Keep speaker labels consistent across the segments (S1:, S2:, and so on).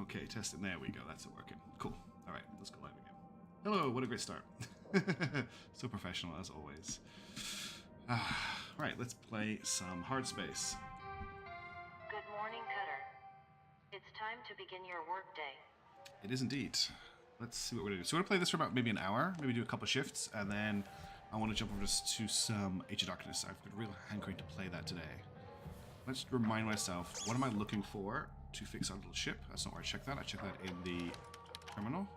S1: Okay, testing. There we go. That's it working. Cool. All right, let's go live again. Hello, what a great start. So professional as always. Right, let's play some Hardspace.
S2: Good morning, Cutter. It's time to begin your workday.
S1: It is indeed. Let's see what we're going to do. So we're going to play this for about maybe an hour, maybe do a couple shifts, and then I want to jump over to some Age of Darkness. I've got a real hankering to play that today. Let's remind myself, what am I looking for to fix our little ship? That's not where I checked that. I checked that in the terminal.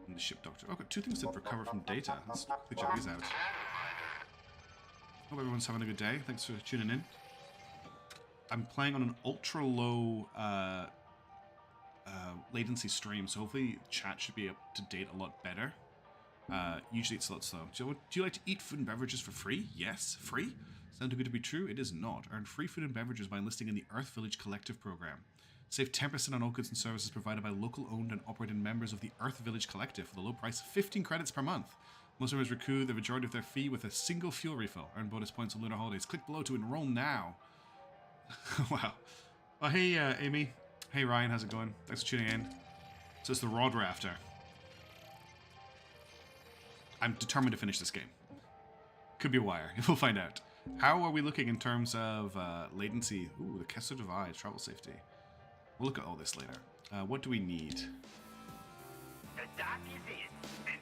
S1: In the ship doctor. Oh, got two things to recover from data. Let's quickly check these out. Hope everyone's having a good day. Thanks for tuning in. I'm playing on an ultra low latency stream, so hopefully chat should be up to date a lot better. Usually it's a lot slow. Do you like to eat food and beverages for free? Yes, free? Sound too good to be true? It is not. Earn free food and beverages by enlisting in the Earth Village Collective program. Save 10% on all goods and services provided by local owned and operated members of the Earth Village Collective for the low price of 15 credits per month. Most members recoup the majority of their fee with a single fuel refill. Earn bonus points on lunar holidays. Click below to enroll now. Wow. Oh, hey, Amy. Hey, Ryan. How's it going? Thanks for tuning in. So it's the Rod we're after. I'm determined to finish this game. Could be a wire. We'll find out. How are we looking in terms of latency? Ooh, the Kessler Divide, travel safety. We'll look at all this later. What do we need?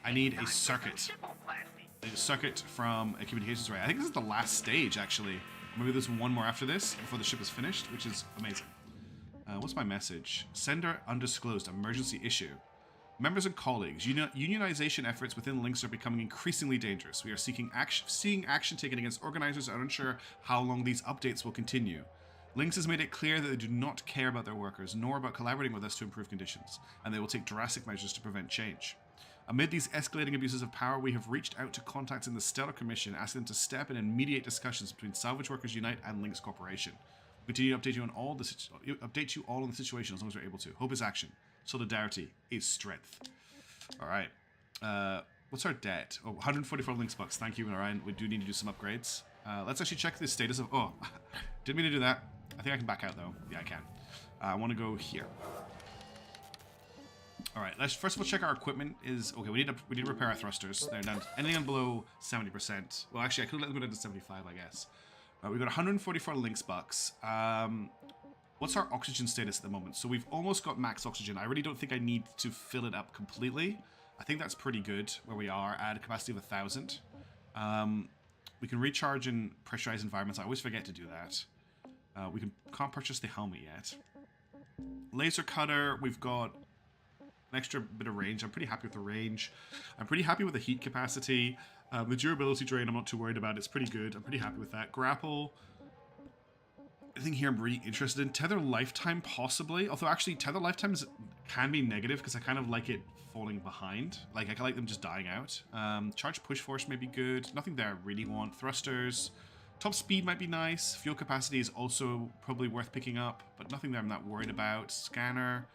S1: I need a circuit. I need a circuit from a communications array. I think this is the last stage, actually. Maybe there's one more after this, before the ship is finished, which is amazing. What's my message? Sender undisclosed, emergency issue. Members and colleagues, unionization efforts within Lynx are becoming increasingly dangerous. We are seeing action taken against organizers and are unsure how long these updates will continue. Lynx has made it clear that they do not care about their workers, nor about collaborating with us to improve conditions, and they will take drastic measures to prevent change. Amid these escalating abuses of power, we have reached out to contacts in the Stellar Commission, asking them to step in and mediate discussions between Salvage Workers Unite and Lynx Corporation. We continue to update you all on the situation as long as we're able to. Hope is action. Solidarity is strength. All right. What's our debt? Oh, 144 Lynx bucks. Thank you, Ryan. We do need to do some upgrades. Let's actually check the status of... Oh, didn't mean to do that. I think I can back out, though. Yeah, I can. I want to go here. All right. Let's first of all check our equipment. Okay, we need to repair our thrusters. They're down. Anything on below 70%. Well, actually, I could let them go down to 75, I guess. We've got 144 Lynx bucks. What's our oxygen status at the moment? So we've almost got max oxygen. I really don't think I need to fill it up completely. I think that's pretty good where we are at a capacity of 1,000. We can recharge in pressurized environments. I always forget to do that. We can't purchase the helmet yet. Laser cutter, we've got an extra bit of range. I'm pretty happy with the range. I'm pretty happy with the heat capacity. The durability drain, I'm not too worried about. It's pretty good. I'm pretty happy with that. Grapple. I think here I'm really interested in Tether Lifetime, possibly. Although, actually, Tether Lifetimes can be negative because I kind of like it falling behind. Like, I like them just dying out. Charge Push Force may be good. Nothing there I really want. Thrusters. Top speed might be nice. Fuel capacity is also probably worth picking up, but nothing there I'm not worried about. Scanner.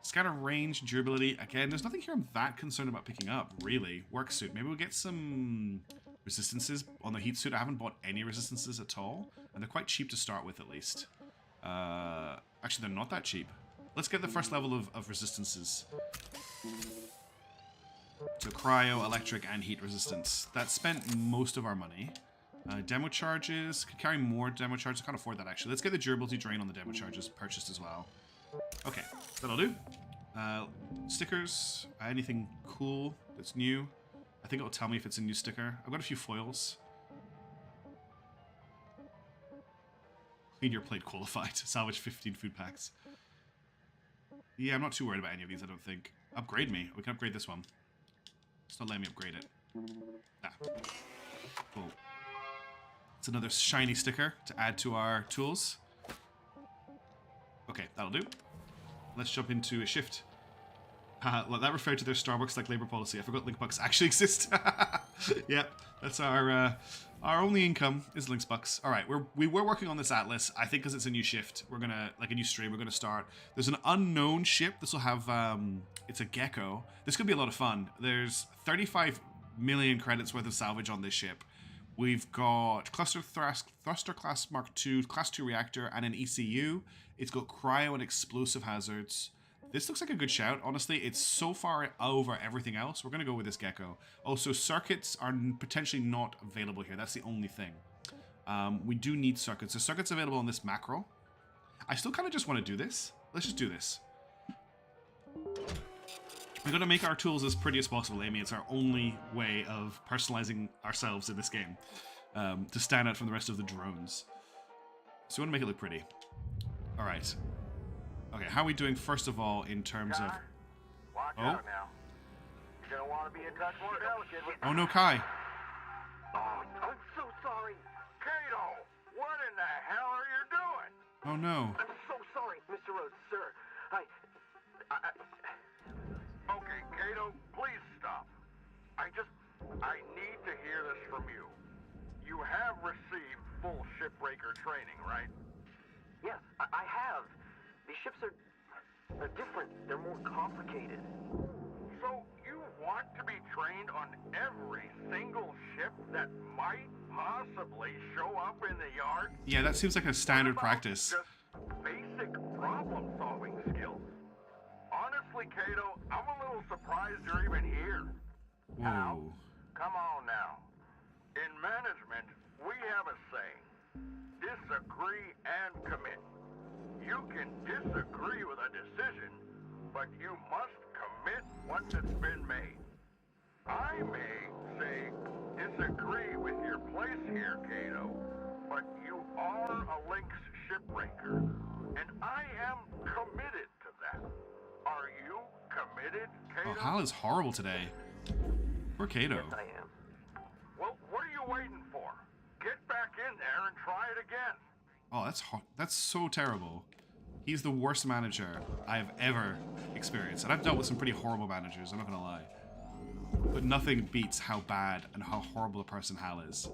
S1: Scanner range, durability. Again, there's nothing here I'm that concerned about picking up, really. Work suit. Maybe we'll get some resistances on the heat suit. I haven't bought any resistances at all, and they're quite cheap to start with, at least. Actually, they're not that cheap. Let's get the first level of resistances. So cryo, electric, and heat resistance. That spent most of our money. Demo charges. Can carry more demo charges. I can't afford that, actually. Let's get the durability drain on the demo charges purchased as well. Okay, that'll do. Stickers. Anything cool that's new? I think it'll tell me if it's a new sticker. I've got a few foils. Clean your plate qualified. Salvage 15 food packs. Yeah, I'm not too worried about any of these, I don't think. Upgrade me. We can upgrade this one. It's not letting me upgrade it. Ah. Cool. It's another shiny sticker to add to our tools. Okay, that'll do. Let's jump into a shift. Well, that referred to their Starbucks like labor policy. I forgot Linkbucks actually exist. Yep, that's our only income is Lynxbucks. All right, we were working on this Atlas. I think because it's a new shift, we're gonna like a new stream. We're gonna start. There's an unknown ship. This will have it's a Gecko. This could be a lot of fun. There's 35 million credits worth of salvage on this ship. We've got Thruster Class Mark II, Class 2 reactor, and an ECU. It's got cryo and explosive hazards. This looks like a good shout. Honestly, it's so far over everything else. We're going to go with this Gecko. Also, circuits are potentially not available here. That's the only thing. We do need circuits. So circuits available on this macro. I still kind of just want to do this. Let's just do this. We're going to make our tools as pretty as possible, Amy. It's our only way of personalizing ourselves in this game. To stand out from the rest of the drones. So we want to make it look pretty. Alright. Okay, how are we doing first of all in terms of...
S3: Watch out now. You're gonna want to be a touch more delicate with...
S1: Oh no, Kai.
S3: Oh, I'm so sorry. Kato, what in the hell are you doing?
S1: Oh no.
S3: I'm so sorry, Mr. Rhodes, sir. Okay, Kato, please stop. I need to hear this from you. You have received full Shipbreaker training, right?
S4: Yes, I have. These ships are different. They're more complicated.
S3: So you want to be trained on every single ship that might possibly show up in the yard?
S1: Yeah, that seems like a standard
S3: What about
S1: practice.
S3: Just basic problem-solving skills. Honestly, Kato, I'm a little surprised you're even here. Now,
S1: Whoa.
S3: come on now. In management, we have a saying: disagree and commit. You can disagree with a decision, but you must commit once it's been made. I may say disagree with your place here, Kato, but you are a Lynx shipbreaker, and I am committed to that. Are you committed, Kato?
S1: Oh, Hal is horrible today. Poor Kato.
S4: Yes, I am.
S3: Well, what are you waiting for? Get back in there and try it again.
S1: Oh, that's so terrible. He's the worst manager I've ever experienced. And I've dealt with some pretty horrible managers, I'm not gonna lie. But nothing beats how bad and how horrible a person Hal is.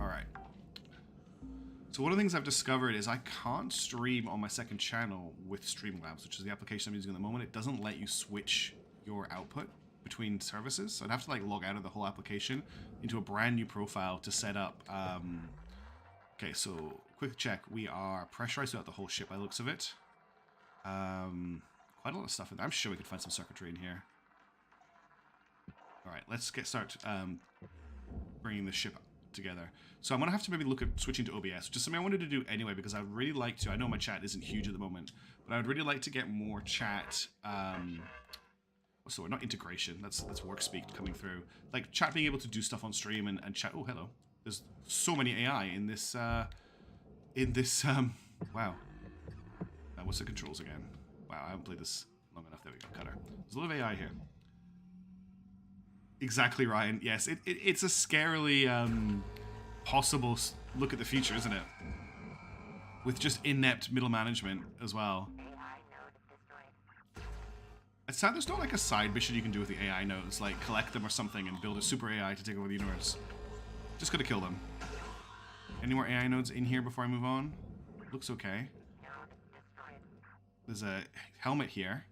S1: Alright. So one of the things I've discovered is I can't stream on my second channel with Streamlabs, which is the application I'm using at the moment. It doesn't let you switch your output between services, so I'd have to like log out of the whole application into a brand new profile to set up. Okay, so quick check. We are pressurized throughout the whole ship by the looks of it. Quite a lot of stuff in there. I'm sure we could find some circuitry in here. All right, let's start bringing the ship together. So I'm gonna have to maybe look at switching to OBS, which is something I wanted to do anyway because I'd really like to. I know my chat isn't huge at the moment, but I would really like to get more chat. So not integration. That's work speak coming through. Like chat being able to do stuff on stream and chat. Oh, hello. There's so many AI in this. Wow. What's the controls again? Wow, I haven't played this long enough. There we go. Cutter. There's a lot of AI here. Exactly, Ryan. Yes, it's a scarily possible look at the future, isn't it? With just inept middle management as well. It's sad there's not like a side mission you can do with the AI nodes, like collect them or something and build a super AI to take over the universe. Just gotta kill them. Any more AI nodes in here before I move on? Looks okay. There's a helmet here.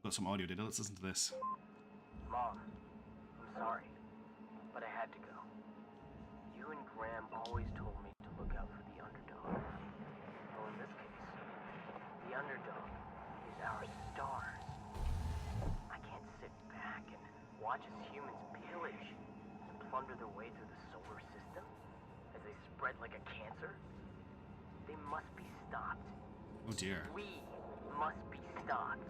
S1: Got some audio data. Let's listen to this.
S4: Mom, I'm sorry, but I had to go. You and Graham always told me to look out for the underdog. Well, in this case, the underdog is our stars. I can't sit back and watch as humans pillage and plunder their way through the solar system as they spread like a cancer. They must be stopped.
S1: Oh dear.
S4: We must be stopped.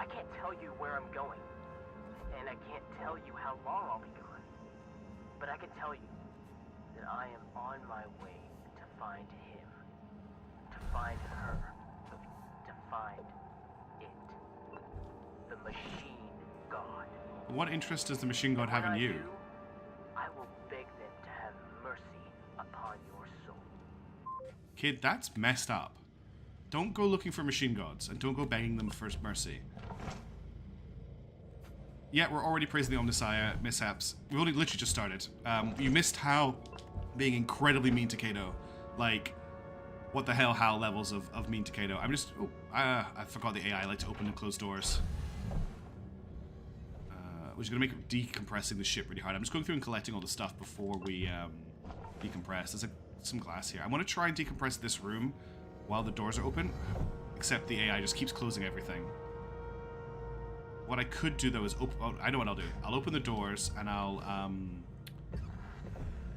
S4: I can't tell you where I'm going, and I can't tell you how long I'll be gone. But I can tell you that I am on my way to find him, to find her, to find it. The Machine God.
S1: What interest does the Machine God have in you?
S4: I will beg them to have mercy upon your soul.
S1: Kid, that's messed up. Don't go looking for Machine Gods, and don't go begging them for mercy. Yeah, we're already praising the Omnissiah mishaps. We only literally just started. You missed Hal being incredibly mean to Kato. Like, what the hell Hal levels of mean to Kato. I'm just... Oh, I forgot the AI. I like to open and close doors. Which is going to make decompressing the ship really hard. I'm just going through and collecting all the stuff before we decompress. There's some glass here. I want to try and decompress this room while the doors are open, except the AI just keeps closing everything. What I could do though is open. Oh, I know what I'll do. I'll open the doors and I'll,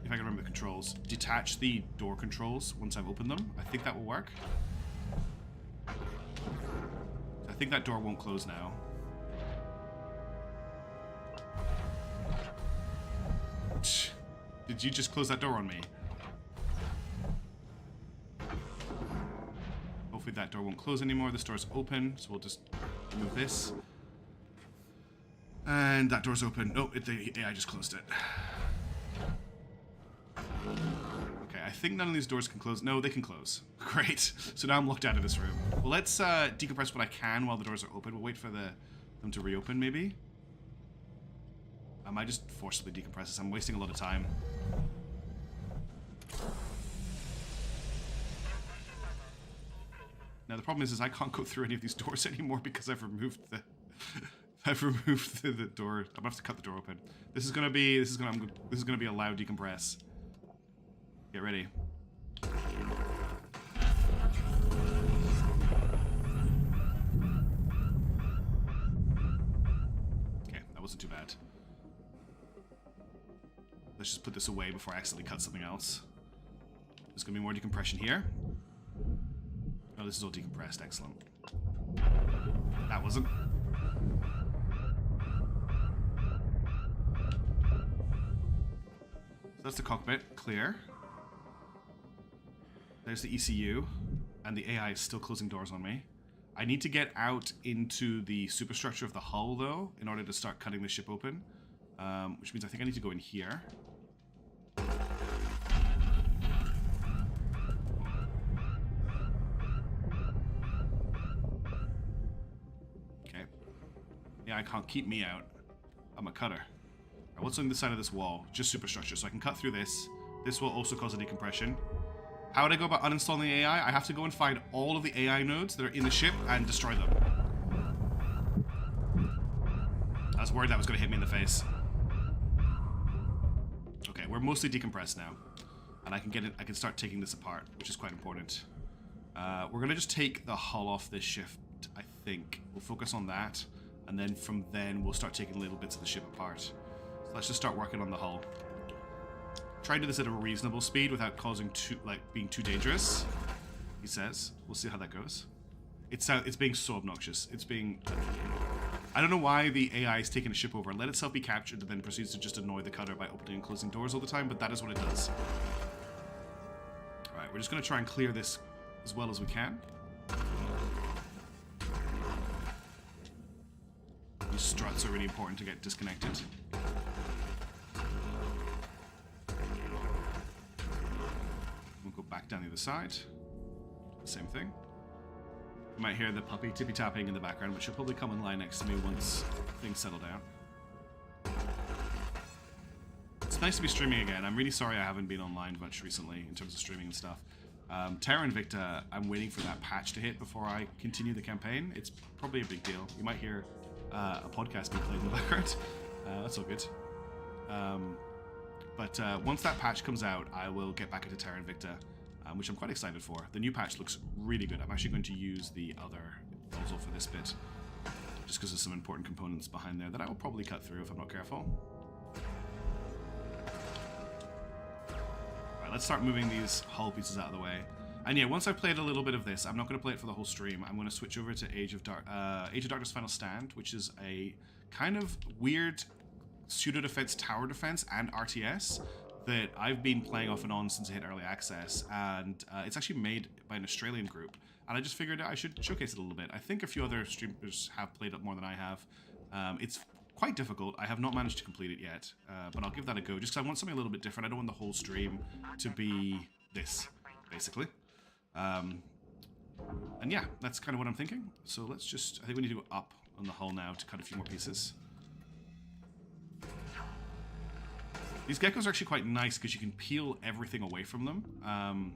S1: if I can remember the controls, detach the door controls once I've opened them. I think that will work. I think that door won't close now. Did you just close that door on me? Hopefully that door won't close anymore. This door's open, so we'll just move this. And that door's open. Oh, the AI just closed it. Okay, I think none of these doors can close. No, they can close. Great. So now I'm locked out of this room. Well, let's decompress what I can while the doors are open. We'll wait for them to reopen, maybe. I might just forcibly decompress this. I'm wasting a lot of time. Now the problem is I can't go through any of these doors anymore because I've removed the the door. I'm gonna have to cut the door open. This is gonna be a loud decompress. Get ready. Okay, that wasn't too bad. Let's just put this away before I accidentally cut something else. There's gonna be more decompression here. Oh, this is all decompressed. Excellent. That wasn't. So that's the cockpit. Clear. There's the ECU. And the AI is still closing doors on me. I need to get out into the superstructure of the hull, though, in order to start cutting the ship open. Which means I think I need to go in here. Okay. Yeah, I can't keep me out. I'm a cutter. Right, what's on the side of this wall? Just superstructure. So I can cut through this. This will also cause a decompression. How would I go about uninstalling the AI? I have to go and find all of the AI nodes that are in the ship and destroy them. I was worried that was going to hit me in the face. Okay, we're mostly decompressed now. And I can start taking this apart, which is quite important. We're going to just take the hull off this ship, I think. We'll focus on that. And then from then, we'll start taking little bits of the ship apart. So let's just start working on the hull. Try to do this at a reasonable speed without causing being too dangerous, he says. We'll see how that goes. It's being so obnoxious. It's being... I don't know why the AI is taking a ship over and let itself be captured and then proceeds to just annoy the cutter by opening and closing doors all the time, but that is what it does. Alright, we're just going to try and clear this as well as we can. These struts are really important to get disconnected. We'll go back down the other side. Same thing. You might hear the puppy tippy-tapping in the background, which will probably come and lie next to me once things settle down. It's nice to be streaming again. I'm really sorry I haven't been online much recently in terms of streaming and stuff. Terra Invicta, I'm waiting for that patch to hit before I continue the campaign. It's probably a big deal. You might hear a podcast being played in the background. That's all good. But once that patch comes out, I will get back into Terra Invicta, which I'm quite excited for. The new patch looks really good. I'm actually going to use the other proposal for this bit, just because there's some important components behind there that I will probably cut through if I'm not careful. Alright, let's start moving these hull pieces out of the way. And yeah, once I've played a little bit of this, I'm not going to play it for the whole stream. I'm going to switch over to Age of Darkness Final Stand, which is a kind of weird pseudo-defense, tower defense, and RTS that I've been playing off and on since I hit early access, and it's actually made by an Australian group, and I just figured I should showcase it a little bit. I think a few other streamers have played it more than I have. It's quite difficult. I have not managed to complete it yet, but I'll give that a go, just because I want something a little bit different. I don't want the whole stream to be this, basically. And yeah, that's kind of what I'm thinking. So let's just, I think we need to go up on the hull now to cut a few more pieces. These geckos are actually quite nice because you can peel everything away from them,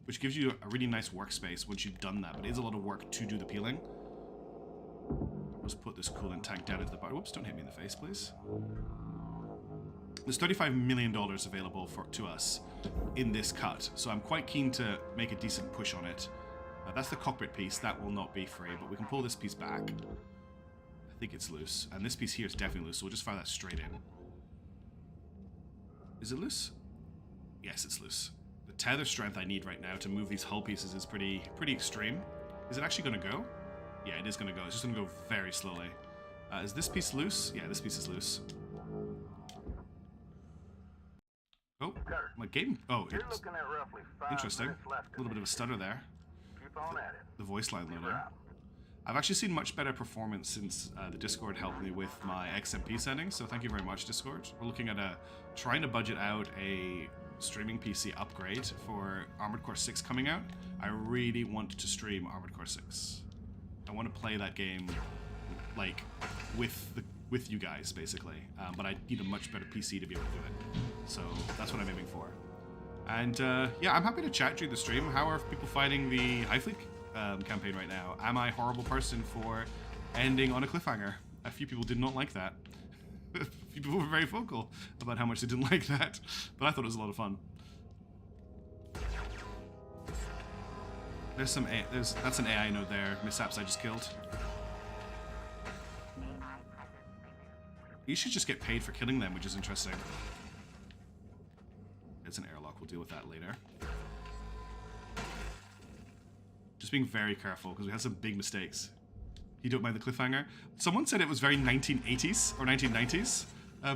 S1: which gives you a really nice workspace once you've done that, but it is a lot of work to do the peeling. Let's put this coolant tank down into the bottom. Whoops, don't hit me in the face, please. There's $35 million available to us in this cut, so I'm quite keen to make a decent push on it. That's the cockpit piece. That will not be free, but we can pull this piece back. I think it's loose. And this piece here is definitely loose, so we'll just fire that straight in. Is it loose? Yes, it's loose. The tether strength I need right now to move these hull pieces is pretty extreme. Is it actually going to go? Yeah, it is going to go. It's just going to go very slowly. Is this piece loose? Yeah, this piece is loose. Oh, my game. Oh,
S3: You're
S1: it's
S3: looking at roughly 5
S1: interesting.
S3: minutes left.
S1: A little bit of a stutter there.
S3: Keep on at it.
S1: The voice line
S3: Keep
S1: loader.
S3: out.
S1: I've actually seen much better performance since the Discord helped me with my XMP settings, so thank you very much, Discord. We're looking at trying to budget out a streaming PC upgrade for Armored Core 6 coming out. I really want to stream Armored Core 6. I want to play that game like with you guys, basically, but I need a much better PC to be able to do it. So that's what I'm aiming for. And yeah, I'm happy to chat during the stream. How are people finding the High Fleet campaign right now? Am I a horrible person for ending on a cliffhanger? A few people did not like that. A few people were very vocal about how much they didn't like that, but I thought it was a lot of fun. There's some that's an AI node there. Mishaps I just killed. You should just get paid for killing them, which is interesting. It's an airlock. We'll deal with that later. Just being very careful because we had some big mistakes. You don't mind the cliffhanger? Someone said it was very 1980s or 1990s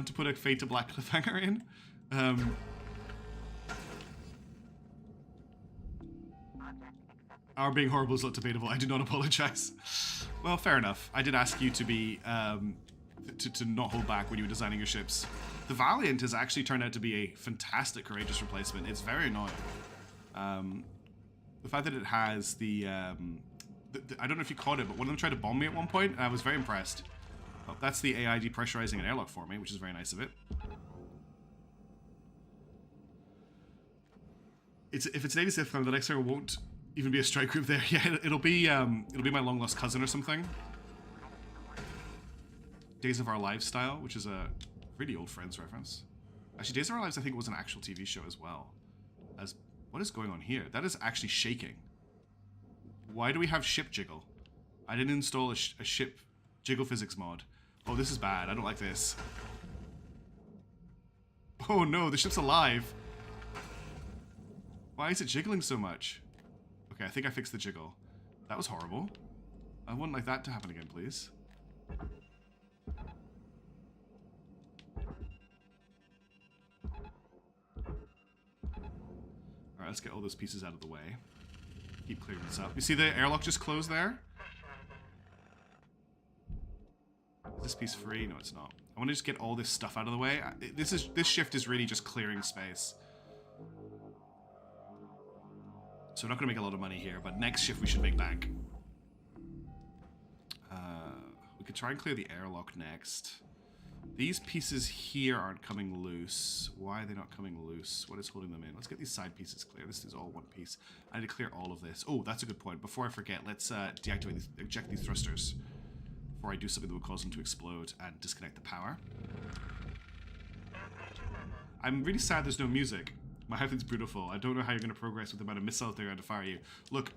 S1: to put a Fade to Black cliffhanger in. Our being horrible is not debatable. I do not apologize. Well, fair enough. I did ask you to be to not hold back when you were designing your ships. The Valiant has actually turned out to be a fantastic courageous replacement. It's very annoying. The fact that it has I don't know if you caught it, but one of them tried to bomb me at one point, and I was very impressed. Oh, that's the AI depressurizing an airlock for me, which is very nice of it. If it's an 86th time, the next time won't even be a strike group there. Yeah, it'll be my long lost cousin or something. Days of Our Lives style, which is a really old Friends reference. Actually, Days of Our Lives I think was an actual TV show as well. What is going on here? That is actually shaking. Why do we have ship jiggle? I didn't install a ship jiggle physics mod. Oh, this is bad. I don't like this. Oh no, the ship's alive. Why is it jiggling so much? Okay, I think I fixed the jiggle. That was horrible. I wouldn't like that to happen again, please. Alright, let's get all those pieces out of the way. Keep clearing this up. You see the airlock just closed there? Is this piece free? No, it's not. I want to just get all this stuff out of the way. This shift is really just clearing space. So we're not going to make a lot of money here, but next shift we should make bank. We could try and clear the airlock next. These pieces here aren't coming loose. Why are they not coming loose? What is holding them in? Let's get these side pieces clear. This is all one piece. I need to clear all of this. Oh, that's a good point. Before I forget, let's eject these thrusters before I do something that would cause them to explode and disconnect the power. I'm really sad there's no music. My Hyphen's beautiful. I don't know how you're going to progress with the amount of missiles they're going to fire you. Look,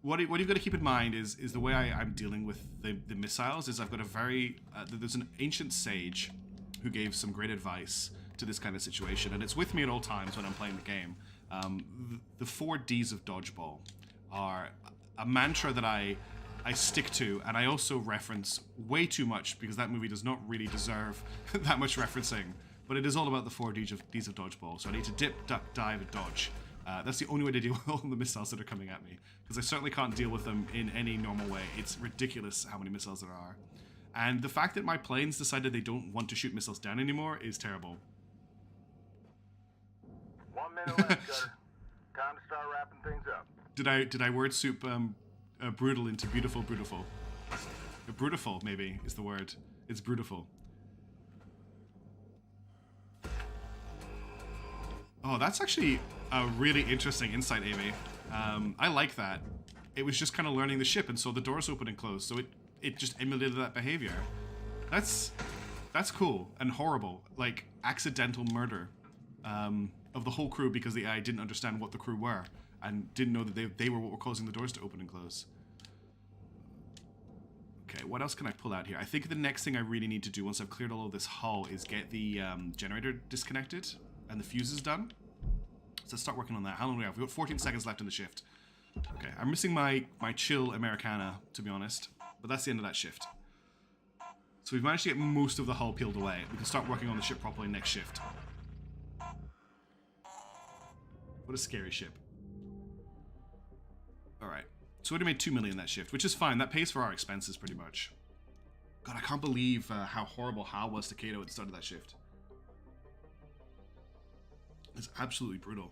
S1: what you've got to keep in mind is the way I'm dealing with the missiles is I've got a very... there's an ancient sage who gave some great advice to this kind of situation, and it's with me at all times when I'm playing the game. The 4 Ds of dodgeball are a mantra that I stick to, and I also reference way too much because that movie does not really deserve that much referencing. But it is all about the 4 Ds of dodgeball, so I need to dip, duck, dive, and dodge. That's the only way to deal with all the missiles that are coming at me, because I certainly can't deal with them in any normal way. It's ridiculous how many missiles there are. And the fact that my planes decided they don't want to shoot missiles down anymore is terrible.
S3: 1 minute left, Cutter. Time to start wrapping things up.
S1: Did I word soup brutal into beautiful? Brutiful, maybe, is the word. It's brutiful. Oh, that's actually a really interesting insight, Amy. I like that. It was just kind of learning the ship, and so the doors open and close, so it just emulated that behavior. That's cool and horrible. Like, accidental murder of the whole crew because the AI didn't understand what the crew were and didn't know that they were what were causing the doors to open and close. Okay, what else can I pull out here? I think the next thing I really need to do once I've cleared all of this hull is get the generator disconnected and the fuses done. So let's start working on that. How long do we have? We've got 14 seconds left in the shift. Okay, I'm missing my chill Americana, to be honest. But that's the end of that shift. So we've managed to get most of the hull peeled away. We can start working on the ship properly next shift. What a scary ship. Alright. So we already made 2 million that shift, which is fine. That pays for our expenses pretty much. God, I can't believe how horrible Hal was to Kato at the start of that shift. It's absolutely brutal.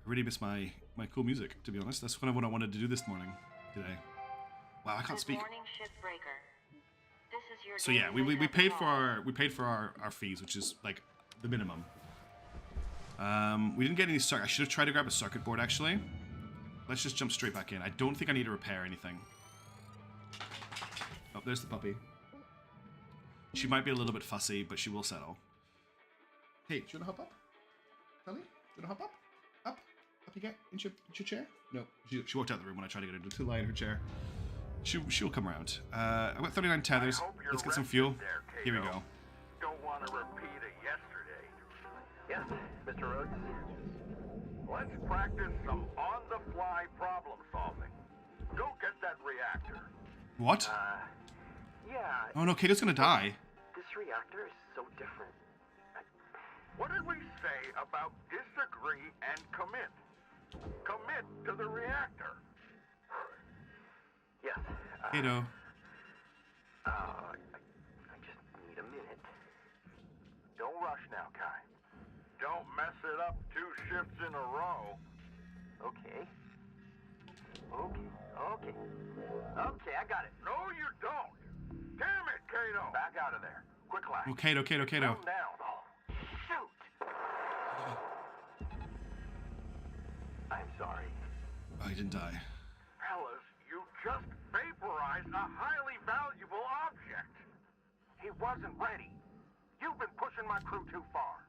S1: I really miss my cool music, to be honest. That's kind of what I wanted to do this morning, today. Wow, I can't speak.
S2: Good morning, Shipbreaker. This is your
S1: So yeah, we
S2: daily
S1: paid
S2: wake-up
S1: for our fees, which is like the minimum. We didn't get any circuit. I should have tried to grab a circuit board actually. Let's just jump straight back in. I don't think I need to repair anything. Oh, there's the puppy. She might be a little bit fussy, but she will settle. Hey, do you wanna hop up? Ellie? Do you wanna hop up? Up? Up you get? Into your chair? No. She walked out the room when I tried to get her to lie in her chair. She'll come around. I've got 39 tethers. Let's get some fuel. Here we go.
S3: Don't want to repeat it yesterday.
S4: Yes, Mr. Rhodes.
S3: Let's practice some on-the-fly problem solving. Go get that reactor.
S1: What?
S4: Yeah.
S1: Oh no, Kato's gonna die.
S4: This reactor is so different.
S3: What did we say about disagree and commit? Commit to the reactor.
S4: Yes.
S1: Kato.
S4: I just need a minute.
S3: Don't rush now, Kai. Don't mess it up 2 shifts in a row.
S4: Okay. Okay, I got it.
S3: No, you don't. Damn it, Kato. Back out of there. Quick lag.
S1: Oh, Kato.
S3: Calm down. Oh,
S4: Shoot! I'm sorry.
S1: Oh, he didn't die.
S3: Fellas, you just vaporized a highly valuable object. He wasn't ready. You've been pushing my crew too far.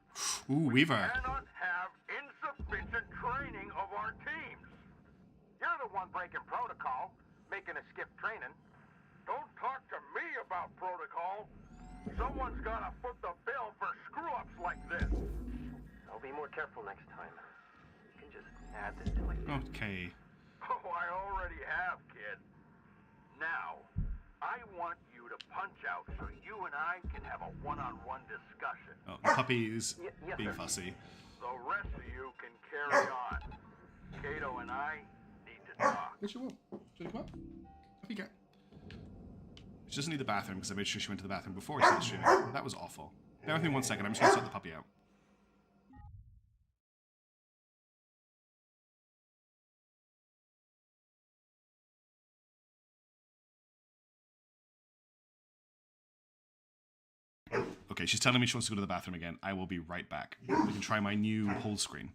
S1: Ooh, Weaver.
S3: Cannot have insufficient training of our teams.
S4: You're the one breaking protocol, making a skip training.
S3: Don't talk to me about protocol. Someone's gotta foot the bill for screw-ups like this.
S4: I'll be more careful next time. You can just add this to my...
S1: Okay.
S3: Oh, I already have, kid. Now, I want you to punch out so you and I can have a one-on-one discussion.
S1: Oh, the puppy is
S4: Yes,
S1: being
S4: sir.
S1: fussy.
S3: The rest of you can carry on. Kato and I need to talk.
S1: Yes, you will. Should you come up? Up you get. She doesn't need the bathroom because I made sure she went to the bathroom before she started streaming. That was awful. Bear with me 1 second. I'm just going to sort the puppy out. Okay, she's telling me she wants to go to the bathroom again. I will be right back. We can try my new hold screen.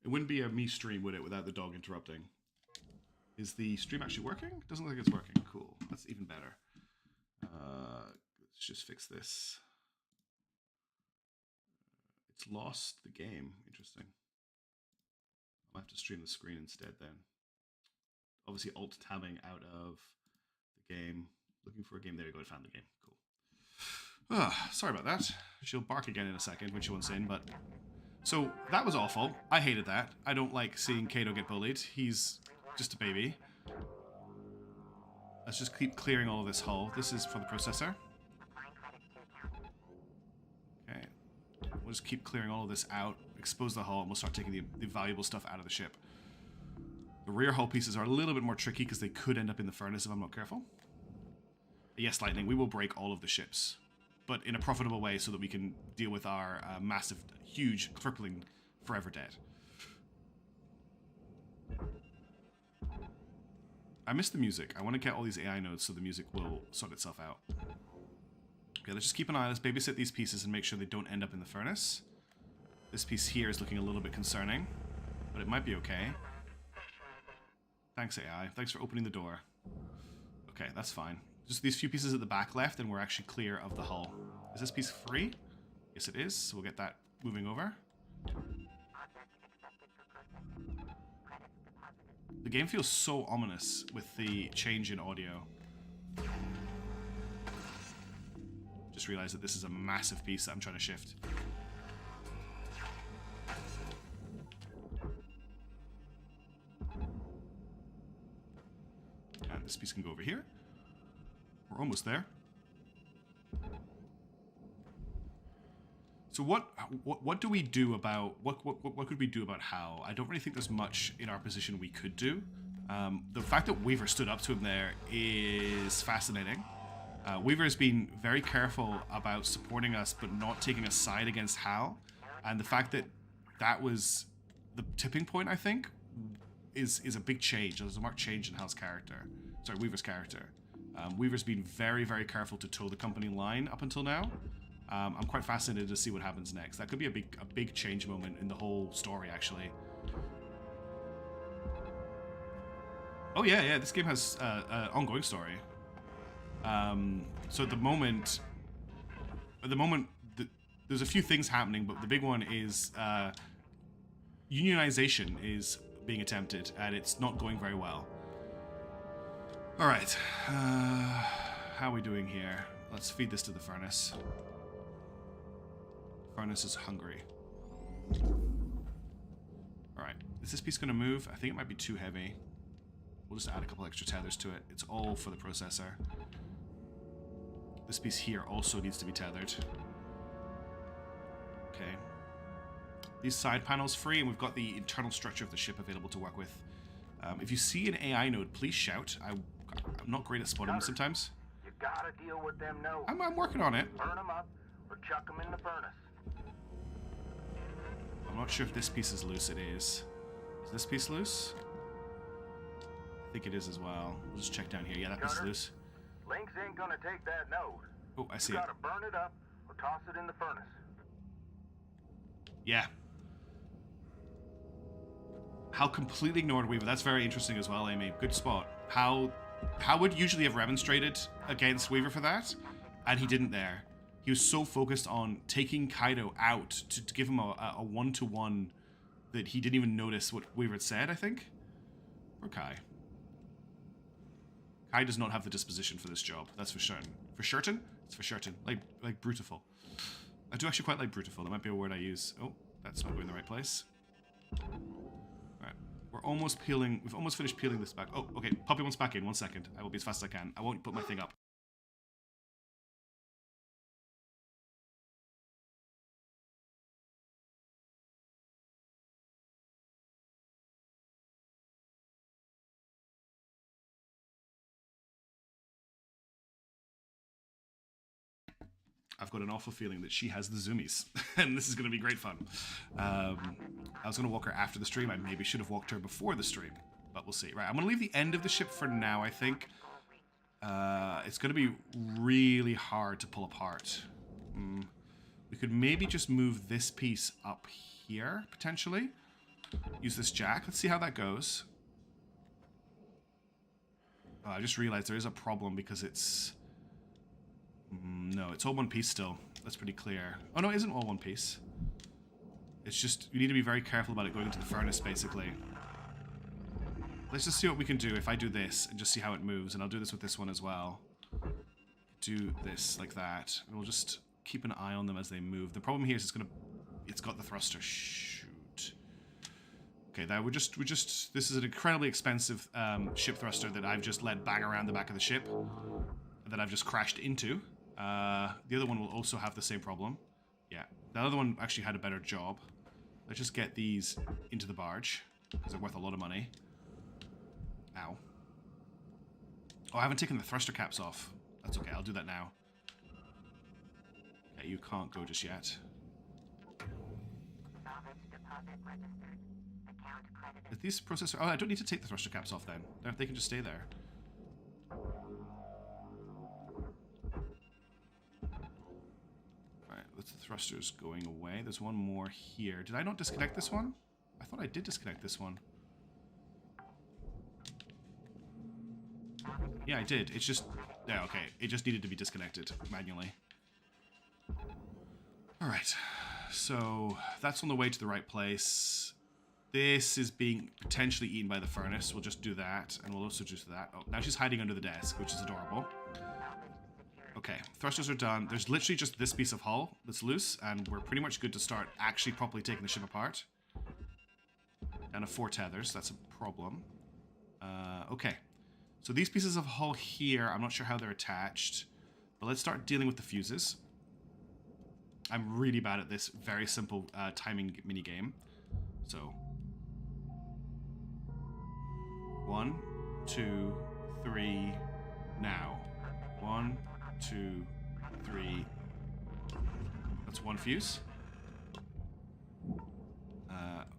S1: It wouldn't be a me stream, would it, without the dog interrupting? Is the stream actually working? Doesn't look like it's working. Cool. That's even better. Let's just fix this. It's lost the game. Interesting. I'll have to stream the screen instead then. Obviously alt-tabbing out of the game. Looking for a game. There we go. I found the game. Cool. Sorry about that. She'll bark again in a second when she wants in, but... So, that was awful. I hated that. I don't like seeing Kato get bullied. He's just a baby. Let's just keep clearing all of this hull. This is for the processor. Okay. We'll just keep clearing all of this out, expose the hull, and we'll start taking the valuable stuff out of the ship. The rear hull pieces are a little bit more tricky because they could end up in the furnace if I'm not careful. Yes, Lightning, we will break all of the ships, but in a profitable way so that we can deal with our massive, huge, crippling, forever debt. I miss the music. I want to get all these AI nodes so the music will sort itself out. Okay, let's just keep an eye. Let's babysit these pieces and make sure they don't end up in the furnace. This piece here is looking a little bit concerning, but it might be okay. Thanks, AI. Thanks for opening the door. Okay, that's fine. Just these few pieces at the back left, and we're actually clear of the hull. Is this piece free? Yes, it is. So we'll get that moving over. The game feels so ominous with the change in audio. Just realized that this is a massive piece that I'm trying to shift. And this piece can go over here. We're almost there. So what do we do about what could we do about Hal? I don't really think there's much in our position we could do. The fact that Weaver stood up to him there is fascinating. Weaver has been very careful about supporting us, but not taking a side against Hal. And the fact that that was the tipping point, I think, is a big change. There's a marked change in Hal's character. Sorry, Weaver's character. Weaver's been very, very careful to toe the company line up until now. I'm quite fascinated to see what happens next. That could be a big change moment in the whole story, actually. Oh yeah, this game has an ongoing story. So at the moment, there's a few things happening, but the big one is unionization is being attempted, and it's not going very well. All right, how are we doing here? Let's feed this to the furnace. Furnace is hungry. All right, is this piece going to move? I think it might be too heavy. We'll just add a couple extra tethers to it. It's all for the processor. This piece here also needs to be tethered. Okay. These side panels free, and we've got the internal structure of the ship available to work with. If you see an AI node, please shout. I'm not great at spotting them sometimes.
S3: You gotta deal with them nodes.
S1: I'm working on it.
S3: Burn them up or chuck them in the furnace.
S1: I'm not sure if this piece is loose. It is. Is this piece loose? I think it is as well. We'll just check down here. Yeah, that piece is loose.
S3: Lynx ain't gonna take that node.
S1: Oh, I see
S3: You
S1: it.
S3: gotta burn it up or toss it in the furnace.
S1: Yeah. How completely ignored Weaver. That's very interesting as well, Amy. Good spot. How would usually have remonstrated against Weaver for that, and he didn't there. He was so focused on taking Kaido out to give him a one-to-one that he didn't even notice what Weaver had said, I think. Or Kai. Kai does not have the disposition for this job, that's for certain. For certain? It's for certain. Like Brutiful. I do actually quite like Brutiful. That might be a word I use. Oh, that's not going the right place. Alright. We're almost peeling. We've almost finished peeling this back. Oh, okay. Poppy wants back in. 1 second. I will be as fast as I can. I won't put my thing up. I've got an awful feeling that she has the zoomies, and this is going to be great fun. I was going to walk her after the stream. I maybe should have walked her before the stream, but we'll see. Right, I'm going to leave the end of the ship for now, I think. It's going to be really hard to pull apart. We could maybe just move this piece up here, potentially. Use this jack. Let's see how that goes. Oh, I just realized there is a problem because it's... no, it's all one piece still. That's pretty clear. Oh no, it isn't all one piece. It's just, you need to be very careful about it going into the furnace, basically. Let's just see what we can do if I do this and just see how it moves. And I'll do this with this one as well. Do this like that. And we'll just keep an eye on them as they move. The problem here is it's got the thruster. Shoot. Okay, this is an incredibly expensive ship thruster that I've just let bang around the back of the ship. That I've just crashed into. The other one will also have the same problem. Yeah, the other one actually had a better job. Let's just get these into the barge, because they're worth a lot of money. Ow. Oh, I haven't taken the thruster caps off. That's okay, I'll do that now. Okay, you can't go just yet. If these processors... Oh, I don't need to take the thruster caps off then. They can just stay there. Alright, the thruster's going away. There's one more here. Did I not disconnect this one? I thought I did disconnect this one. Yeah, I did. It's just... Yeah, okay. It just needed to be disconnected manually. Alright. So, that's on the way to the right place. This is being potentially eaten by the furnace. We'll just do that, and we'll also do that. Oh, now she's hiding under the desk, which is adorable. Okay, thrusters are done. There's literally just this piece of hull that's loose, and we're pretty much good to start actually properly taking the ship apart. Down to 4 tethers. That's a problem. Okay. So these pieces of hull here, I'm not sure how they're attached, but let's start dealing with the fuses. I'm really bad at this very simple timing minigame. So, 1, 2, 3, now. 1, 2, 3. That's one fuse.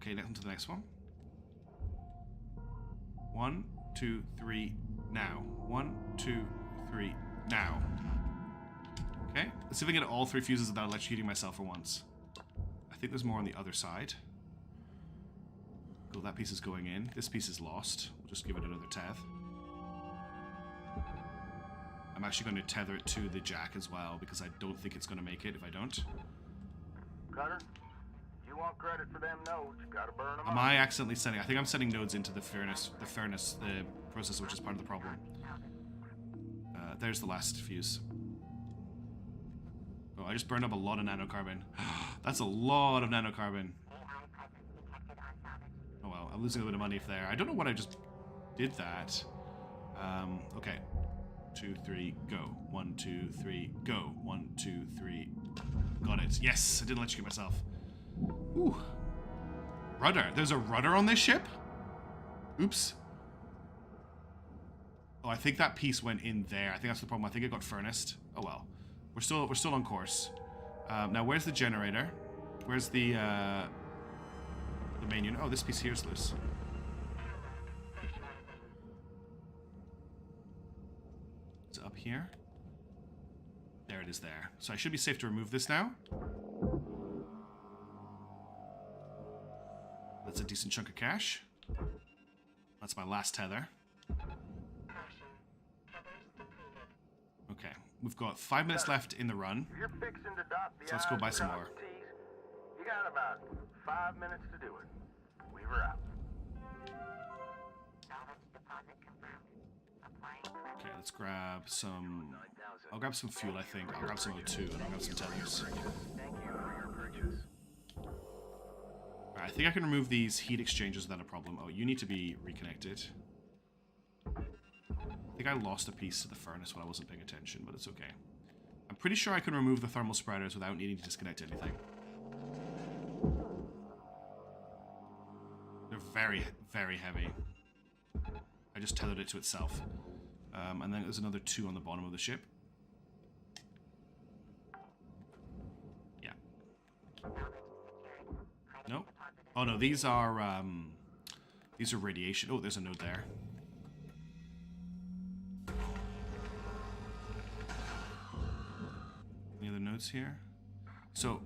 S1: Okay, next to the next one. 1, 2, 3, now. 1, 2, 3, now. Okay, let's see if I can get all 3 fuses without electrocuting myself for once. I think there's more on the other side. Cool, that piece is going in. This piece is lost. We'll just give it another teth. I'm actually going to tether it to the jack as well, because I don't think it's going to make it if I don't.
S3: Cutter, if you want credit for them nodes, you gotta burn them
S1: Am
S3: up.
S1: I accidentally sending... I think I'm sending nodes into the furnace, the processor, which is part of the problem. There's the last fuse. Oh, I just burned up a lot of nanocarbon. That's a lot of nanocarbon. Oh well, I'm losing a bit of money there. I don't know what I just did that. Okay. 2, 3, go. 1, 2, 3, go. 1, 2, 3. Got it. Yes, I didn't electrocute myself. Ooh. Rudder. There's a rudder on this ship? Oops. Oh, I think that piece went in there. I think that's the problem. I think it got furnaced. Oh well. We're still on course. Now where's the generator? Where's the main unit? Oh, this piece here is loose. Is it up here? There it is there. So I should be safe to remove this now. That's a decent chunk of cash. That's my last tether. Okay, we've got 5 minutes left in the run.
S3: You're fixing to dot the
S1: So let's go
S3: I's
S1: buy
S3: and
S1: some
S3: cross
S1: more.
S3: the T's. You got about 5 minutes to do it. Weaver out.
S1: Okay, let's grab some... I'll grab some fuel, I think. I'll grab some O2 and I'll grab some tethers.
S3: Thank you for your purchase.
S1: Alright, I think I can remove these heat exchangers without a problem. Oh, you need to be reconnected. I think I lost a piece to the furnace when I wasn't paying attention, but it's okay. I'm pretty sure I can remove the thermal spreaders without needing to disconnect anything. They're very, very heavy. I just tethered it to itself. And then there's another 2 on the bottom of the ship. Yeah. No? Oh no, these are radiation. Oh, there's a node there. Any other nodes here? So,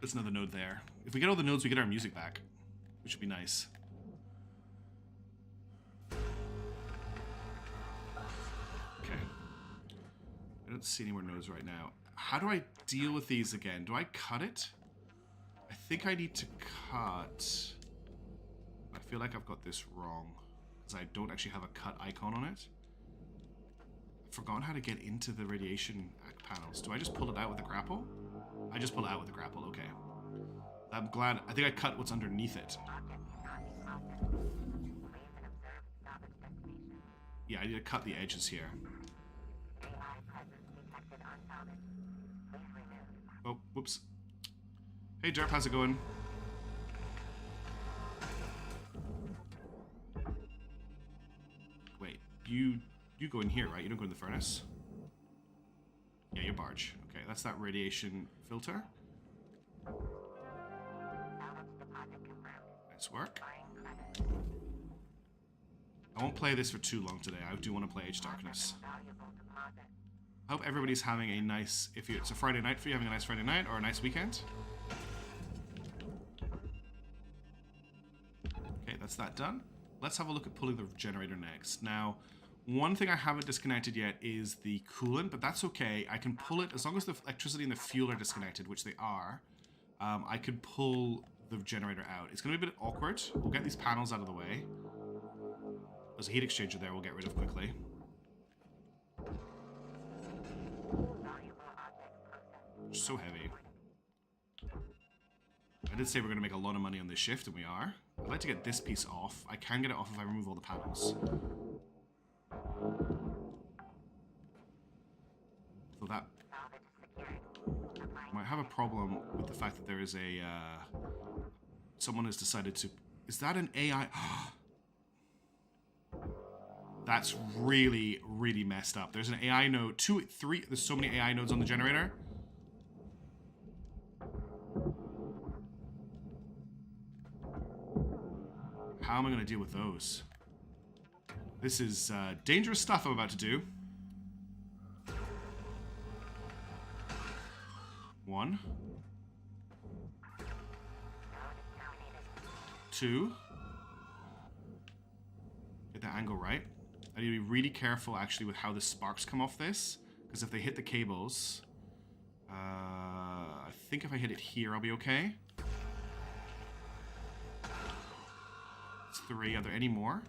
S1: there's another node there. If we get all the nodes, we get our music back, which would be nice. Okay. I don't see any more nodes right now. How do I deal with these again? Do I cut it? I think I need to cut... I feel like I've got this wrong, because I don't actually have a cut icon on it. I've forgotten how to get into the radiation panels. Do I just pull it out with a grapple? I just pull it out with a grapple, okay. I'm glad. I think I cut what's underneath it. Yeah, I need to cut the edges here. Oh, whoops. Hey Derp, how's it going? you go in here, right? You don't go in the furnace. Yeah, your barge. Okay, that's that radiation filter. Nice work. I won't play this for too long today. I do want to play Age Darkness. I hope everybody's having a nice, if it's a Friday night for you, having a nice Friday night or a nice weekend. Okay, that's that done. Let's have a look at pulling the generator next. Now, one thing I haven't disconnected yet is the coolant, but that's okay. I can pull it as long as the electricity and the fuel are disconnected, which they are. I can pull the generator out. It's going to be a bit awkward. We'll get these panels out of the way. There's a heat exchanger there we'll get rid of quickly. So heavy. I did say we're going to make a lot of money on this shift, and we are. I'd like to get this piece off. I can get it off if I remove all the panels. So that might have a problem with the fact that there is a... someone has decided to... Is that an AI... That's really, really messed up. There's an AI node, 2, 3, there's so many AI nodes on the generator. How am I going to deal with those? This is dangerous stuff I'm about to do. 1. 2. Get that angle right. I need to be really careful, actually, with how the sparks come off this. Because if they hit the cables... I think if I hit it here, I'll be okay. It's 3. Are there any more?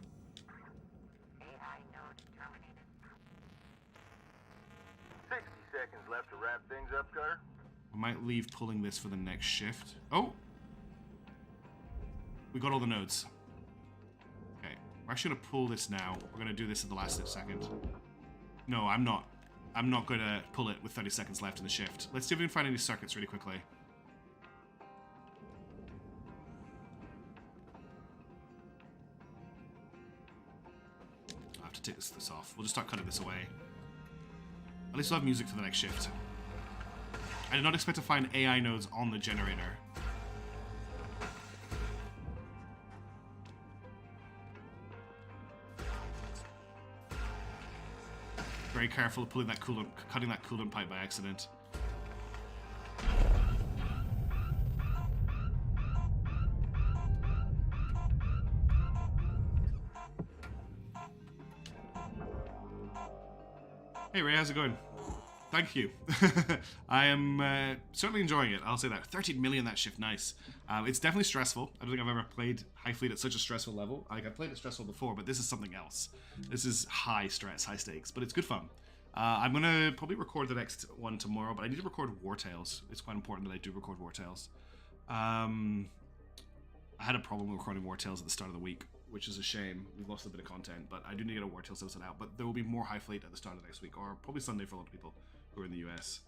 S3: 60 seconds left to wrap things up, Cutter.
S1: I might leave pulling this for the next shift. Oh! We got all the nodes. Okay. We're actually going to pull this now. We're going to do this at the last second. No, I'm not. I'm not going to pull it with 30 seconds left in the shift. Let's see if we can find any circuits really quickly. I have to take this off. We'll just start cutting this away. At least we'll have music for the next shift. I did not expect to find AI nodes on the generator. Very careful of pulling that coolant, cutting that coolant pipe by accident. Hey Ray, how's it going? Thank you. I am certainly enjoying it, I'll say that. 13 million that shift, nice. It's definitely stressful. I don't think I've ever played High Fleet at such a stressful level. Like, I've played it stressful before, but this is something else. This is high stress, high stakes, but it's good fun. I'm going to probably record the next one tomorrow, but I need to record War Tales. It's quite important that I do record War Tales. I had a problem with recording War Tales at the start of the week, which is a shame. We've lost a bit of content, but I do need to get a War Tales episode out. But there will be more High Fleet at the start of next week, or probably Sunday for a lot of people who are in the US.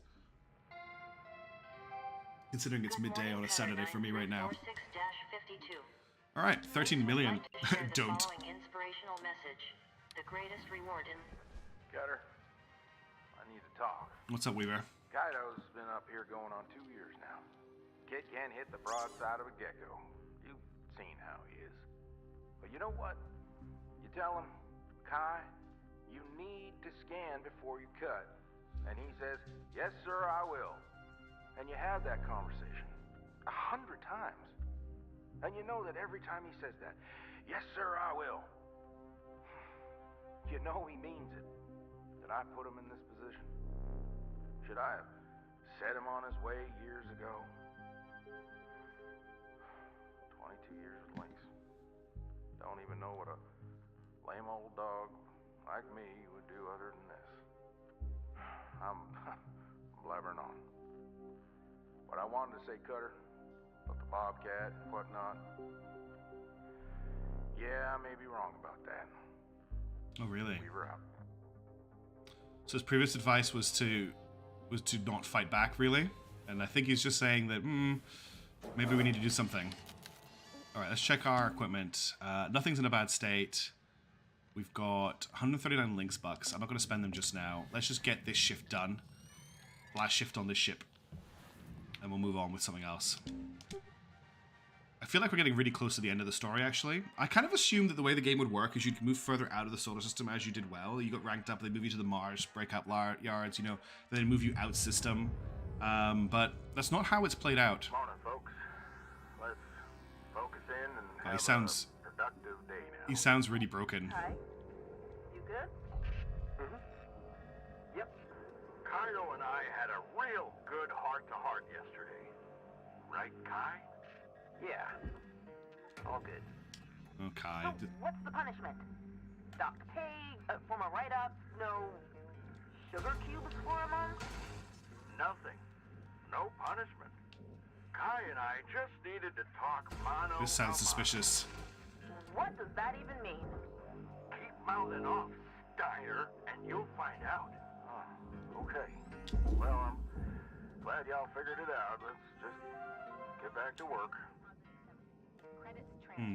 S1: Considering it's midday on a Saturday for me right now. Alright, 13 million. Don't.
S2: Inspirational message. The greatest reward in...
S3: Cutter, I need to talk.
S1: What's up, Weaver?
S3: Kaido's been up here going on 2 years now. Kid can't hit the broadside of a Gecko. You've seen how he is. But you know what? You tell him, Kai, you need to scan before you cut. And he says, yes, sir, I will. And you have that conversation 100 times. And you know that every time he says that, yes, sir, I will. You know he means it. That I put him in this position. Should I have set him on his way years ago? 22 years with Lynx. Don't even know what a lame old dog like me would do other than this. I'm blabbering on. What I wanted to say, Cutter, about the Bobcat and whatnot, yeah, I may be wrong about that.
S1: Oh, really?
S3: We were out.
S1: So his previous advice was to not fight back, really? And I think he's just saying that, maybe we need to do something. Alright, let's check our equipment. Nothing's in a bad state. We've got 139 links bucks. I'm not going to spend them just now. Let's just get this shift done. Last shift on this ship. And we'll move on with something else. I feel like we're getting really close to the end of the story, actually. I kind of assumed that the way the game would work is you'd move further out of the solar system as you did well. You got ranked up, they move you to the Mars, breakout yards, you know, then they move you out system. But that's not how it's played out.
S3: Morning, folks. Let's focus in and
S1: Oh,
S3: have a productive day now.
S1: He sounds really broken.
S4: Hi. You good? Yep.
S3: Kyle and I had a real good heart-to-heart yesterday. Right, Kai?
S4: Yeah. All good.
S1: Okay.
S4: So, what's the punishment? Docked pay, former write-up, no sugar cubes for a month?
S3: Nothing. No punishment. Kai and I just needed to talk mano
S1: This sounds
S3: a
S1: suspicious.
S4: What does that even mean?
S3: mano. Keep mouthing off, Steiner, and you'll find out. Okay. Well, I'm glad y'all figured it out. Let's just get back to work.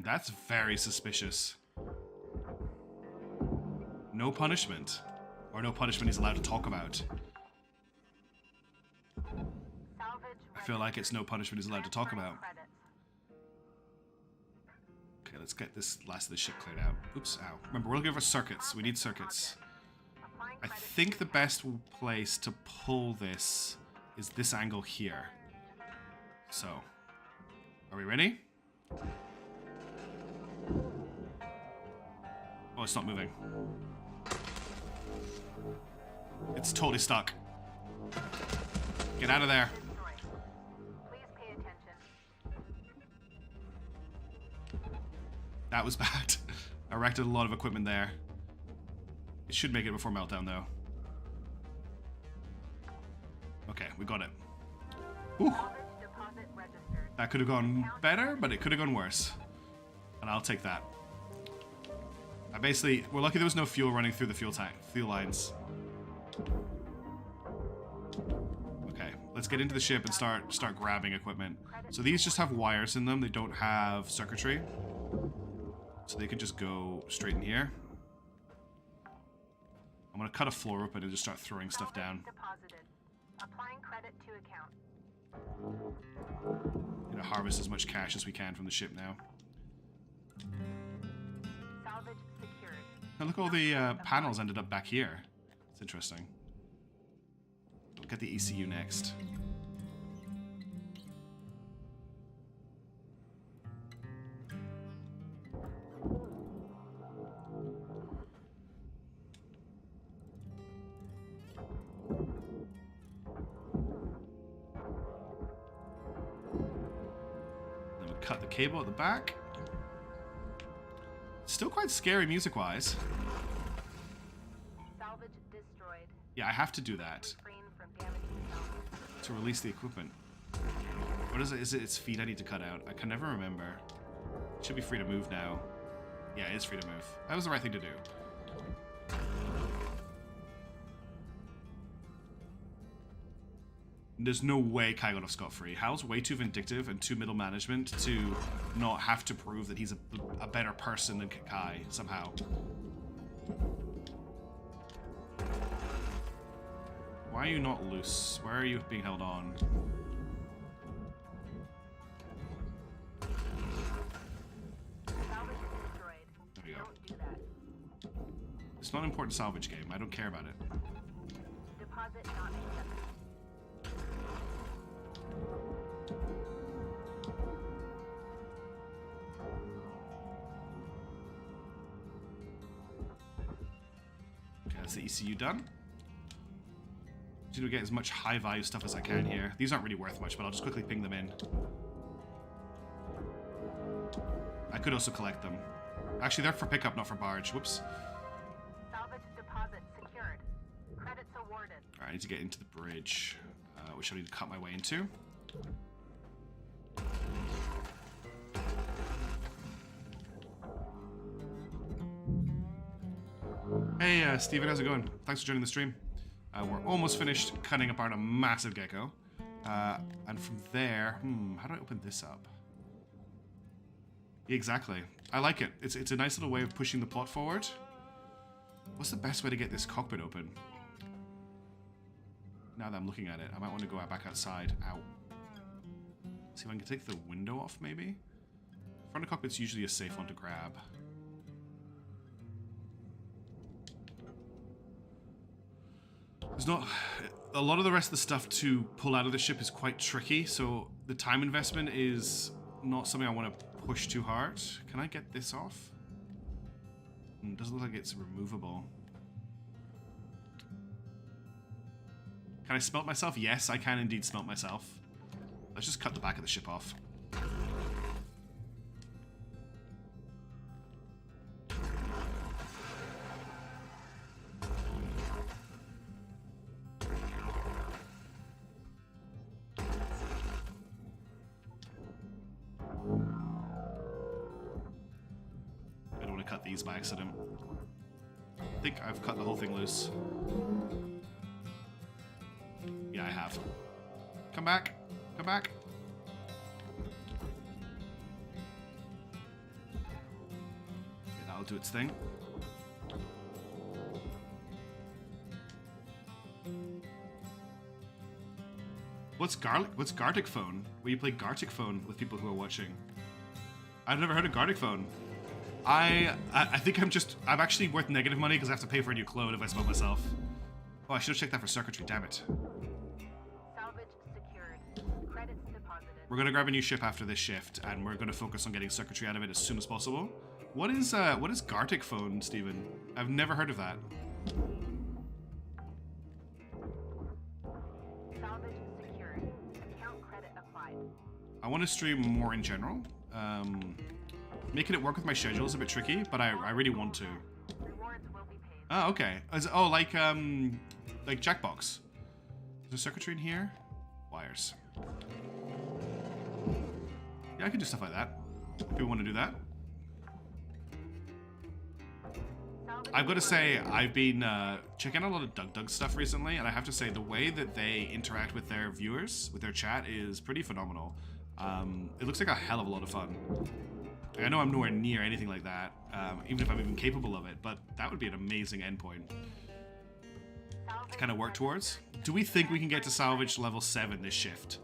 S1: That's very suspicious. No punishment. Or no punishment he's allowed to talk about. I feel like it's no punishment he's allowed to talk about. Okay, let's get this last of the ship cleared out. Oops, ow. Remember, we're looking for circuits. We need circuits. I think the best place to pull this is this angle here. So, are we ready? Oh, it's not moving. It's totally stuck. Get out of there.
S2: Please pay attention.
S1: That was bad. I wrecked a lot of equipment there. It should make it before meltdown, though. Okay, we got it. Ooh.
S2: Deposit registered.
S1: That could have gone better, but it could have gone worse. And I'll take that. We're lucky there was no fuel running through the fuel lines. Okay, let's get into the ship and start grabbing equipment. So these just have wires in them. They don't have circuitry. So they can just go straight in here. I'm gonna cut a floor open and just start throwing stuff down.
S2: Deposited. Applying credit to account.
S1: Gonna harvest as much cash as we can from the ship now.
S2: Salvage secured.
S1: Now look, all the panels ended up back here. It's interesting. We'll get the ECU next. Then we'll cut the cable at the back. Still quite scary music-wise.
S2: Salvage destroyed.
S1: Yeah, I have to do that
S2: Refrain from damaging salvage.
S1: to release the equipment. What is it? Is it its feet I need to cut out? I can never remember. It should be free to move now. Yeah, it is free to move. That was the right thing to do. There's no way Kai got off scot-free. Hal's way too vindictive and too middle management to not have to prove that he's a better person than Kai, somehow. Why are you not loose? Why are you being held on?
S2: Salvage destroyed.
S1: There we go.
S2: Don't do that.
S1: It's not an important salvage game. I don't care about it.
S2: Deposit not accepted.
S1: Okay, that's the ECU done. Just gonna get as much high value stuff as I can here. These aren't really worth much, but I'll just quickly ping them in. I could also collect them. Actually, they're for pickup, not for barge. Whoops.
S2: Salvage deposit secured. Credits awarded.
S1: Alright, I need to get into the bridge, which I need to cut my way into. Hey, Steven, how's it going? Thanks for joining the stream. We're almost finished cutting apart a massive gecko. And from there, how do I open this up? Exactly. I like it. It's a nice little way of pushing the plot forward. What's the best way to get this cockpit open? Now that I'm looking at it, I might want to go back outside. Ow. See if I can take the window off, maybe? Front of cockpit's usually a safe one to grab. There's not... A lot of the rest of the stuff to pull out of the ship is quite tricky, so the time investment is not something I want to push too hard. Can I get this off? Doesn't look like it's removable. Can I smelt myself? Yes, I can indeed smelt myself. Let's just cut the back of the ship off. I don't want to cut these by accident. I think I've cut the whole thing loose. Yeah, I have. Come back. Come back. Okay, that'll do its thing. What's Gartic Phone? Will you play Gartic Phone with people who are watching? I've never heard of Gartic Phone. I think I'm actually worth negative money because I have to pay for a new clone if I spell myself. Oh, I should have checked that for circuitry, damn it.
S2: Salvage secured. Credits deposited.
S1: We're gonna grab a new ship after this shift, and we're gonna focus on getting circuitry out of it as soon as possible. What is Gartic Phone, Steven? I've never heard of that.
S2: Salvage secured. Account credit applied.
S1: I want to stream more in general. Making it work with my schedule is a bit tricky, but I really want to.
S2: Rewards will be paid.
S1: Oh, okay. Oh, like Jackbox. Is there circuitry in here? Wires. Yeah, I can do stuff like that. If you want to do that. I've got to say, I've been checking out a lot of Doug stuff recently, and I have to say, the way that they interact with their viewers, with their chat, is pretty phenomenal. It looks like a hell of a lot of fun. I know I'm nowhere near anything like that, even if I'm even capable of it, but that would be an amazing endpoint to kind of work towards. Do we think we can get to salvage level 7 this shift?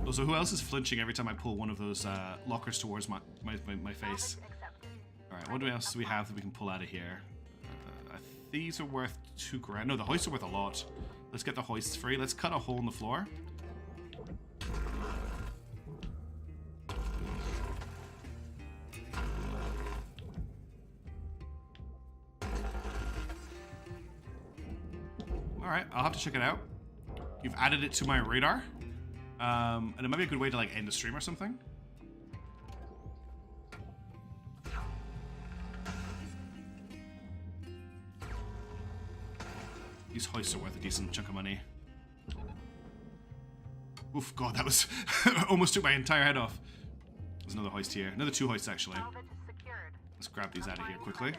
S1: Also, who else is flinching every time I pull one of those lockers towards my face? Alright, what else do we have that we can pull out of here? These are worth $2,000. No, the hoists are worth a lot. Let's get the hoists free. Let's cut a hole in the floor. Alright, I'll have to check it out. You've added it to my radar. And it might be a good way to like end the stream or something. These hoists are worth a decent chunk of money. Oof, god, that was... almost took my entire head off. There's another hoist here. Another 2 hoists, actually. Let's grab these out of here quickly.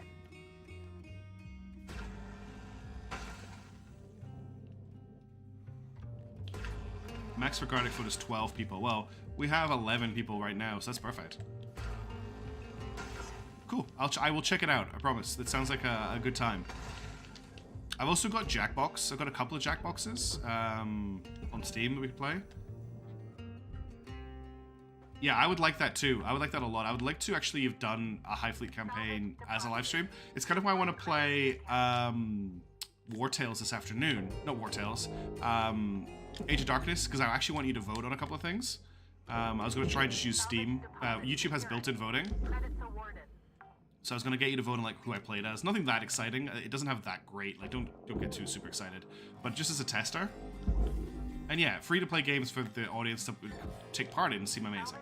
S1: Max for Gartic Foot is 12 people. Well, we have 11 people right now, so that's perfect. Cool. I will check it out, I promise. That sounds like a good time. I've also got Jackbox. I've got a couple of Jackboxes on Steam that we could play. Yeah, I would like that too. I would like that a lot. I would like to actually have done a High Fleet campaign as a live stream. It's kind of why I want to play War Tales this afternoon. Not War Tales. Age of Darkness, because I actually want you to vote on a couple of things. I was going to try and just use Steam. YouTube has built-in voting. So I was going to get you to vote on like who I played as. Nothing that exciting. It doesn't have that great. Like, don't get too super excited. But just as a tester. And yeah, free-to-play games for the audience to take part in and seem amazing.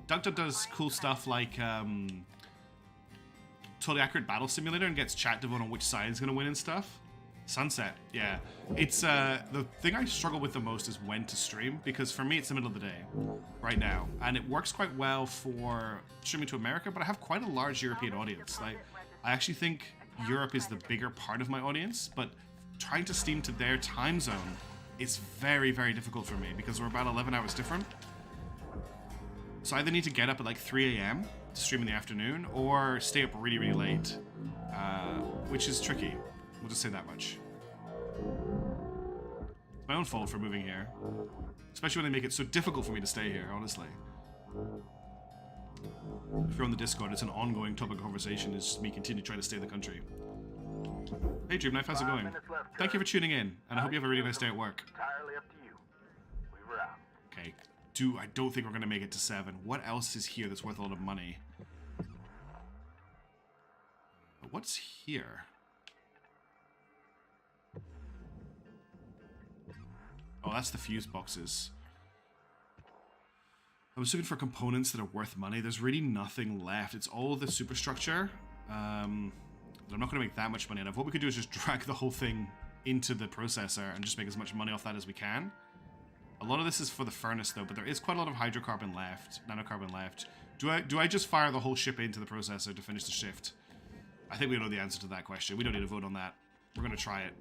S1: Doug does cool stuff like totally accurate battle simulator and gets chat to vote on which side is going to win and stuff. Sunset, yeah. It's the thing I struggle with the most is when to stream, because for me it's the middle of the day right now, and it works quite well for streaming to America, but I have quite a large European audience. Like, I actually think Europe is the bigger part of my audience, but trying to stream to their time zone is very, very difficult for me because we're about 11 hours different. So I either need to get up at like 3 a.m. to stream in the afternoon or stay up really, really late, which is tricky. We'll just say that much. It's my own fault for moving here, especially when they make it so difficult for me to stay here, honestly. If you're on the Discord, it's an ongoing topic of conversation, is me continue trying to stay in the country. Hey Dreamknife, how's it going? Thank you for tuning in, and I hope you have a really nice day at work.
S3: Entirely up to you. We were out.
S1: Okay, I don't think we're gonna make it to 7. What else is here that's worth a lot of money? What's here? Oh, that's the fuse boxes. I was looking for components that are worth money. There's really nothing left. It's all the superstructure. I'm not going to make that much money out of. What we could do is just drag the whole thing into the processor and just make as much money off that as we can. A lot of this is for the furnace though, but there is quite a lot of hydrocarbon left, nanocarbon left. Do I just fire the whole ship into the processor to finish the shift? I think we know the answer to that question. We don't need to vote on that. We're going to try it.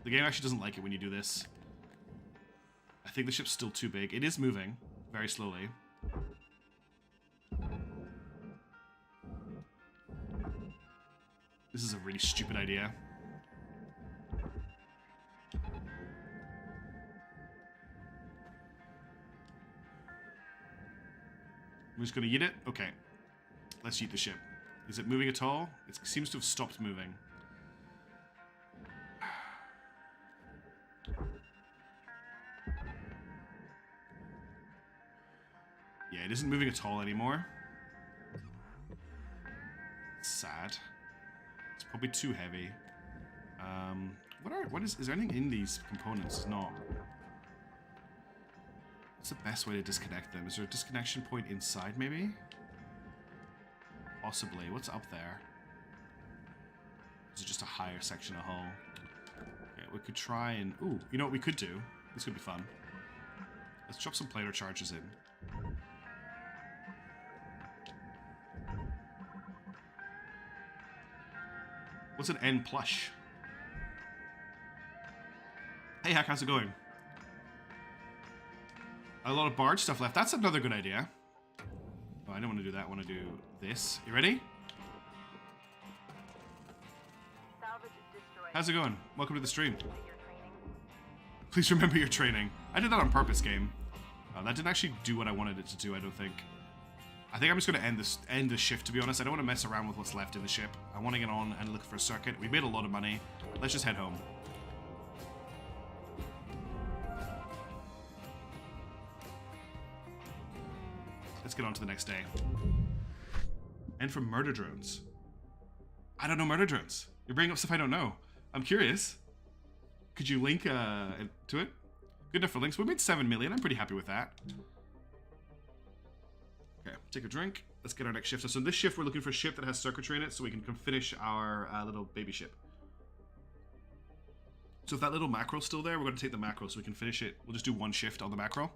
S1: The game actually doesn't like it when you do this. I think the ship's still too big. It is moving very slowly. This is a really stupid idea. We're just gonna yeet it? Okay. Let's yeet the ship. Is it moving at all? It seems to have stopped moving. Yeah, it isn't moving at all anymore. Sad. It's probably too heavy. Is there anything in these components? It's not. What's the best way to disconnect them? Is there a disconnection point inside, maybe? Possibly. What's up there? Is it just a higher section of hull? Okay, we could try and... Ooh, you know what we could do? This could be fun. Let's drop some planar charges in. What's an N plush? Hey Hack, how's it going? A lot of barge stuff left. That's another good idea. Oh, I don't want to do that. I want to do this. You ready?
S2: Salvage destroyed.
S1: How's it going? Welcome to the stream.
S2: Your training.
S1: Please remember your training. I did that on purpose, game. That didn't actually do what I wanted it to do, I don't think. I think I'm just going to end the shift, to be honest. I don't want to mess around with what's left in the ship. I want to get on and look for a circuit. We made a lot of money. Let's just head home. Let's get on to the next day. And for murder drones. I don't know murder drones. You're bringing up stuff I don't know. I'm curious. Could you link to it? Good enough for links. We made 7 million. I'm pretty happy with that. Okay, take a drink. Let's get our next shift. So in this shift, we're looking for a ship that has circuitry in it so we can finish our little baby ship. So if that little macro's still there, we're going to take the macro so we can finish it. We'll just do one shift on the macro.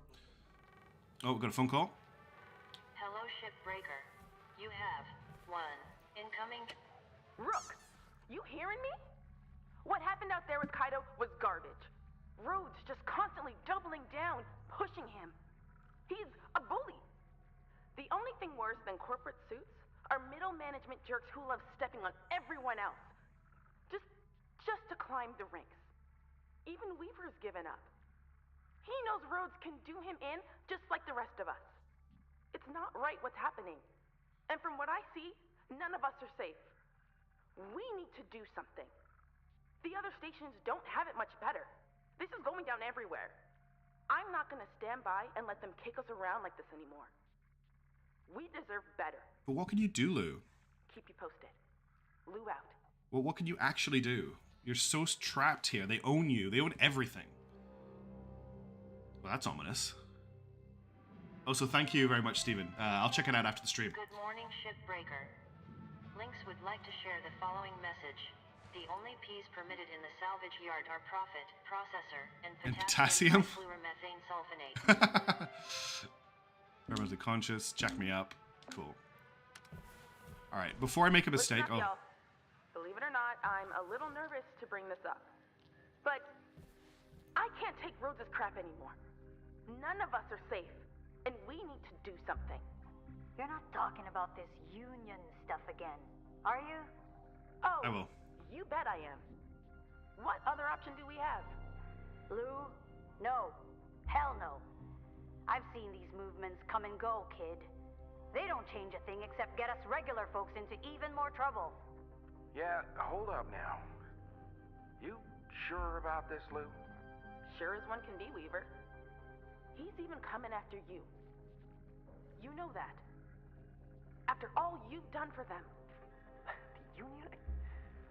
S1: Oh, we've got a phone call.
S2: Hello, Shipbreaker. You have one incoming.
S5: Rook, you hearing me? What happened out there with Kaido was garbage. Rhodes just constantly doubling down, pushing him. He's a bully. The only thing worse than corporate suits are middle management jerks who love stepping on everyone else. Just to climb the ranks. Even Weaver's given up. He knows Rhodes can do him in just like the rest of us. It's not right what's happening. And from what I see, none of us are safe. We need to do something. The other stations don't have it much better. This is going down everywhere. I'm not gonna stand by and let them kick us around like this anymore. We deserve better.
S1: But what can you do, Lou?
S5: Keep you posted. Lou out.
S1: Well, what can you actually do? You're so trapped here. They own you. They own everything. Well, that's ominous. Also, thank you very much, Steven. I'll check it out after the stream.
S2: Good morning, Shipbreaker. Lynx would like to share the following message. The only P's permitted in the salvage yard are profit, processor, and
S1: potassium.
S2: Fluoromethane sulfonate.
S1: Everyone's conscious. Check me up. Cool. All right. Before I make a mistake,
S5: Listen up, y'all. Believe it or not, I'm a little nervous to bring this up. But I can't take Rhodes' crap anymore. None of us are safe, and we need to do something.
S6: You're not talking about this union stuff again, are you?
S5: Oh,
S1: I will.
S5: You bet I am. What other option do we have?
S6: Lou? No. Hell no. I've seen these movements come and go, kid. They don't change a thing except get us regular folks into even more trouble.
S7: Yeah, hold up now. You sure about this, Lou?
S5: Sure as one can be, Weaver. He's even coming after you. You know that. After all you've done for them.
S4: The Union?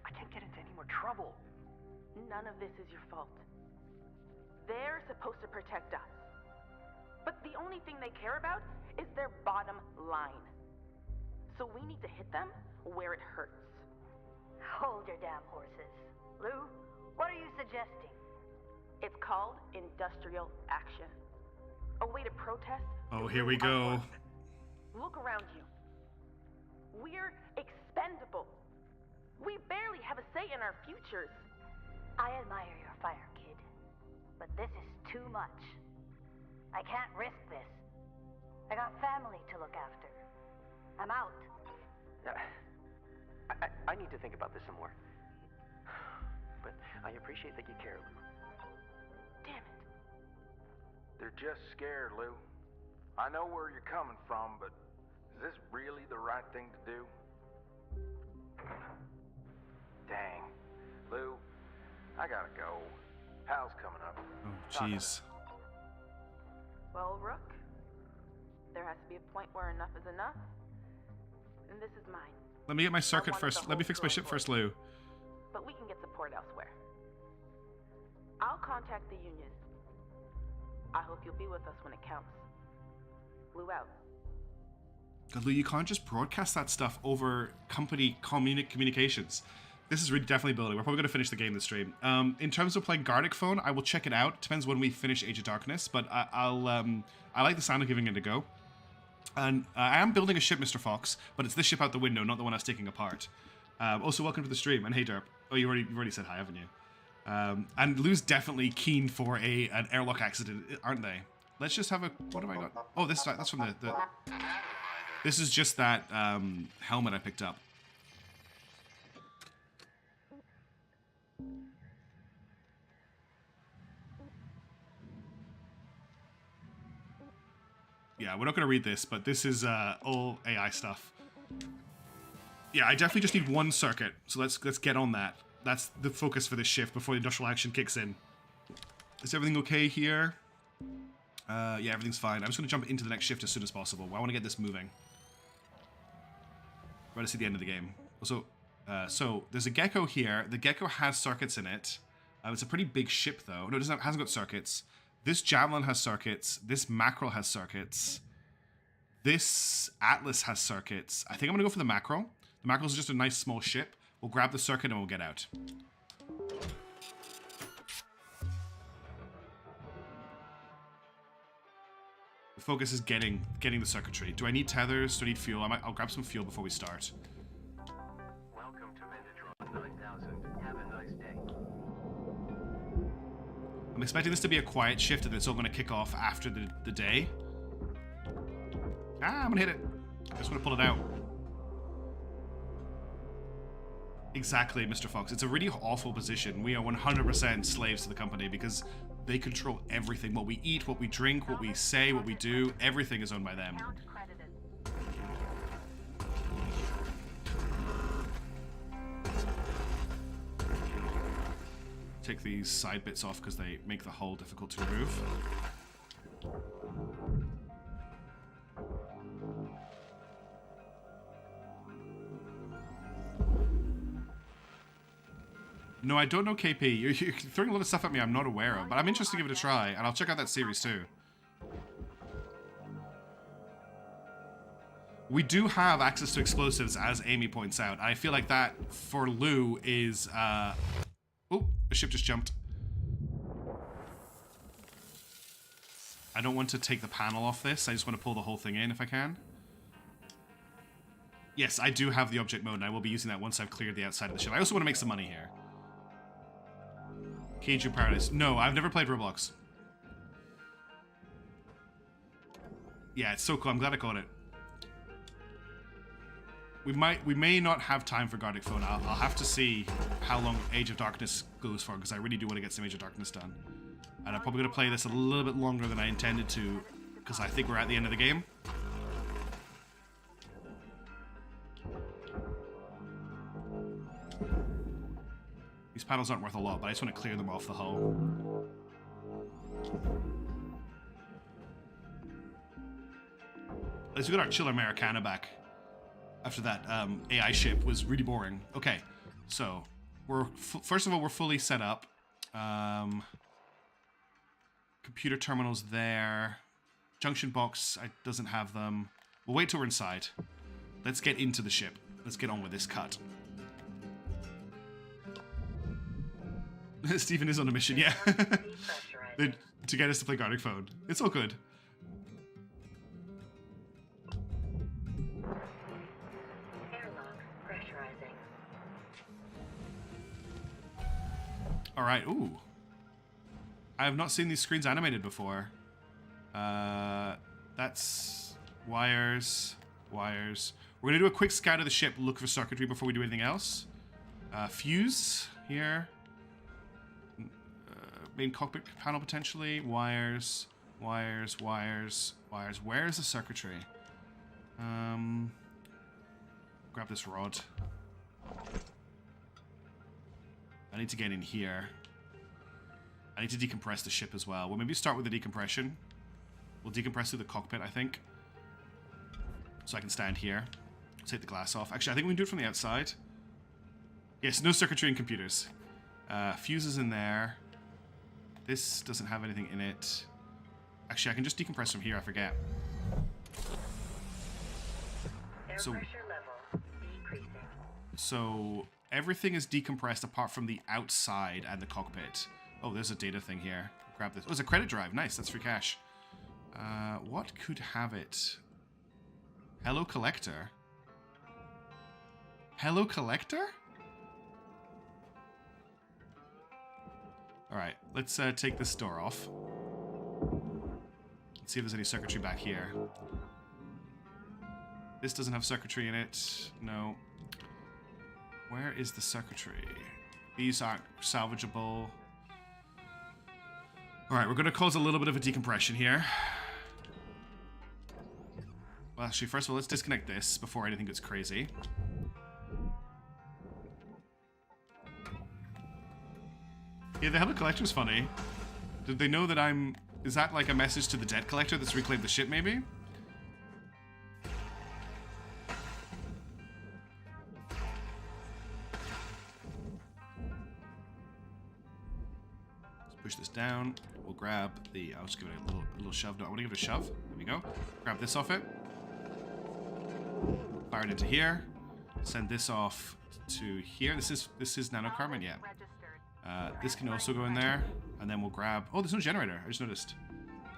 S4: I can't get into any more trouble.
S5: None of this is your fault. They're supposed to protect us. But the only thing they care about is their bottom line. So we need to hit them where it hurts.
S6: Hold your damn horses. Lou, what are you suggesting?
S5: It's called industrial action. A way to protest.
S1: Oh, here we go.
S5: Look around you. We're expendable. We barely have a say in our futures.
S6: I admire your fire, kid. But this is too much. I can't risk this. I got family to look after. I'm out.
S4: I need to think about this some more. But I appreciate that you care, Lou.
S5: Damn it.
S7: They're just scared, Lou. I know where you're coming from, but is this really the right thing to do? Dang. Lou, I gotta go. Hal's coming up.
S1: Oh, jeez.
S5: Well, Rook, there has to be a point where enough is enough. And this is mine.
S1: Let me get my circuit
S5: wanted
S1: first.
S5: the
S1: Let me
S5: whole
S1: fix my ship
S5: story
S1: first, Lou.
S5: But we can get support elsewhere. I'll contact the Union. I hope you'll be with us when it counts. Lou out.
S1: God, Lou, you can't just broadcast that stuff over company communications. This is really definitely building. We're probably going to finish the game this stream. In terms of playing Gardic Phone, I will check it out. Depends when we finish Age of Darkness, but I like the sound of giving it a go. And I am building a ship, Mr. Fox, but it's this ship out the window, not the one I was taking apart. Also, welcome to the stream, and hey, Derp. Oh, you've already said hi, haven't you? And Lou's definitely keen for an airlock accident, aren't they? Let's just have a... What have I got? Oh, that's from the... This is just that helmet I picked up. Yeah, we're not going to read this, but this is all AI stuff. Yeah, I definitely just need one circuit, so let's get on that. That's the focus for this shift before the industrial action kicks in. Is everything okay here? Yeah, everything's fine. I'm just going to jump into the next shift as soon as possible. I want to get this moving. I want to see the end of the game. Also, so there's a Gecko here. The Gecko has circuits in it. It's a pretty big ship, though. No, it hasn't got circuits. This Javelin has circuits. This Mackerel has circuits. This Atlas has circuits. I think I'm going to go for the Mackerel. The Mackerel is just a nice small ship. We'll grab the circuit and we'll get out. The focus is getting the circuitry. Do I need tethers? Do I need fuel? I'll grab some fuel before we start.
S4: Welcome to Metatron 9000. Have a nice day.
S1: I'm expecting this to be a quiet shift and it's all going to kick off after the day. Ah, I'm going to hit it. I just want to pull it out. Exactly, Mr. Fox. It's a really awful position. We are 100% slaves to the company because they control everything. What we eat, what we drink, what we say, what we do, everything is owned by them.
S5: Count credited.
S1: Take these side bits off because they make the hull difficult to remove. No, I don't know KP. You're throwing a lot of stuff at me I'm not aware of, but I'm interested to give it a try, and I'll check out that series too. We do have access to explosives, as Amy points out. I feel like that, for Lou, is... Oh, the ship just jumped. I don't want to take the panel off this. I just want to pull the whole thing in if I can. Yes, I do have the object mode, and I will be using that once I've cleared the outside of the ship. I also want to make some money here. Cage in Paradise. No, I've never played Roblox. Yeah, it's so cool. I'm glad I caught it. We may not have time for Gardic Phone. I'll have to see how long Age of Darkness goes for, because I really do want to get some Age of Darkness done. And I'm probably going to play this a little bit longer than I intended to, because I think we're at the end of the game. These panels aren't worth a lot, but I just want to clear them off the hull. At least we got our Chill Americana back. After that AI ship was really boring. Okay, so we're first of all, we're fully set up. Computer terminals there. Junction box, I doesn't have them. We'll wait till we're inside. Let's get into the ship. Let's get on with this cut. Stephen is on a mission, yeah. To get us to play Gardic Phone. It's all good. Alright, ooh. I have not seen these screens animated before. That's wires. We're gonna do a quick scan of the ship, look for circuitry before we do anything else. Fuse here. Main cockpit panel potentially. Wires. Where is the circuitry? Grab this rod. I need to get in here. I need to decompress the ship as well. We'll maybe start with the decompression. We'll decompress through the cockpit, I think. So I can stand here. Take the glass off. Actually, I think we can do it from the outside. Yes, no circuitry and computers. Fuses in there. This doesn't have anything in it. Actually, I can just decompress from here, I forget. So everything is decompressed apart from the outside and the cockpit. Oh, there's a data thing here. Grab this. Oh, it's a credit drive. Nice, that's free cash. What could have it? Hello, Collector? Hello, Collector? Alright, let's take this door off. Let's see if there's any circuitry back here. This doesn't have circuitry in it. No. Where is the circuitry? These aren't salvageable. Alright, we're going to cause a little bit of a decompression here. Well, actually, first of all, let's disconnect this before anything gets crazy. Yeah, the Hello Collector's funny. Did they know that I'm... Is that like a message to the debt collector that's reclaimed the ship, maybe? Let's push this down. We'll grab the... I'll just give it a little shove. No, I want to give it a shove. There we go. Grab this off it. Fire it into here. Send this off to here. This is nanocarbon, yeah. This can also go in there, and then we'll grab... Oh, there's no generator. I just noticed.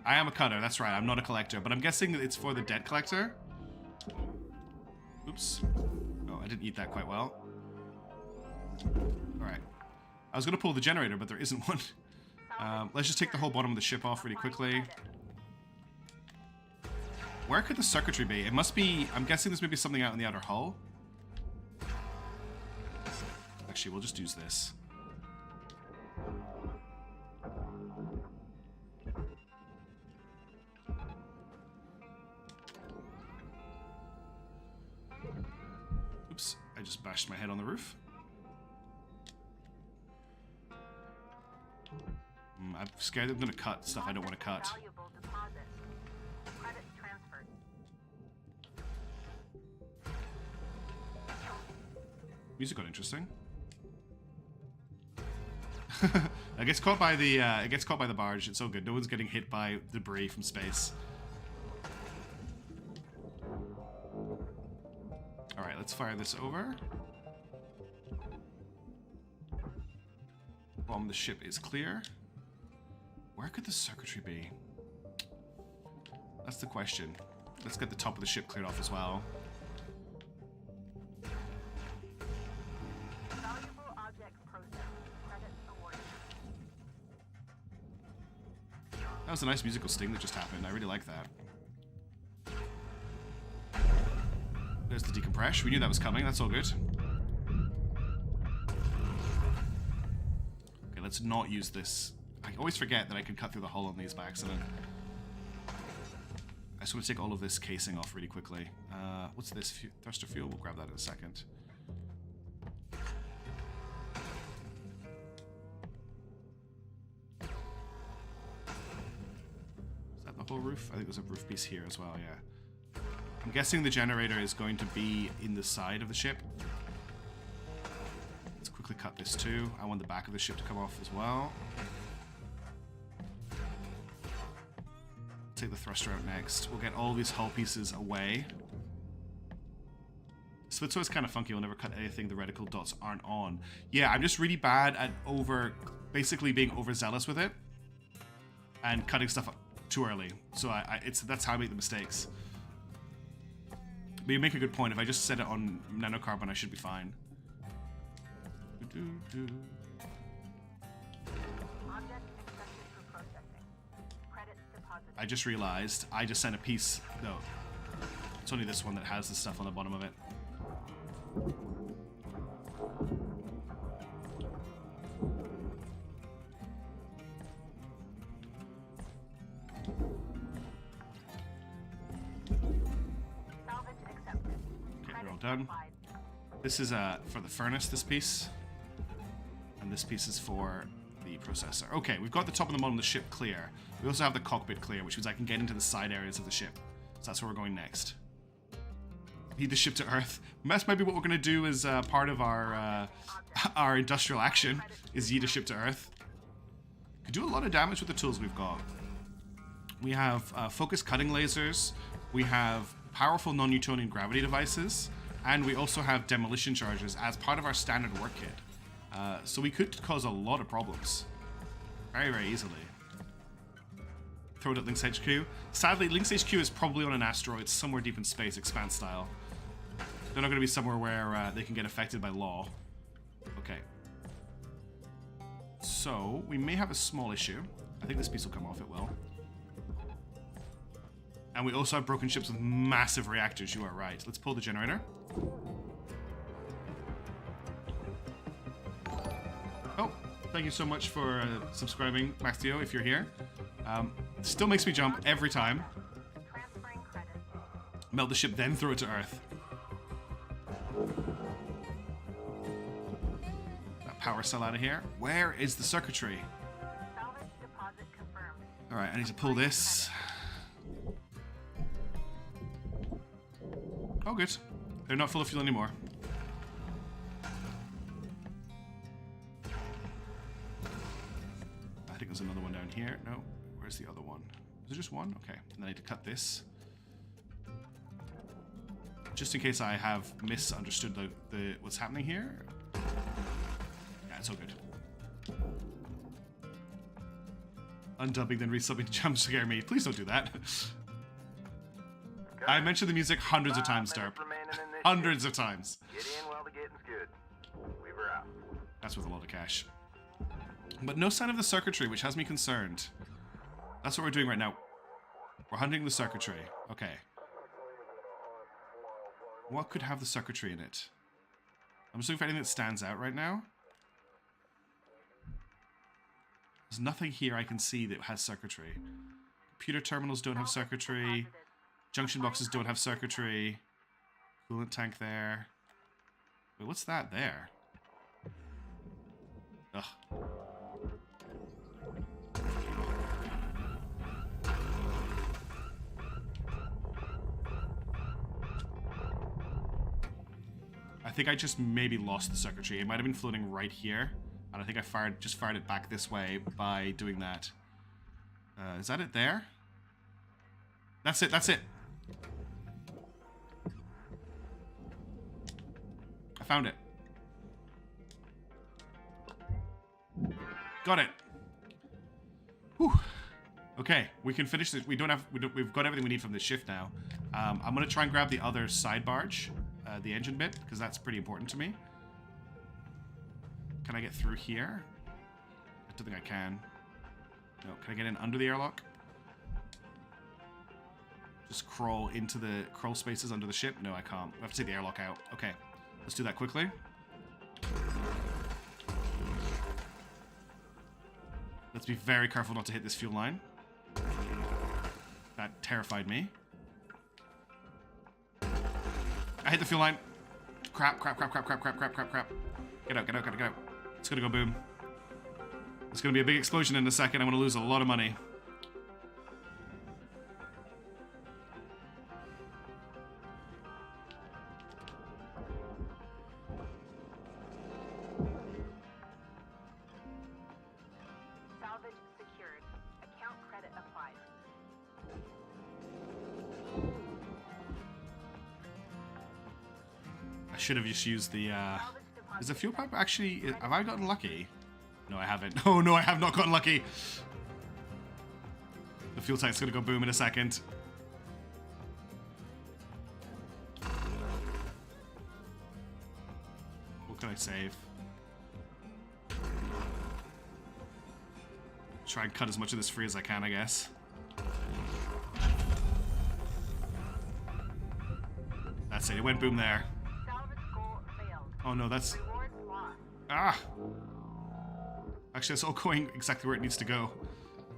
S1: I am a cutter. That's right. I'm not a collector, but I'm guessing that it's for the debt collector. Oops. Oh, I didn't eat that quite well. All right. I was going to pull the generator, but there isn't one. Let's just take the whole bottom of the ship off really quickly. Where could the circuitry be? It must be... I'm guessing there's maybe something out in the outer hull. Actually, we'll just use this. Oops, I just bashed my head on the roof. I'm scared I'm going to cut stuff I don't want to cut. Music got interesting. It gets caught by the barge. It's so good. No one's getting hit by debris from space. All right, let's fire this over. Bomb the ship is clear. Where could the circuitry be? That's the question. Let's get the top of the ship cleared off as well. That was a nice musical sting that just happened. I really like that. There's the decompress. We knew that was coming. That's all good. Okay, let's not use this. I always forget that I can cut through the hull on these by accident. I just want to take all of this casing off really quickly. What's this? Thruster fuel? We'll grab that in a second. Is that the whole roof? I think there's a roof piece here as well, yeah. I'm guessing the generator is going to be in the side of the ship. Let's quickly cut this too. I want the back of the ship to come off as well. Take the thruster out next. We'll get all these hull pieces away. Splitso is kind of funky. We'll never cut anything the reticle dots aren't on. Yeah, I'm just really bad at basically being overzealous with it and cutting stuff up too early. So that's how I make the mistakes. But you make a good point. If I just set it on nanocarbon, I should be fine. I just realized I just sent a piece. No, it's only this one that has the stuff on the bottom of it. Okay, they're all done. This is for the furnace, this piece. And this piece is for the processor. Okay, we've got the top and the bottom of the ship clear. We also have the cockpit clear, which means I can get into the side areas of the ship. So that's where we're going next. Lead the ship to Earth. That's maybe what we're going to do as part of our industrial action, is yeet a ship to Earth. Could do a lot of damage with the tools we've got. We have focused cutting lasers. We have powerful non-Newtonian gravity devices. And we also have demolition charges as part of our standard work kit. So we could cause a lot of problems. Very, very easily. Throw it at Lynx HQ. Sadly, Lynx HQ is probably on an asteroid somewhere deep in space, Expanse style. They're not going to be somewhere where they can get affected by law. Okay. So, we may have a small issue. I think this piece will come off, it will. And we also have broken ships with massive reactors, you are right. Let's pull the generator. Oh, thank you so much for subscribing, Maxio, if you're here. Still makes me jump every time. Melt the ship, then throw it to Earth. That power cell out of here. Where is the circuitry? Alright, I need to pull this. Oh, good. They're not full of fuel anymore. I think there's another one down here. No. Where's the other one? Is there just one? Okay. And I need to cut this. Just in case I have misunderstood the what's happening here. Yeah, it's all good. Undubbing, then resubbing to jump scare me. Please don't do that. I mentioned the music hundreds of times, Derp. Hundreds of times.
S3: Get in while the getting's good. Weaver out.
S1: That's with a lot of cash. But no sign of the circuitry, which has me concerned. That's what we're doing right now. We're hunting the circuitry. Okay. What could have the circuitry in it? I'm just looking for anything that stands out right now. There's nothing here I can see that has circuitry. Computer terminals don't have circuitry. Junction boxes don't have circuitry. Coolant tank there. Wait, what's that there? Ugh. I think I just maybe lost the circuitry. It might have been floating right here. And I think I just fired it back this way by doing that. Is that it there? That's it, that's it. I found it. Got it. Whew. Okay, we can finish this. We've got everything we need from this shift now. I'm gonna try and grab the other side barge, the engine bit, because that's pretty important to me. Can I get through here? I don't think I can. No, can I get in under the airlock? just crawl into the crawl spaces under the ship? No, I can't. I have to take the airlock out. Okay, let's do that quickly. Let's be very careful not to hit this fuel line. That terrified me. I hit the fuel line. Crap, crap, crap, crap, crap, crap, crap, crap, crap. Get out, get out, get out, get out. It's gonna go boom. It's gonna be a big explosion in a second. I'm gonna lose a lot of money.
S5: Salvage secured. Account credit applied.
S1: I should have just used the, is the fuel pipe actually, have I gotten lucky? No, I haven't. Oh, no, I have not gotten lucky. The fuel tank's gonna go boom in a second. What can I save? Try and cut as much of this free as I can, I guess. That's it. It went boom there.
S5: Salvage goal failed.
S1: Oh no, that's...
S5: Rewards lost.
S1: Ah! Actually, it's all going exactly where it needs to go.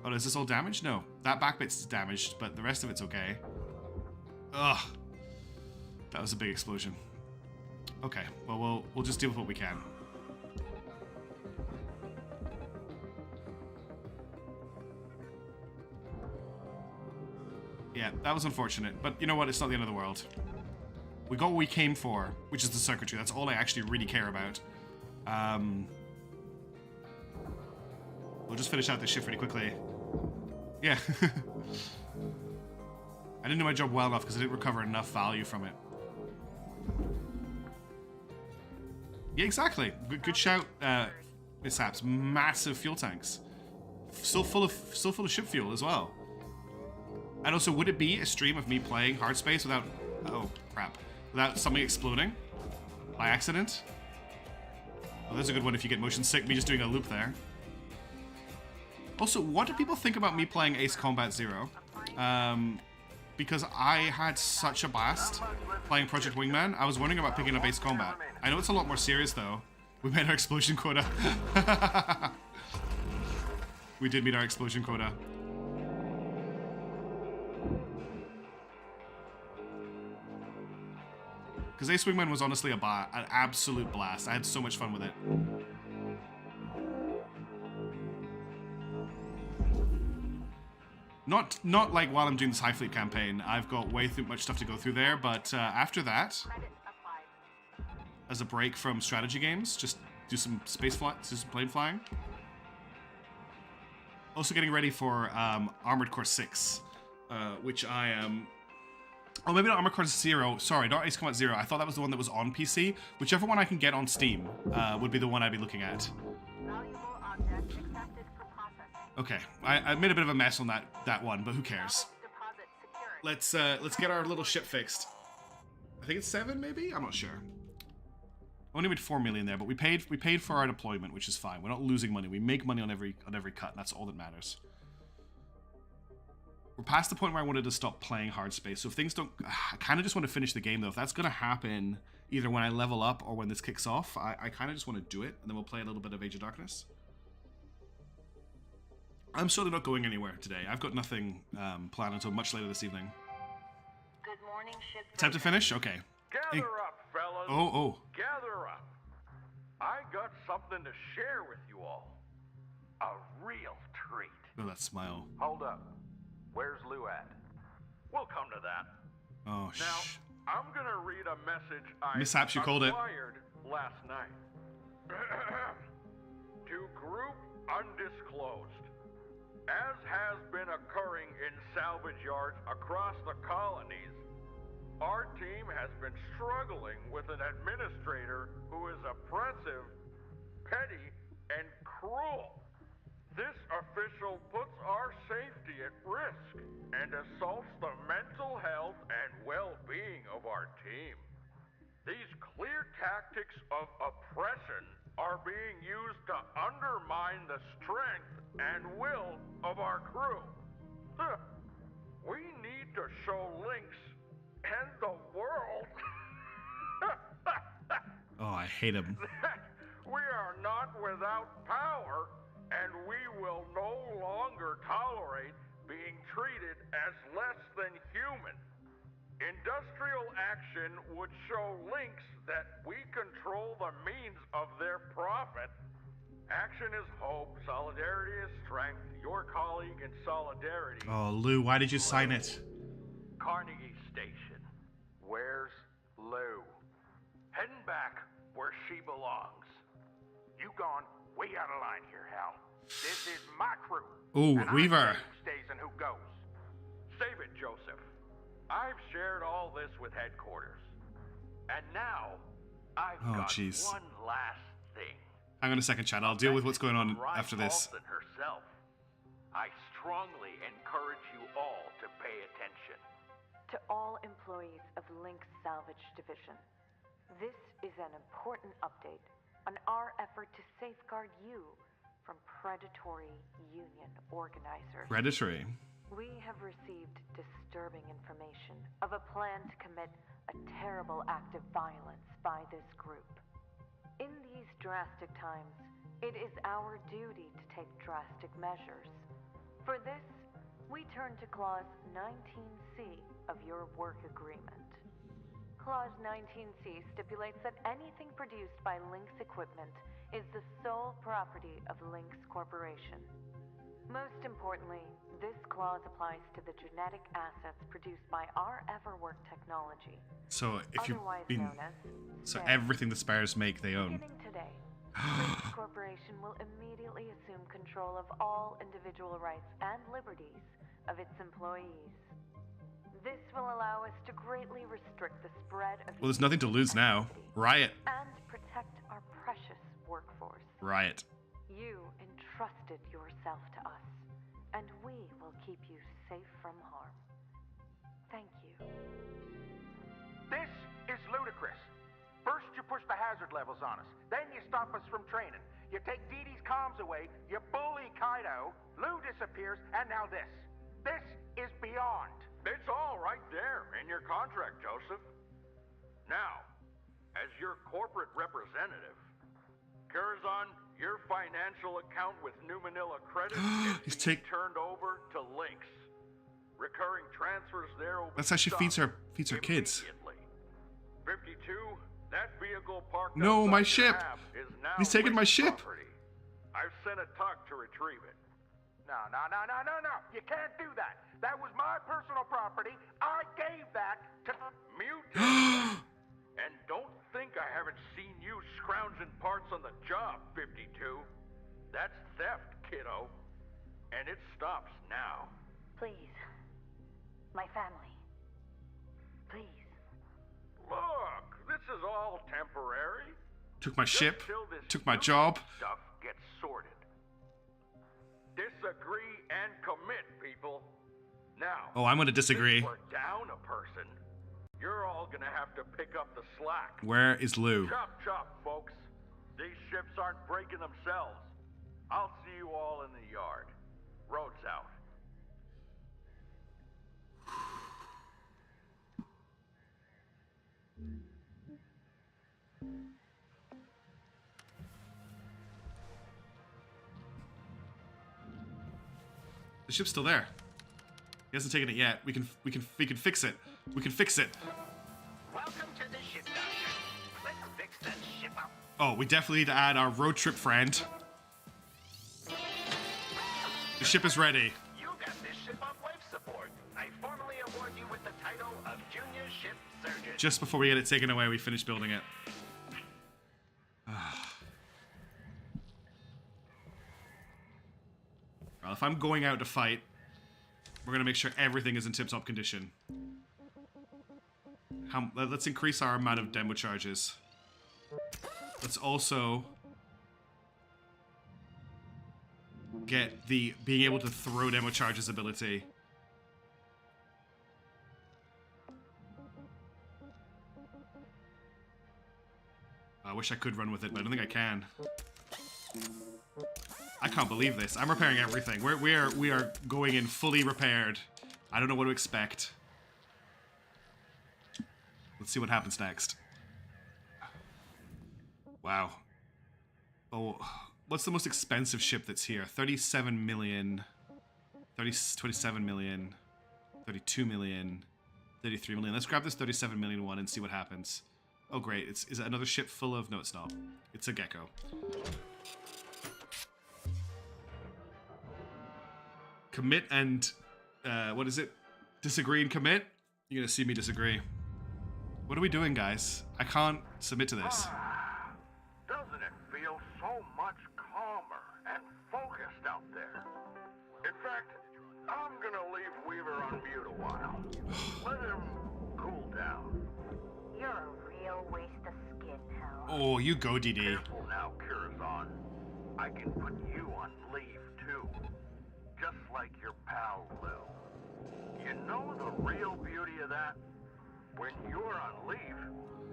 S1: Oh, is this all damaged? No. That back bit's damaged, but the rest of it's okay. Ugh. That was a big explosion. Okay, well, we'll just deal with what we can. Yeah, that was unfortunate, but you know what? It's not the end of the world. We got what we came for, which is the circuitry. That's all I actually really care about. We'll just finish out this shift really quickly. Yeah. I didn't do my job well enough because I didn't recover enough value from it. Yeah, exactly. Good shout, mishaps. Massive fuel tanks. Still full of ship fuel as well. And also, would it be a stream of me playing Hardspace without... Oh, crap. Without something exploding? By accident? Oh, that's a good one if you get motion sick, me just doing a loop there. Also, what do people think about me playing Ace Combat Zero? Because I had such a blast playing Project Wingman, I was wondering about picking up Ace Combat. I know it's a lot more serious, though. We made our explosion quota. We did meet our explosion quota. Because Ace Wingman was honestly an absolute blast. I had so much fun with it. Not like while I'm doing this High Fleet campaign. I've got way too much stuff to go through there, but after that, as a break from strategy games, just do some space flight, do some plane flying. Also getting ready for Armored Core 6, which I am... Oh, maybe not Armored Core 0. Sorry, not Ace Combat 0. I thought that was the one that was on PC. Whichever one I can get on Steam would be the one I'd be looking at. Okay, I made a bit of a mess on that one, but who cares? Let's get our little ship fixed. I think it's 7, maybe? I'm not sure. Only made 4 million there, but we paid for our deployment, which is fine. We're not losing money. We make money on every cut, and that's all that matters. We're past the point where I wanted to stop playing Hardspace, so if things don't... I kind of just want to finish the game, though. If that's going to happen either when I level up or when this kicks off, I kind of just want to do it, and then we'll play a little bit of Age of Darkness. I'm certainly not going anywhere today. I've got nothing planned until much later this evening.
S2: Good morning, Shipbreaker.
S1: Time to finish? Okay.
S3: Gather up, fellas.
S1: Oh.
S3: Gather up. I got something to share with you all. A real treat.
S1: Oh, that smile.
S7: Hold up. Where's Lou at?
S3: We'll come to that.
S1: Oh,
S3: Now, I'm gonna read a message I
S1: Mishaps, you called it.
S3: acquired last night. To group undisclosed. As has been occurring in salvage yards across the colonies, our team has been struggling with an administrator who is oppressive, petty, and cruel. This official puts our safety at risk and assaults the mental health and well-being of our team. These clear tactics of oppression are being used to undermine the strength and will of our crew. We need to show Lynx and the world
S1: Oh, I hate him.
S3: that we are not without power, and we will no longer tolerate being treated as less than human. Industrial action would show Lynx that we control the means of their profit. Action is hope, solidarity is strength. Your colleague in solidarity.
S1: Oh, Lou, why did you sign it?
S3: Carnegie Station.
S7: Where's Lou?
S3: Heading back where she belongs.
S7: You gone way out of line here, Hal. This is my crew.
S1: Ooh,
S7: and
S1: Weaver.
S7: I say who stays and who goes.
S3: Save it, Joseph. I've shared all this with headquarters. And now, I've got
S1: jeez.
S3: one last thing.
S1: Hang on a second, Chad. I'll deal with what's going on
S3: Ryan
S1: after this.
S3: Paulson herself. I strongly encourage you all to pay attention.
S8: To all employees of Link's Salvage Division, this is an important update on our effort to safeguard you from predatory union organizers.
S1: Predatory.
S8: We have received disturbing information of a plan to commit a terrible act of violence by this group. In these drastic times, it is our duty to take drastic measures. For this, we turn to Clause 19C of your work agreement. Clause 19C stipulates that anything produced by Lynx equipment is the sole property of Lynx Corporation. Most importantly, this clause applies to the genetic assets produced by our Everwork technology,
S1: So if you've
S8: otherwise
S1: been...
S8: known as
S1: So
S8: SPARE.
S1: everything the Spares make, they own.
S8: Beginning today, Lynx Corporation will immediately assume control of all individual rights and liberties of its employees. This will allow us to greatly restrict the spread of
S1: Well, there's nothing to lose now. Riot.
S8: and protect our precious workforce.
S1: Riot.
S8: You entrusted yourself to us, and we will keep you safe from harm. Thank you.
S7: This is ludicrous. First you push the hazard levels on us, then you stop us from training. You take Dee Dee's comms away, you bully Kaido, Lou disappears, and now this. This is beyond.
S3: It's all right there in your contract, Joseph. Now, as your corporate representative, Curzon, your financial account with New Manila credit
S1: He's
S3: is being
S1: take-
S3: turned over to Lynx. Recurring transfers there will be
S1: That's how she feeds her kids.
S3: immediately. 52, that vehicle parked
S1: No,
S3: outside
S1: my
S3: your
S1: ship.
S3: hab is now
S1: He's taking my
S3: Lynx
S1: ship.
S3: property. I've sent a tug to retrieve it.
S7: No. You can't do that. That was my personal property. I gave that to...
S3: Mutant. And don't think I haven't seen you scrounging parts on the job, 52. That's theft, kiddo. And it stops now.
S6: Please. My family. Please.
S3: Look, this is all temporary.
S1: Took my ship.
S3: Just till this
S1: Took my
S3: new
S1: job.
S3: Stuff gets sorted. Disagree and commit, people. Now,
S1: Oh, I'm gonna disagree.
S3: since we're down a person, you're all gonna have to pick up the slack.
S1: Where is Lou?
S3: Chop, chop, folks. These ships aren't breaking themselves. I'll see you all in the yard. Road's out.
S1: The ship's still there. He hasn't taken it yet. We can fix it. We can fix it.
S9: Welcome to the ship, Doctor. Let's fix that ship up.
S1: Oh, we definitely need to add our road trip friend. The ship is ready.
S9: You got this ship on life support. I formally award you with the title of Junior Ship Surgeon.
S1: Just before we get it taken away, we finish building it. Well, if I'm going out to fight, we're gonna make sure everything is in tip-top condition. Let's increase our amount of demo charges. Let's also get the being able to throw demo charges ability. I wish I could run with it, but I don't think I can. I can't believe this. I'm repairing everything. We are going in fully repaired. I don't know what to expect. Let's see what happens next. Wow. Oh, what's the most expensive ship that's here? 37 million, 27 million, 32 million, 33 million. Let's grab this 37 million one and see what happens. Oh great, is it another ship full of... No, it's not. It's a Gecko. Commit and... what is it? Disagree and commit? You're gonna see me disagree. What are we doing, guys? I can't submit to this.
S3: Doesn't it feel so much calmer and focused out there? In fact, I'm gonna leave Weaver on mute a while. Let him cool down.
S6: You're a real waste of skin, Hal.
S1: Oh, you go, DD.
S3: Careful now, Curazon. I can put you on leave, too. Just like your pal, Lou. You know the real beauty of that? When you're on leave,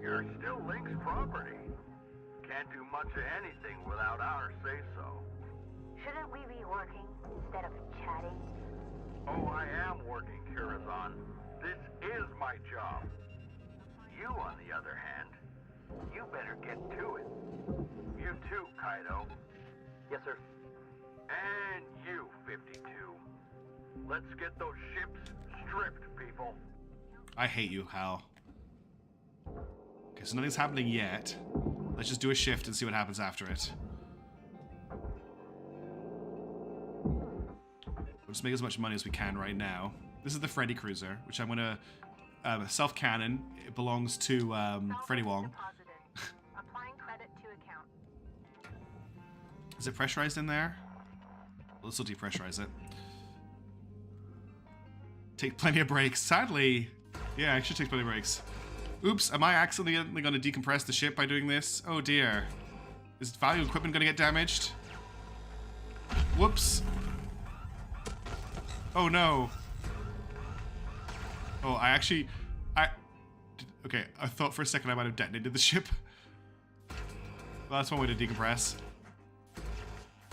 S3: you're still Link's property. Can't do much of anything without our say-so.
S6: Shouldn't we be working instead of chatting?
S3: Oh, I am working, Curazon. This is my job. You, on the other hand, you better get to it. You too, Kaido.
S4: Yes, sir.
S3: And you, 52. Let's get those ships stripped, people.
S1: I hate you, Hal. Okay, so nothing's happening yet. Let's just do a shift and see what happens after it. Let's make as much money as we can right now. This is the Freddy Cruiser, which I'm gonna self-cannon. It belongs to Freddy Wong.
S5: Applying credit to account.
S1: Is it pressurized in there? Well, this will depressurize it. Take plenty of breaks. Sadly, yeah, I should take plenty of breaks. Oops, am I accidentally going to decompress the ship by doing this? Oh dear. Is value equipment going to get damaged? Whoops. Oh no. Oh, okay, I thought for a second I might have detonated the ship. Well, that's one way to decompress.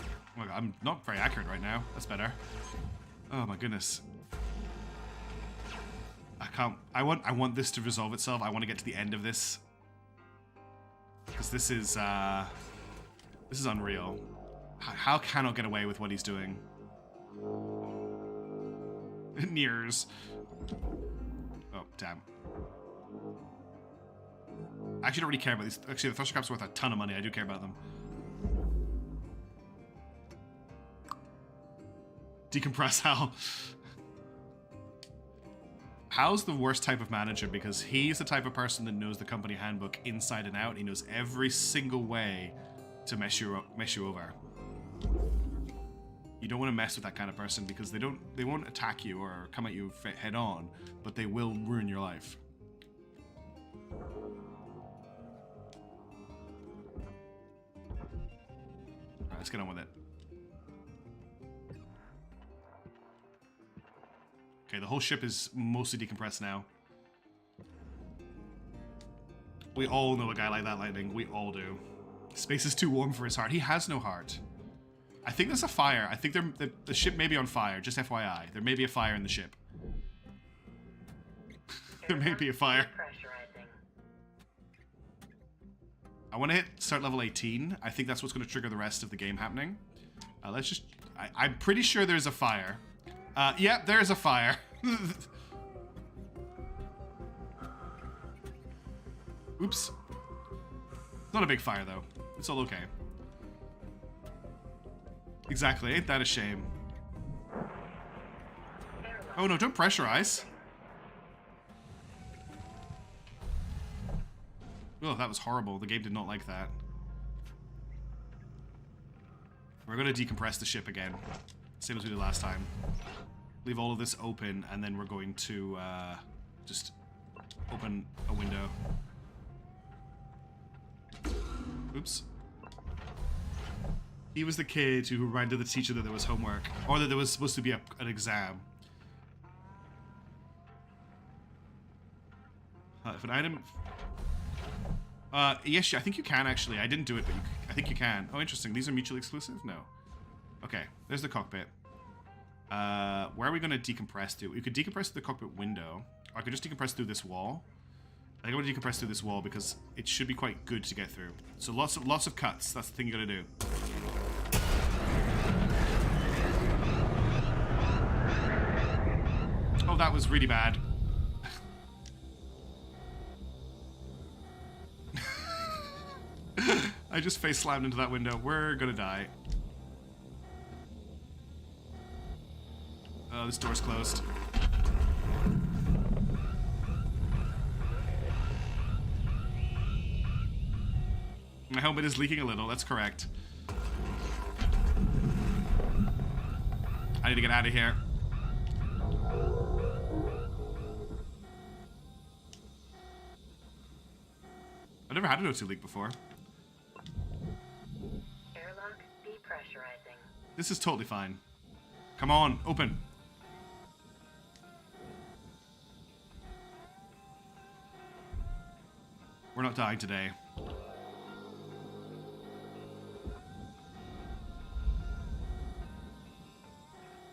S1: Oh my god, I'm not very accurate right now. That's better. Oh my goodness. I want this to resolve itself. I want to get to the end of this. Because this is unreal. How cannot get away with what he's doing? Nears. Oh, damn. I actually don't really care about these. Actually, the thruster craft's worth a ton of money. I do care about them. Decompress Hal. Hal's the worst type of manager because he's the type of person that knows the company handbook inside and out. He knows every single way to mess you over. You don't want to mess with that kind of person because they won't attack you or come at you head on, but they will ruin your life. Alright, let's get on with it. Okay, the whole ship is mostly decompressed now. We all know a guy like that, Lightning. We all do. Space is too warm for his heart. He has no heart. I think there's a fire. I think the ship may be on fire, just FYI. There may be a fire in the ship. There may be a fire. I want to hit start level 18. I think that's what's going to trigger the rest of the game happening. Let's just... I'm pretty sure there's a fire. Yeah, there's a fire. Oops. Not a big fire, though. It's all okay. Exactly, ain't that a shame? Oh no, don't pressurize. Oh, that was horrible. The game did not like that. We're going to decompress the ship again. Same as we did last time. Leave all of this open, and then we're going to just open a window. Oops. He was the kid who reminded the teacher that there was homework, or that there was supposed to be an exam. If an item... yes, I think you can, actually. I didn't do it, but I think you can. Oh, interesting. These are mutually exclusive? No. Okay, there's the cockpit. Where are we going to decompress to? We could decompress through the cockpit window. Or I could just decompress through this wall. I think I'm going to decompress through this wall because it should be quite good to get through. So lots of cuts. That's the thing you got to do. Oh, that was really bad. I just face slammed into that window. We're gonna die. Oh, this door's closed. My helmet is leaking a little, that's correct. I need to get out of here. I've never had an O2 leak before.
S2: Airlock depressurizing.
S1: This is totally fine. Come on, open. We're not dying today.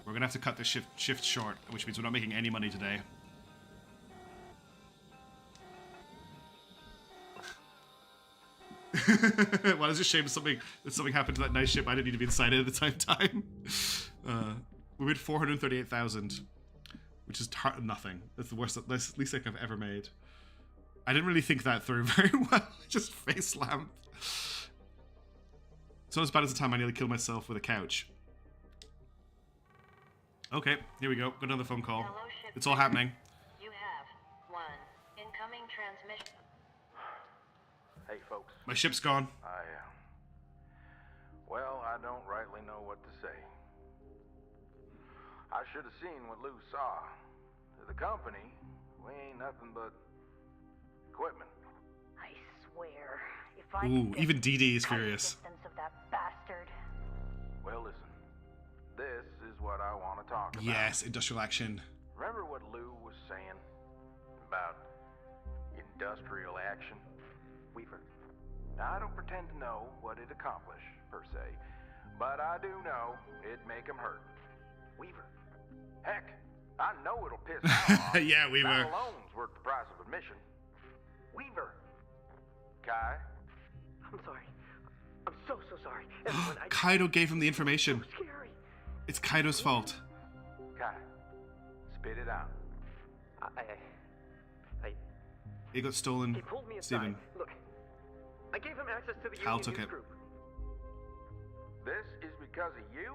S1: We're gonna have to cut this shift short, which means we're not making any money today. Well, it's a shame that something happened to that nice ship. I didn't need to be inside it at the same time. We made 438,000, which is nothing. That's the worst, that's the least I've ever made. I didn't really think that through very well. Just face slammed. It's not as bad as the time I nearly killed myself with a couch. Okay, here we go. Got another phone call.
S2: Hello,
S1: It's all happening.
S2: You have one incoming transmission.
S7: Hey, folks.
S1: My ship's gone.
S7: Well, I don't rightly know what to say. I should have seen what Lou saw. To the company, we ain't nothing but equipment.
S6: I swear, if I
S1: Ooh,
S6: could get
S1: even DD is
S6: cut the
S1: furious.
S6: distance of that bastard.
S7: Well, listen. This is what I want to talk about.
S1: Yes, industrial action.
S7: Remember what Lou was saying about industrial action? Weaver. Now, I don't pretend to know what it accomplished, per se, but I do know it'd make him hurt. Weaver. Heck, I know it'll piss Al off.
S1: Yeah, Weaver.
S7: That alone's worth the price of admission. Weaver. Kai?
S4: I'm sorry. I'm so sorry. Everyone,
S1: Kaido gave him the information.
S4: so scary.
S1: It's Kaido's fault.
S7: Kai. Spit it out.
S1: It got stolen.
S4: He pulled me aside.
S1: Steven.
S4: Look, I gave him access to the
S1: Hal
S4: Union
S1: took
S4: News
S1: it.
S4: Group.
S7: This is because of you?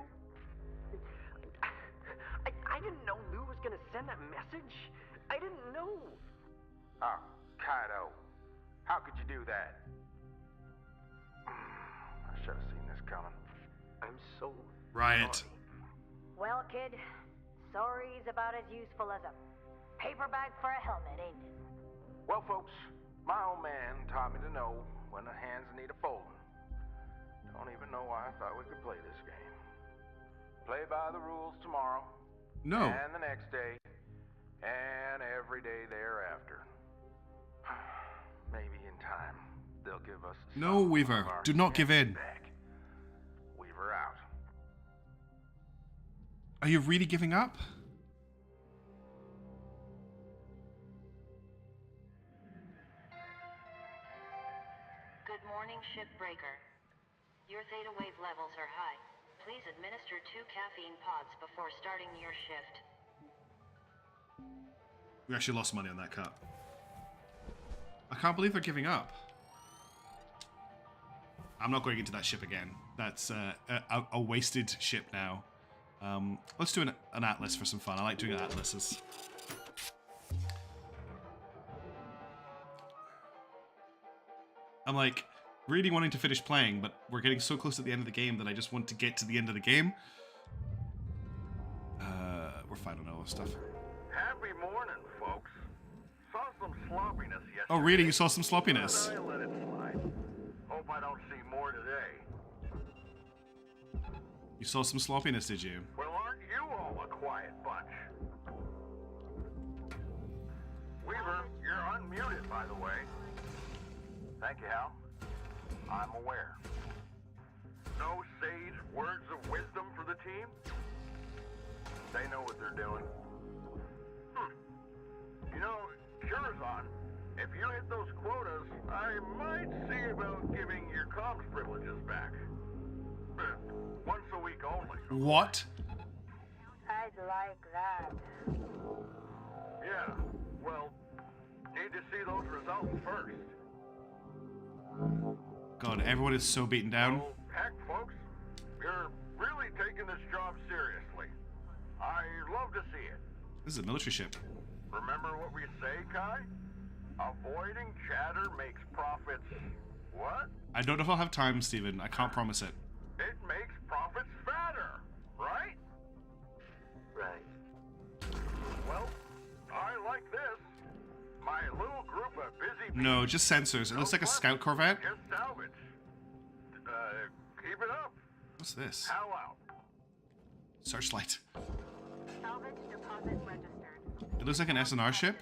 S4: I didn't know Lou was gonna send that message. I didn't know.
S7: Oh, Kaido. How could you do that? I should have seen this coming.
S4: I'm so
S1: Riot.
S4: sorry.
S6: Well, kid, sorry's about as useful as a paper bag for a helmet, ain't it?
S7: Well, folks, my old man taught me to know when the hands need a folding. Don't even know why I thought we could play this game. Play by the rules tomorrow.
S1: No.
S7: And the next day. And every day thereafter. Maybe in time, they'll give us
S1: No,
S7: some
S1: Weaver.
S7: of our
S1: Do not give in.
S7: back. Weaver out.
S1: Are you really giving up?
S2: Good morning, Shipbreaker. Your theta wave levels are high. Please administer 2 caffeine pods before starting your shift.
S1: We actually lost money on that cut. I can't believe they're giving up. I'm not going into that ship again. That's a wasted ship now. Let's do an atlas for some fun. I like doing atlases. I'm like really wanting to finish playing, but we're getting so close at the end of the game that I just want to get to the end of the game. We're fine on all this stuff.
S3: Happy morning, folks. Saw some sloppiness yesterday.
S1: Oh, really? You saw some sloppiness?
S3: But I let it slide. Hope I don't see more today.
S1: You saw some sloppiness, did you?
S3: Well, aren't you all a quiet bunch? Weaver, you're unmuted, by the way. Thank you, Hal. I'm aware. No sage words of wisdom for the team? They know what they're doing. You know, Curzon, if you hit those quotas, I might see about giving your comms privileges back. Once a week only.
S1: What?
S6: I'd like that.
S3: Yeah, well, need to see those results first.
S1: God, everyone is so beaten down.
S3: So, heck, folks, you're really taking this job seriously. I love to see it.
S1: This is a military ship.
S3: Remember what we say, Kai? Avoiding chatter makes profits... what?
S1: I don't know if I'll have time, Steven. I can't promise it.
S3: It makes profits fatter, right?
S4: Right.
S3: Well, I like this. My little group of busy people...
S1: No, just sensors. It looks like a scout corvette.
S3: Just salvage. Keep it up.
S1: What's this?
S3: How out?
S1: Searchlight.
S5: Salvage deposit registered.
S1: It looks like an SNR ship.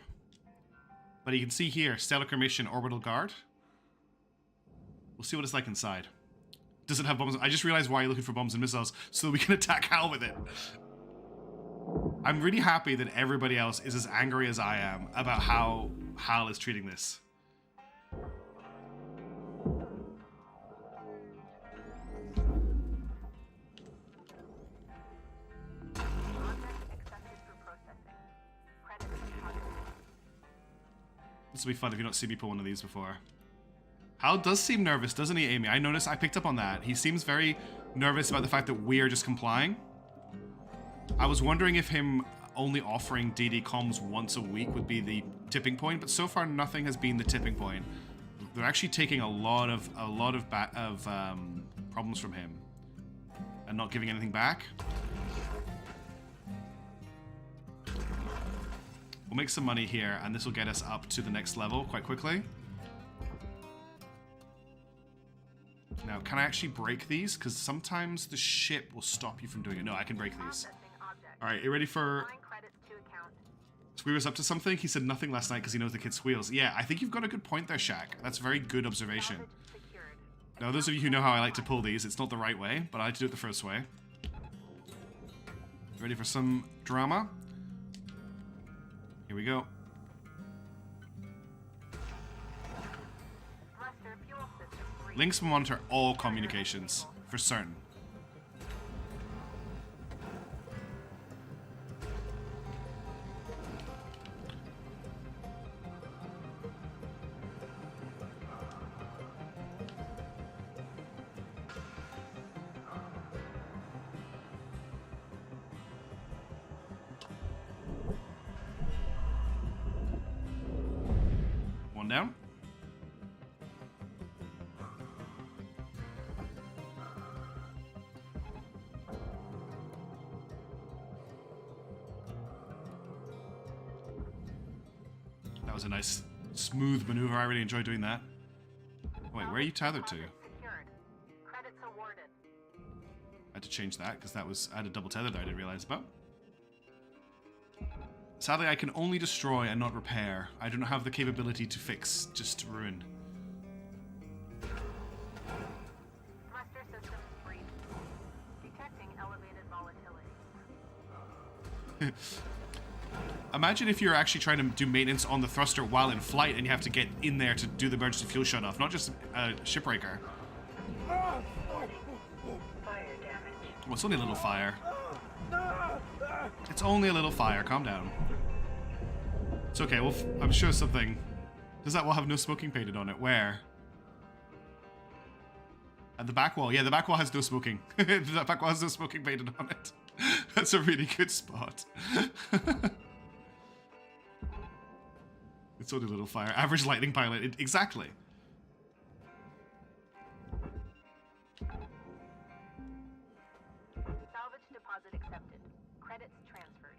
S1: But you can see here, Stellar Commission Orbital Guard. We'll see what it's like inside. Does it have bombs? I just realized why you're looking for bombs and missiles, so that we can attack Hal with it. I'm really happy that everybody else is as angry as I am about how Hal is treating this. This will be fun if you've not seen me pull one of these before. Hal does seem nervous, doesn't he, Amy? I picked up on that. He seems very nervous about the fact that we are just complying. I was wondering if him only offering DD comms once a week would be the tipping point, but so far nothing has been the tipping point. They're actually taking a lot of problems from him and not giving anything back. We'll make some money here, and this will get us up to the next level quite quickly. Now, can I actually break these? Because sometimes the ship will stop you from doing it. No, I can break these. Alright, you ready for... Squealer's up to something? He said nothing last night because he knows the kid squeals. Yeah, I think you've got a good point there, Shaq. That's a very good observation. Now, those of you who know how I like to pull these, it's not the right way, but I like to do it the first way. Ready for some drama? Here we go. Links will monitor all communications, for certain. One down. That was a nice, smooth maneuver. I really enjoyed doing that. Wait, where are you tethered to?
S5: Credits awarded.
S1: I had to change that because I had a double tether that I didn't realize about. Sadly, I can only destroy and not repair. I don't have the capability to fix, just to ruin.
S5: Thruster systems brief. Detecting elevated volatility.
S1: Imagine if you're actually trying to do maintenance on the thruster while in flight and you have to get in there to do the emergency fuel shut-off, not just a Shipbreaker.
S2: Fire damage.
S1: Well, it's only a little fire. It's only a little fire. Calm down. It's okay. Well, I'm sure something... Does that wall have no smoking painted on it? Where? At the back wall. Yeah, the back wall has no smoking. The back wall has no smoking painted on it. That's a really good spot. It's only a little fire. Average lightning pilot. Exactly.
S5: Salvage deposit accepted. Credits transferred.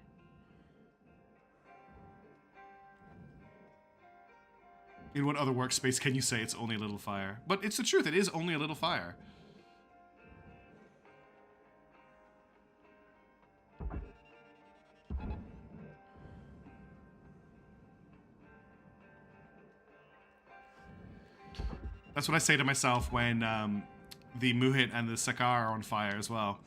S1: In what other workspace can you say it's only a little fire? But it's the truth. It is only a little fire. That's what I say to myself when the Muhit and the Sakar are on fire as well.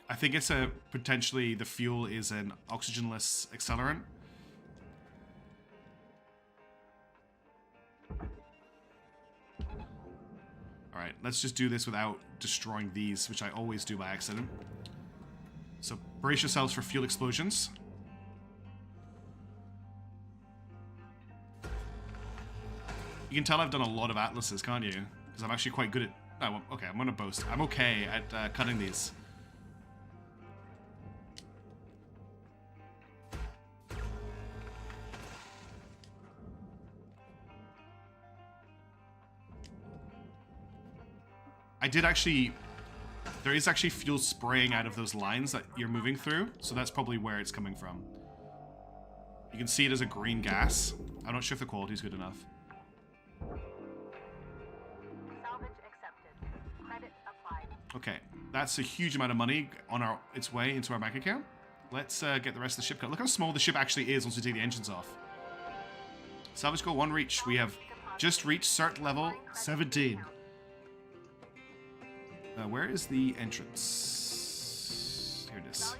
S1: I think it's a potentially the fuel is an oxygenless accelerant. Alright, let's just do this without destroying these, which I always do by accident. So brace yourselves for fuel explosions. You can tell I've done a lot of atlases, can't you? Because I'm actually quite good at... Oh, okay, I'm gonna boast. I'm okay at cutting these. I did actually... There is actually fuel spraying out of those lines that you're moving through, so that's probably where it's coming from. You can see it as a green gas. I'm not sure if the quality is good enough.
S8: Salvage accepted. Credit applied.
S1: Okay, that's a huge amount of money on its way into our bank account. Let's get the rest of the ship cut. Look how small the ship actually is once we take the engines off. Salvage goal 1 reach. We have just reached cert level 17. Where is the entrance? Here it is.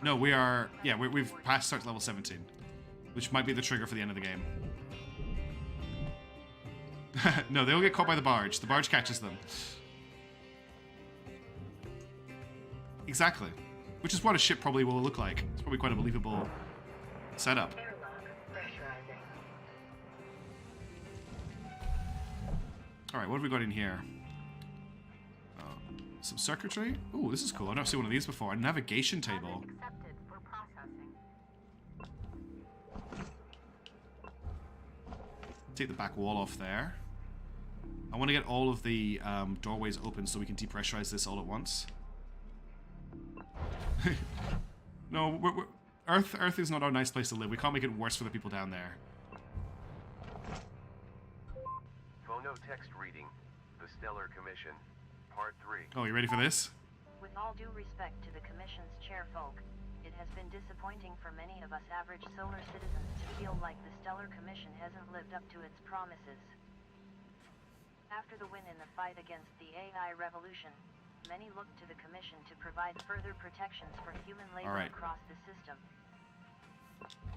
S1: No, we are... Yeah, we've passed cert level 17. Which might be the trigger for the end of the game. No, they'll get caught by the barge. The barge catches them. Exactly. Which is what a ship probably will look like. It's probably quite a believable setup. Alright, what have we got in here? Some circuitry? Ooh, this is cool. I've never seen one of these before. A navigation table.
S8: Accepted for processing.
S1: Take the back wall off there. I want to get all of the doorways open so we can depressurize this all at once. No, Earth is not our nice place to live. We can't make it worse for the people down there.
S10: Phonotext reading. The Stellar Commission. Part 3.
S1: Oh, you ready for this?
S2: With all due respect to the Commission's chairfolk, it has been disappointing for many of us average solar citizens to feel like the Stellar Commission hasn't lived up to its promises. After the win in the fight against the AI revolution, many look to the Commission to provide further protections for human labor across the system.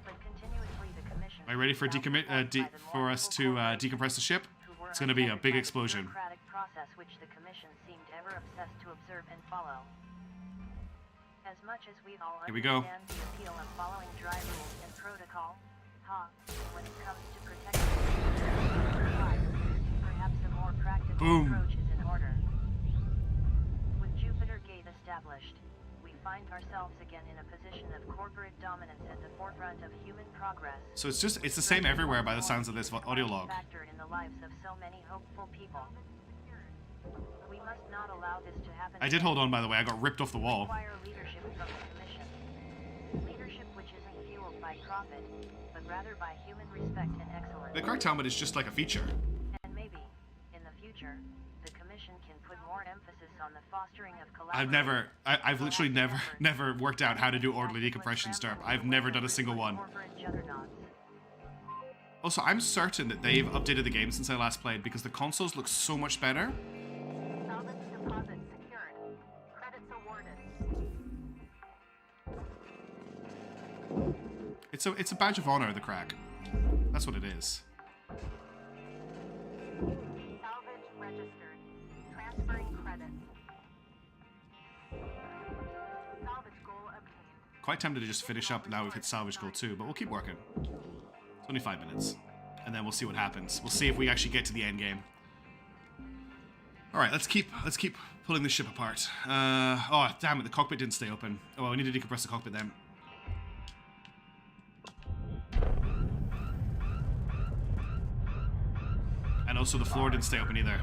S2: But continuously the Commission...
S1: Are you ready for for us to decompress the ship? It's going to be a big explosion.
S2: Process which the Commission seemed ever obsessed to observe and follow. As much as we all understand the appeal of following dry rules and protocol, when it comes to protecting lives, perhaps a more practical approach is in order. With Jupiter Gate established, we find ourselves again in a position of corporate dominance at the forefront of human progress.
S1: So it's the same everywhere by the sounds of this audio log.
S2: Factor in the lives of so many hopeful people. We must not allow this to happen.
S1: I did hold on, by the way. I got ripped off the wall.
S2: Require leadership from the Commission. Leadership which isn't fueled by profit, but rather by human respect and excellence.
S1: The correct helmet is just like a feature.
S2: And maybe, in the future, the Commission can put more emphasis on the fostering of collaboration.
S1: I've literally never worked out how to do orderly decompression stirp. I've never done a single one. Also, I'm certain that they've updated the game since I last played because the consoles look so much better.
S8: Salvage deposit secured. Credits awarded.
S1: It's a badge of honor, the crack. That's what it is.
S8: Salvage registered. Transferring credits. Salvage goal obtained.
S1: Quite tempted to just finish up now we've hit salvage goal 2, but we'll keep working. It's only 5 minutes. And then we'll see what happens. We'll see if we actually get to the end game. Alright, let's keep pulling the ship apart. Oh, damn it, the cockpit didn't stay open. Oh, well, we need to decompress the cockpit then. And also the floor didn't stay open either.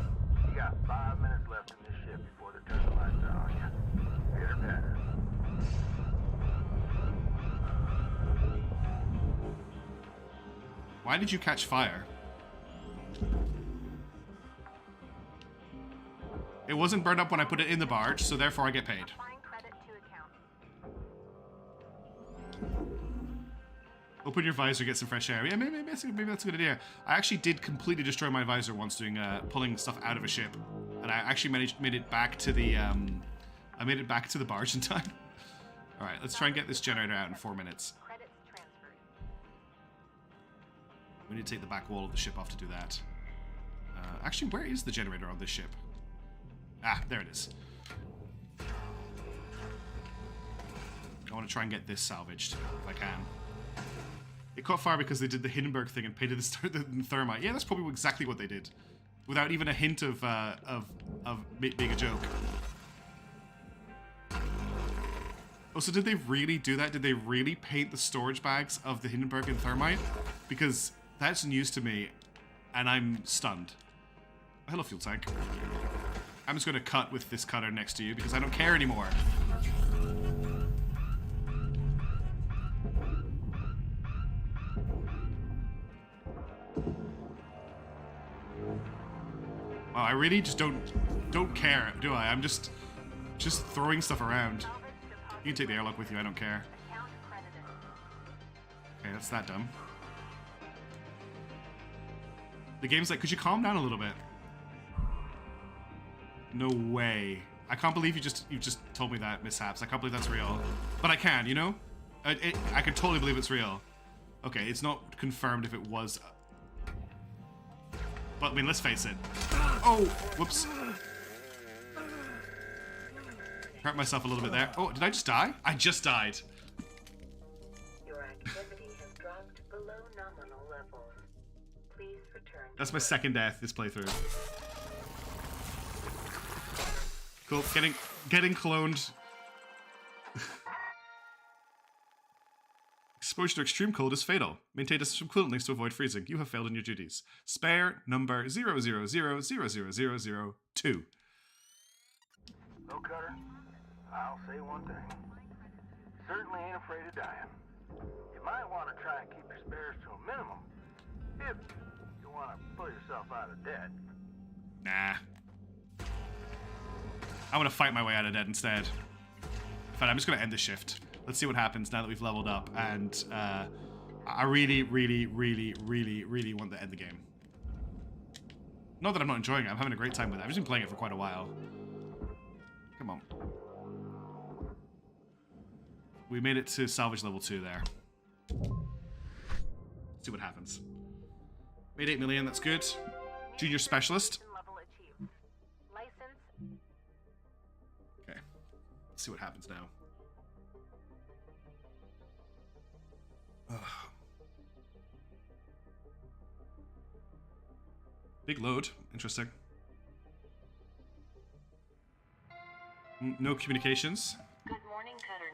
S3: You got 5 minutes left in this ship before the turn lights are on you. Pitter patter.
S1: Why did you catch fire? It wasn't burned up when I put it in the barge, so therefore I get paid.
S8: Applying credit to account.
S1: Open your visor, get some fresh air. Yeah, maybe that's a good idea. I actually did completely destroy my visor once doing pulling stuff out of a ship, and I actually made it back to the I made it back to the barge in time. Alright, let's try and get this generator out in 4 minutes.
S2: Credits transferred.
S1: We need to take the back wall of the ship off to do that. Actually, where is the generator on this ship? Ah, there it is. I want to try and get this salvaged, if I can. It caught fire because they did the Hindenburg thing and painted the thermite. Yeah, that's probably exactly what they did. Without even a hint of being a joke. Also, did they really do that? Did they really paint the storage bags of the Hindenburg in thermite? Because that's news to me, and I'm stunned. Hello, fuel tank. I'm just going to cut with this cutter next to you because I don't care anymore. Wow, I really just don't care, do I? I'm just throwing stuff around. You can take the airlock with you, I don't care.
S2: Account credited.
S1: Okay, that's that done. The game's like, could you calm down a little bit? No way. I can't believe you just told me that, mishaps. I can't believe that's real. But I can, you know? I can totally believe it's real. Okay, it's not confirmed if it was. But, I mean, let's face it. Oh! Whoops. Hurt myself a little bit there. Oh, did I just die? I just died.
S2: Your activity has dropped below nominal levels. Please return.
S1: That's my second death this playthrough. Cool. Getting cloned. Exposure to extreme cold is fatal. Maintain distance from coolant links to avoid freezing. You have failed in your duties. Spare number 0000002.
S3: No, Cutter, I'll say one thing. Certainly ain't afraid of dying. You might want to try and keep your spares to a minimum if you want to pull yourself out of debt.
S1: Nah. I'm gonna fight my way out of debt instead. In fact, I'm just gonna end the shift. Let's see what happens now that we've leveled up, and I really, really, really, really, really want to end the game. Not that I'm not enjoying it, I'm having a great time with it. I've just been playing it for quite a while. Come on. We made it to salvage level 2 there. See what happens. Made 8 million, that's good. Junior specialist.
S2: Level achieved. License.
S1: Okay. Let's see what happens now. Big load. Interesting. No communications.
S2: Good morning, Cutter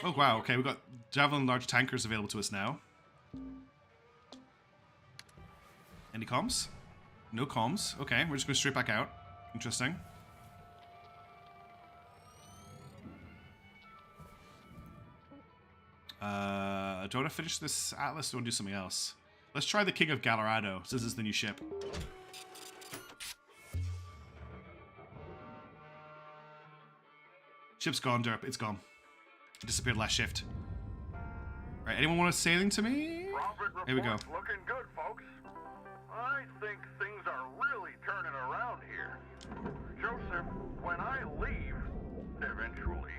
S2: 9346-50.
S1: Oh wow, okay, we've got Javelin large tankers available to us now. Any comms? No comms. Okay, we're just going straight back out. Interesting. Do I want to finish this Atlas or do I want to do something else? Let's try the King of Galarado, since it's the new ship. Ship's gone, Derp. It's gone. It disappeared last shift. Right, anyone want to say anything to me?
S3: Profit
S1: Here we go.
S3: report's looking good, folks. I think things are really turning around here. Joseph, when I leave, eventually,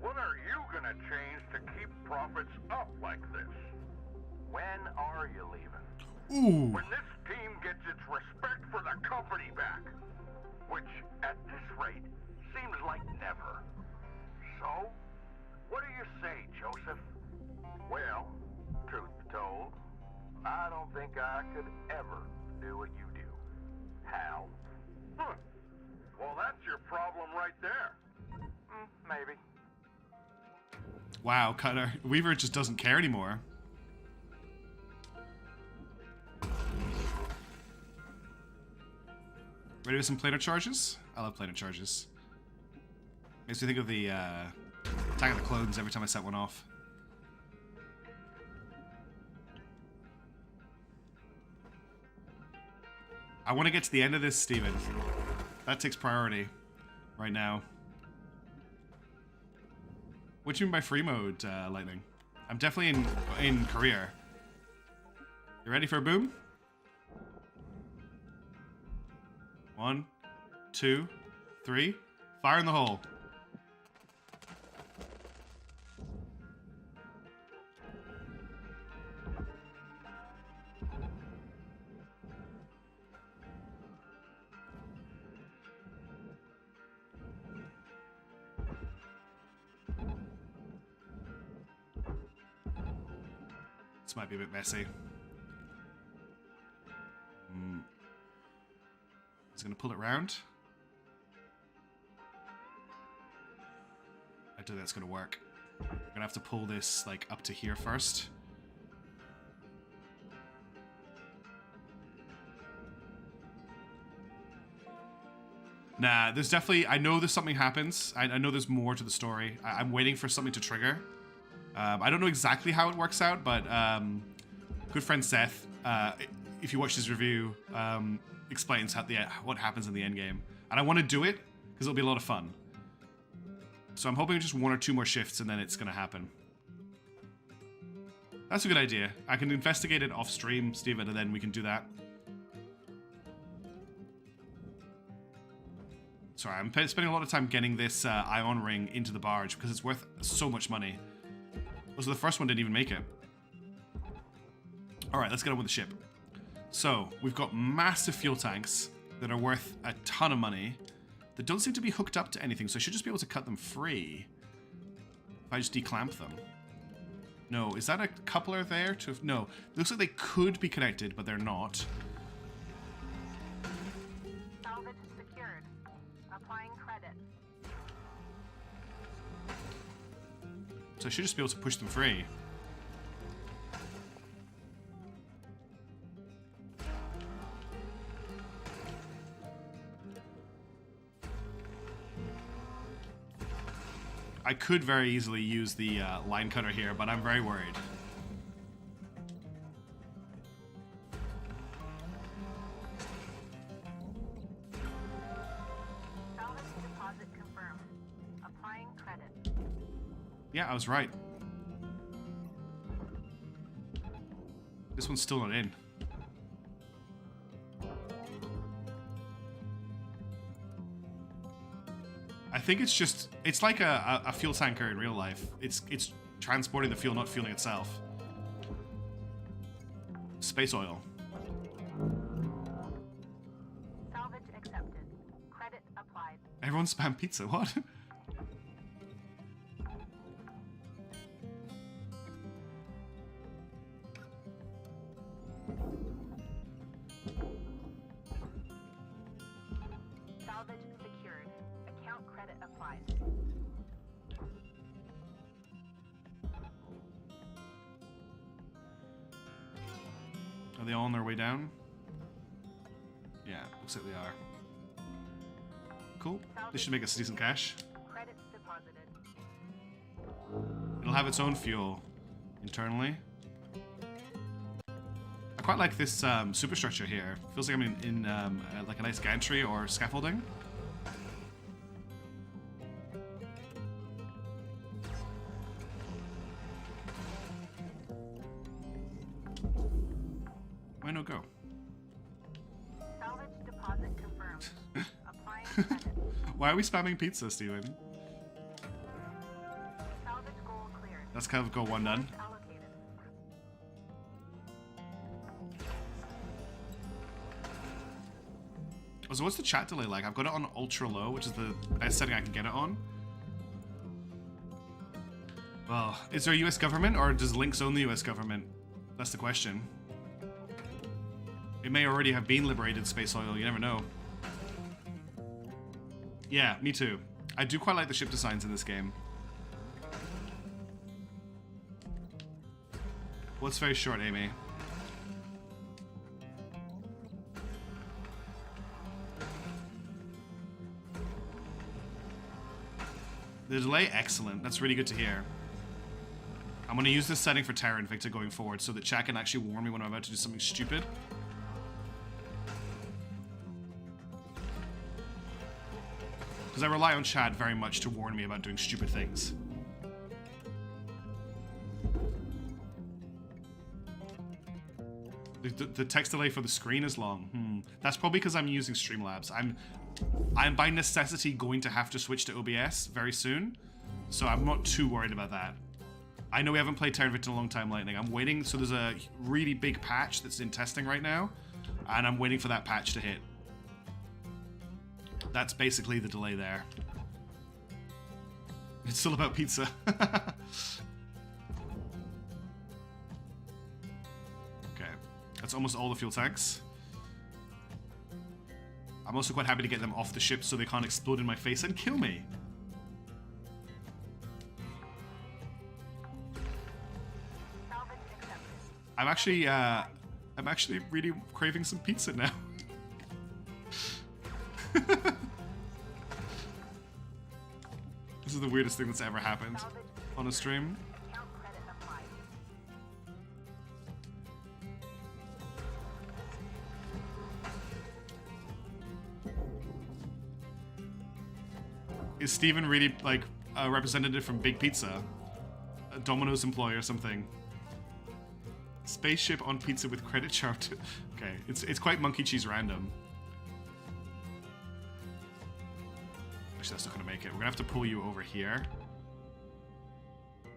S3: what are you gonna change to keep profits up like this? When are you leaving?
S1: Ooh.
S3: When this team gets its respect for the company back, which at this rate seems like never. So, what do you say, Joseph? Well, truth be told, I don't think I could ever do what you do. Hal. Huh. Well, that's your problem right there. Maybe.
S1: Wow, Cutter. Weaver just doesn't care anymore. Ready with some planar charges? I love planar charges. Makes me think of the Attack of the Clones every time I set one off. I want to get to the end of this, Steven. That takes priority right now. What do you mean by free mode, Lightning? I'm definitely in career. You ready for a boom? 1, 2, 3, Fire in the hole. This might be a bit messy. He's gonna pull it round. I don't think that's gonna work. I'm gonna have to pull this like up to here first. Nah, there's definitely, I know there's something happens. I know there's more to the story. I'm waiting for something to trigger. I don't know exactly how it works out, but good friend Seth, if you watch his review, explains what happens in the end game. And I want to do it because it'll be a lot of fun. So I'm hoping just 1 or 2 more shifts and then it's going to happen. That's a good idea. I can investigate it off stream, Steven, and then we can do that. Sorry, I'm spending a lot of time getting this ion ring into the barge because it's worth so much money. Also, the first one didn't even make it. Alright, let's get on with the ship. So, we've got massive fuel tanks that are worth a ton of money that don't seem to be hooked up to anything, so I should just be able to cut them free if I just declamp them. No, is that a coupler there? No, it looks like they could be connected, but they're not.
S2: Salvage secured. Applying credit.
S1: So I should just be able to push them free. I could very easily use the line cutter here, but I'm very worried.
S2: Salvage deposit confirmed. Applying credit.
S1: Yeah, I was right. This one's still not in. I think it's like a fuel tanker in real life. It's transporting the fuel, not fueling itself. Space oil.
S2: Salvage accepted. Credit applied.
S1: Everyone spam pizza, what?
S2: Salvage secured. Account credit applied.
S1: Are they all on their way down? Yeah, looks like they are. Cool. This should make us decent cash.
S2: Credits deposited.
S1: It'll have its own fuel internally. I quite like this superstructure here. Feels like I'm in like a nice gantry or scaffolding. Why no go?
S2: Salvage deposit confirmed. Applying credit.
S1: Why are we spamming pizza, Steven?
S2: Salvage goal cleared.
S1: That's kind of goal 1 done.
S2: Allocated.
S1: So what's the chat delay like? I've got it on ultra low, which is the best setting I can get it on. Well, is there a US government or does Lynx own the US government? That's the question. It may already have been liberated space oil, you never know. Yeah, me too. I do quite like the ship designs in this game. Well, it's very short, Amy. The delay, excellent. That's really good to hear. I'm going to use this setting for Terra Invicta going forward so that chat can actually warn me when I'm about to do something stupid. Because I rely on chat very much to warn me about doing stupid things. The text delay for the screen is long. That's probably because I'm using Streamlabs. I'm by necessity going to have to switch to OBS very soon, so I'm not too worried about that. I know we haven't played Terran Victor in a long time, Lightning. I'm waiting, so there's a really big patch that's in testing right now, and I'm waiting for that patch to hit. That's basically the delay there. It's still about pizza. Okay, that's almost all the fuel tanks. I'm also quite happy to get them off the ship so they can't explode in my face and kill me. I'm actually really craving some pizza now. This is the weirdest thing that's ever happened on a stream. Is Steven really like a representative from Big Pizza? A Domino's employee or something? Spaceship on pizza with credit chart. Okay, it's quite monkey cheese random. Actually, that's not gonna make it. We're gonna have to pull you over here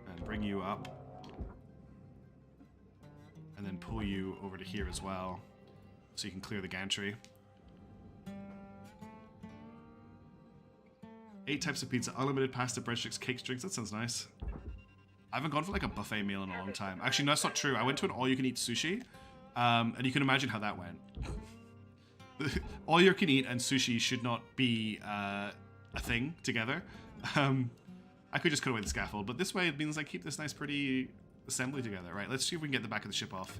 S1: and bring you up, and then pull you over to here as well, so you can clear the gantry. 8 types of pizza, unlimited pasta, breadsticks, cakes, drinks. That sounds nice. I haven't gone for like a buffet meal in a long time. Actually, no, that's not true. I went to an all-you-can-eat sushi, and you can imagine how that went. All-you-can-eat and sushi should not be a thing together. I could just cut away the scaffold, but this way it means I keep this nice, pretty assembly together. Right, let's see if we can get the back of the ship off.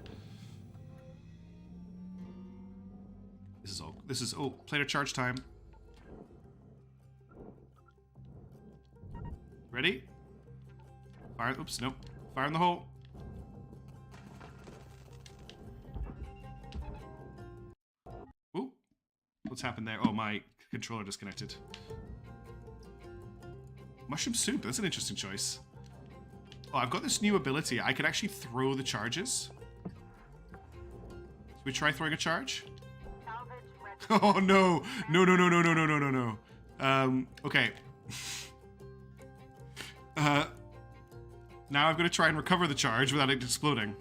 S1: This is oh, plater charge time. Ready? Fire, oops, nope. Fire in the hole. Ooh, what's happened there? Oh, my controller disconnected. Mushroom soup, that's an interesting choice. Oh, I've got this new ability. I could actually throw the charges. Should we try throwing a charge? Oh, no. No, no, no, no, no, no, no, no, no. Okay. Now I've got to try and recover the charge without it exploding.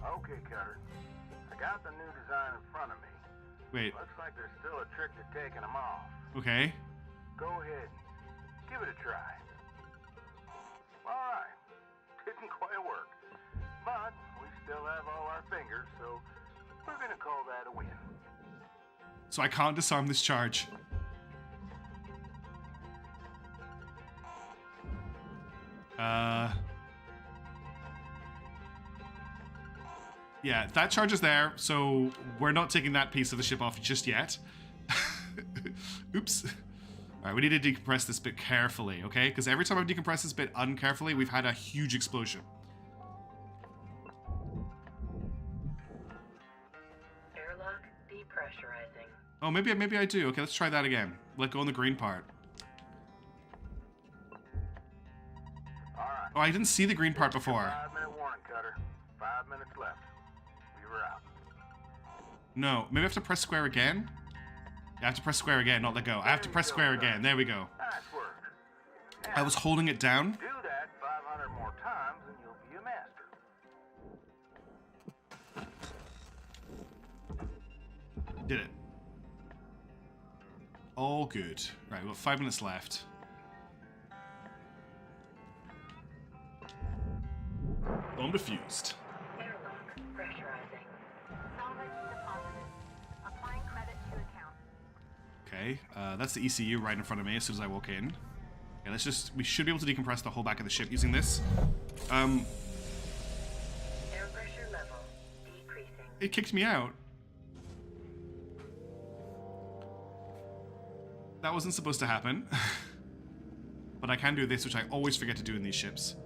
S3: Okay, Cutter. I got the new design in front of me.
S1: Wait.
S3: Looks like there's still a trick to taking them off.
S1: Okay.
S3: Go ahead. Give it a try. Alright. Didn't quite work. But we still have all our fingers, so we're gonna call that a win.
S1: So I can't disarm this charge. Yeah, that charge is there, so we're not taking that piece of the ship off just yet. Oops. Alright, we need to decompress this bit carefully, okay? Because every time I've decompressed this bit uncarefully, we've had a huge explosion.
S8: Airlock depressurizing.
S1: Oh, maybe I do. Okay, let's try that again. Let go on the green part.
S3: Alright.
S1: Oh, I didn't see the green part before.
S3: 5-minute warning, Cutter. 5 minutes left. We were out.
S1: No, maybe I have to press square again? I have to press square again, not let go. I have to press square again. There we go.
S3: Nice work. Now,
S1: I was holding it down.
S3: do that 500 more times and you'll be a master.
S1: Did it. All good. Right, we've got 5 minutes left. Bomb defused.
S8: Airlock pressurizing.
S2: Salvage deposited. Applying credit to account.
S1: Okay, that's the ECU right in front of me as soon as I walk in. Okay, let's just... We should be able to decompress the whole back of the ship using this.
S8: Air pressure level decreasing.
S1: It kicked me out. That wasn't supposed to happen. But I can do this, which I always forget to do in these ships.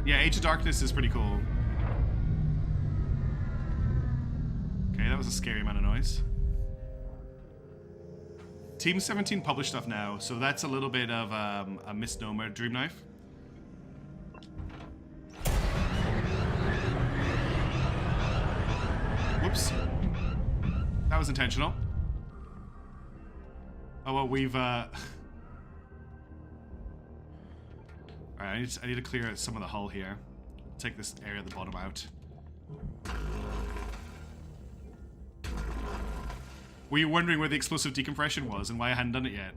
S1: Yeah, Age of Darkness is pretty cool. Okay, that was a scary amount of noise. Team 17 published stuff now, so that's a little bit of a misnomer. Dream Knife. Oops. That was intentional. Oh, well, we've, Alright, I need to clear some of the hull here. Take this area at the bottom out. Were you wondering where the explosive decompression was and why I hadn't done it yet?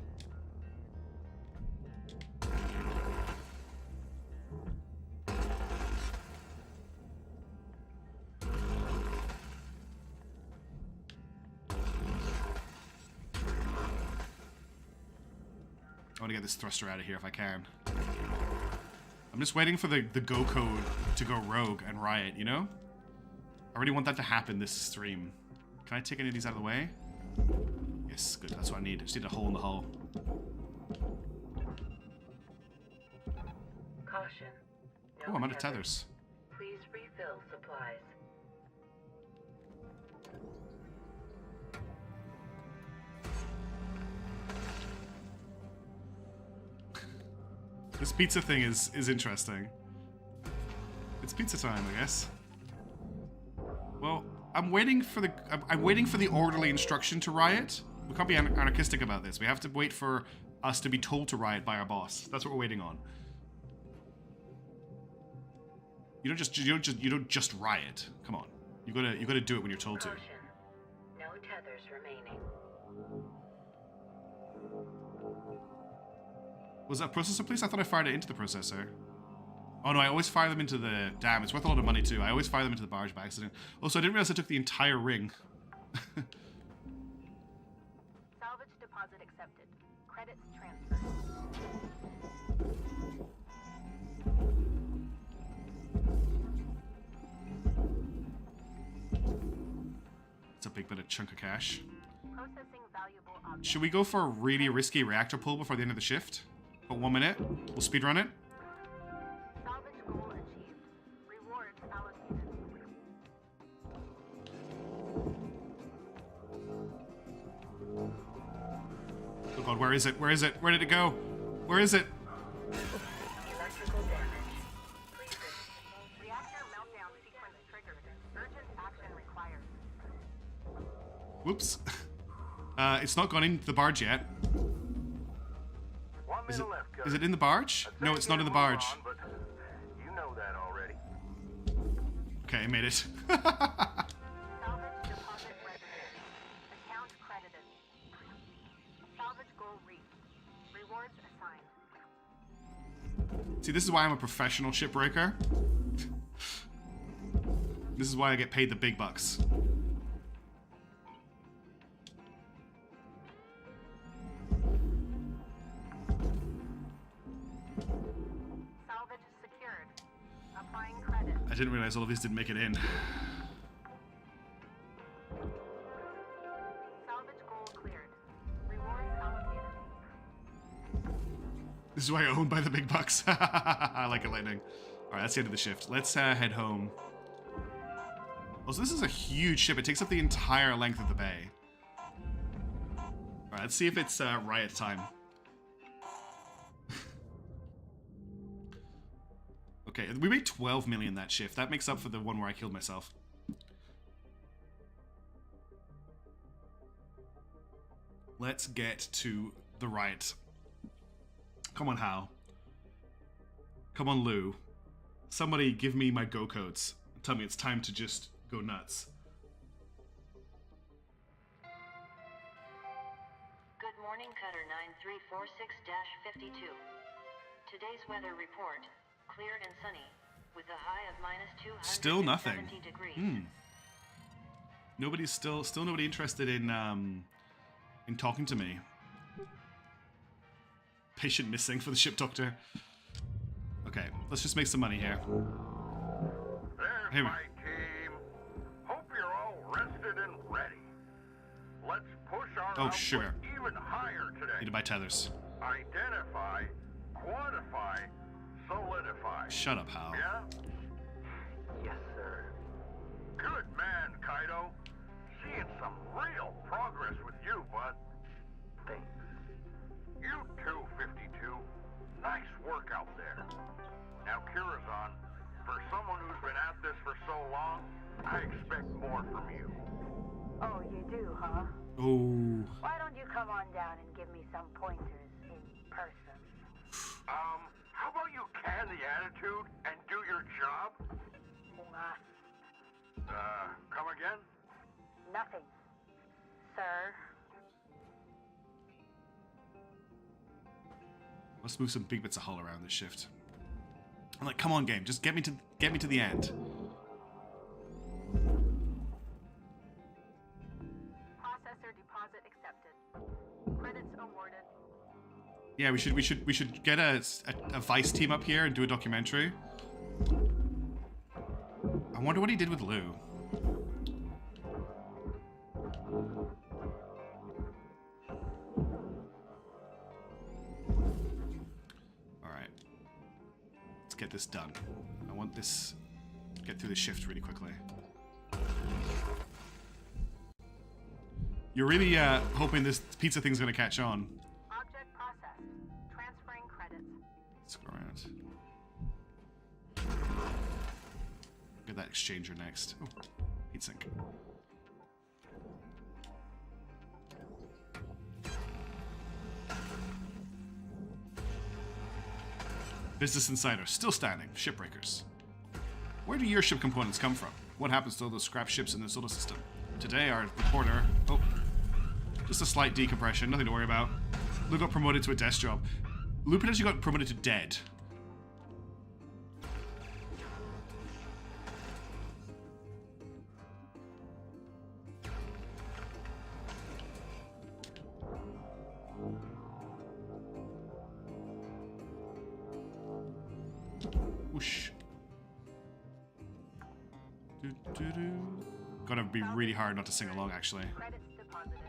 S1: I want to get this thruster out of here if I can. I'm just waiting for the go code to go rogue and riot, you know? I really want that to happen this stream. Can I take any of these out of the way? Yes, good, that's what I need. I just need a hole in the hull.
S8: Caution.
S1: Oh, I'm out of tethers.
S8: Please refill supplies.
S1: This pizza thing is interesting. It's pizza time, I guess. Well, I'm waiting for the orderly instruction to riot. We can't be anarchistic about this. We have to wait for us to be told to riot by our boss. That's what we're waiting on. You don't just riot. Come on. You gotta do it when you're told to.
S8: Caution. No tethers remaining.
S1: Was that a processor, please? I thought I fired it into the processor. Oh no, I always fire them into the... Damn, it's worth a lot of money too. I always fire them into the barge by accident. Also, I didn't realize I took the entire ring.
S5: Salvage deposit accepted. Credits transferred.
S1: It's a big bit of chunk of cash.
S5: Processing valuable objects.
S1: Should we go for a really risky reactor pull before the end of the shift? For 1 minute? We'll speedrun it.
S5: Salvage goal achieved. Rewards allocated.
S1: Oh god, where is it? Where is it? Where did it go? Where is it?
S8: Electrical damage.
S5: Reactor meltdown sequence triggered. Urgent action required.
S1: Whoops. It's not gone into the barge yet.
S3: 1 minute left,
S1: Is it in the barge? No, it's not in the barge.
S3: On, but you know that already.
S1: Okay, I made it.
S5: Salvage deposit registered. Account credited. Salvage goal reached. Rewards assigned.
S1: See, this is why I'm a professional shipbreaker. This is why I get paid the big bucks.
S5: Salvage secured. Applying credit.
S1: I didn't realize all of these didn't make it in.
S5: Salvage goal cleared. Rewards allocated.
S1: This is why I own by the big bucks. I like it, lightning. Alright, that's the end of the shift. Let's head home. Also, this is a huge ship. It takes up the entire length of the bay. Alright, let's see if it's riot time. Okay, we made 12 million that shift. That makes up for the one where I killed myself. Let's get to the riot. Come on, Hal. Come on, Lou. Somebody give me my go codes. Tell me it's time to just go nuts.
S2: Good morning, Cutter 9346-52. Today's weather report, clear and sunny, with a high of -270
S1: Still nothing.
S2: degrees.
S1: Nobody's still nobody interested in talking to me. Patient missing for the ship doctor. Okay, let's just make some money here.
S3: There's
S1: Hey,
S3: my team. Hope you're all rested and ready. Let's push our output
S1: sugar.
S3: even higher
S1: Need
S3: today.
S1: to buy tethers.
S3: Identify, quantify, solidify.
S1: Shut up, Hal.
S3: Yeah?
S4: Yes, sir.
S3: Good man, Kaido. Seeing some real progress with you, bud.
S4: Thanks.
S3: You too, 52. Nice work out there. Now, Kirazan, for someone who's been at this for so long, I expect more from you.
S6: Oh, you do, huh?
S1: Oh.
S6: Why don't you come on down and give me some pointers in person?
S3: How about you can the attitude and do your job? Come again?
S6: Nothing, sir.
S1: Let's move some big bits of hull around this shift. I'm like, come on, game, just get me to the end.
S8: Processor deposit accepted. Credits awarded.
S1: Yeah, we should get a Vice team up here and do a documentary. I wonder what he did with Lou. Alright. Let's get this done. I want this... get through the shift really quickly. You're really hoping this pizza thing's gonna catch on.
S8: Object processed. Transferring credits.
S1: Let's go around. Get that exchanger next. Oh, heatsink. Business Insider, still standing. Shipbreakers. Where do your ship components come from? What happens to all those scrap ships in the solar system? Today, our reporter... Oh. Just a slight decompression, nothing to worry about. Lou got promoted to a desk job. Lou potentially got promoted to dead. Whoosh. Gotta be really hard not to sing along, actually.
S8: Credits deposited.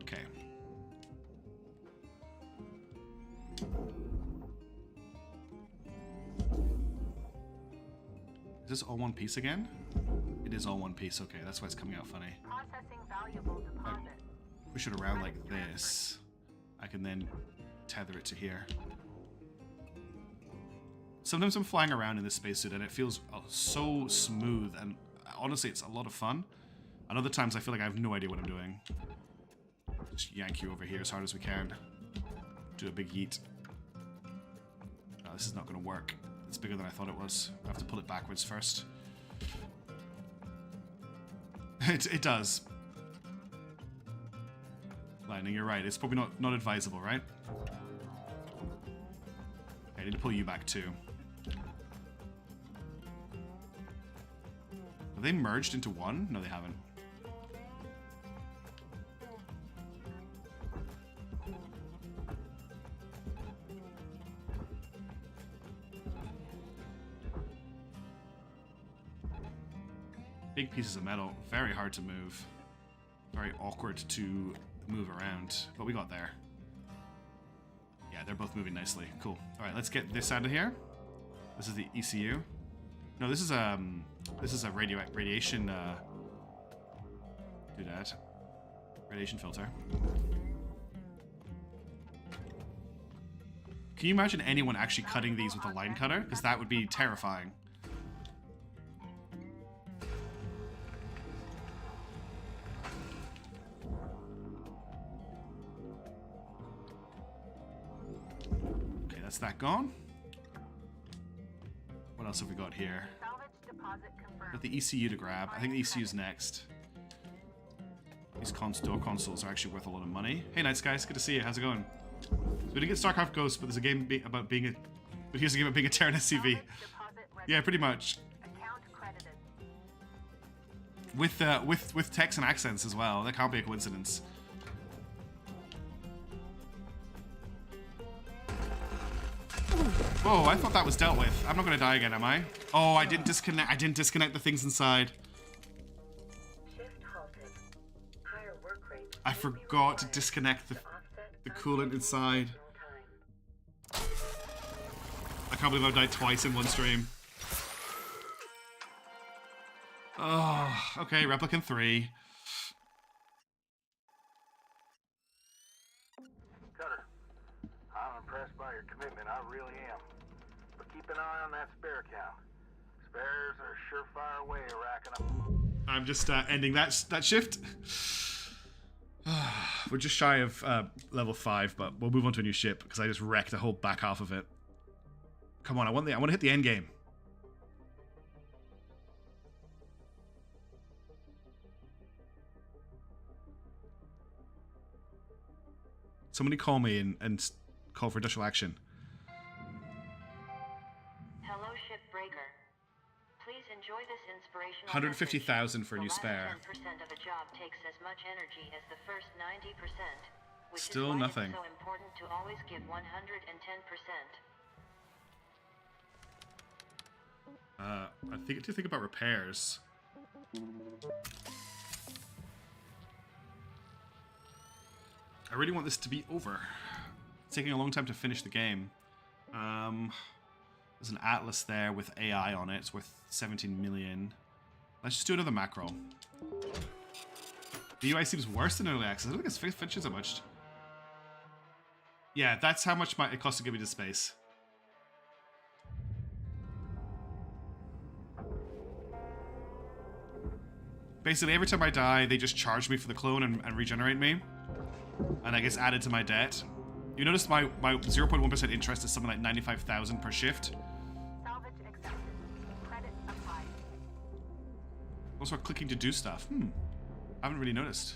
S1: Okay. Is this all one piece again? It is all one piece. Okay, that's why it's coming out funny.
S8: Processing valuable deposit.
S1: Push it around like this. I can then tether it to here. Sometimes I'm flying around in this spacesuit and it feels so smooth, and honestly it's a lot of fun. And other times I feel like I have no idea what I'm doing. Just yank you over here as hard as we can. Do a big yeet. No, this is not going to work. It's bigger than I thought it was. I have to pull it backwards first. It does. Lightning, you're right. It's probably not advisable, right? Okay, I need to pull you back too. Have they merged into one? No, they haven't. Big pieces of metal, very hard to move. Very awkward to move around, but we got there. Yeah, they're both moving nicely. Cool. All right, let's get this out of here. This is the ECU. No, this is a radiation. Do that. Radiation filter. Can you imagine anyone actually cutting these with a line cutter? Because that would be terrifying. That's that gone. What else have we got here?
S8: Salvage deposit confirmed.
S1: Got the ECU to grab. I think the ECU's next. These door consoles are actually worth a lot of money. Hey, Nights guys, good to see you. How's it going? So we didn't get StarCraft Ghost, but there's a game about being a. But here's a game about being a Terran SCV. Yeah, pretty much.
S8: Account credited.
S1: With text and accents as well. That can't be a coincidence. Oh, I thought that was dealt with. I'm not gonna die again, am I? Oh, I didn't disconnect the things inside. I forgot to disconnect the coolant inside. I can't believe I've died twice in one stream. Oh, okay, Replicant 3.
S3: Cutter, I'm impressed by your commitment, I really am. But keep an eye on that spare count. Spares are a surefire way of racking up.
S1: I'm just ending that shift. We're just shy of level 5, but we'll move on to a new ship because I just wrecked the whole back half of it. Come on, I want to hit the end game. Somebody call me and call for additional action.
S2: Hello, Shipbreaker. Please enjoy this inspirational
S1: 150,000 for a new spare.
S2: 10% of a job takes as much energy as the first 90%, which
S1: Still
S2: is why
S1: nothing.
S2: it's so important to always give 110%.
S1: I think to think about repairs. I really want this to be over. It's taking a long time to finish the game. There's an atlas there with AI on it. It's worth 17 million. Let's just do another macro. The UI seems worse than early access. I don't think it's features that much. Yeah, that's how much it costs to give me the space. Basically, every time I die, they just charge me for the clone and regenerate me. And I guess added to my debt. You notice my 0.1% interest is something like 95,000 per shift.
S5: Salvage accepted. Credit applied.
S1: Also clicking to do stuff. I haven't really noticed.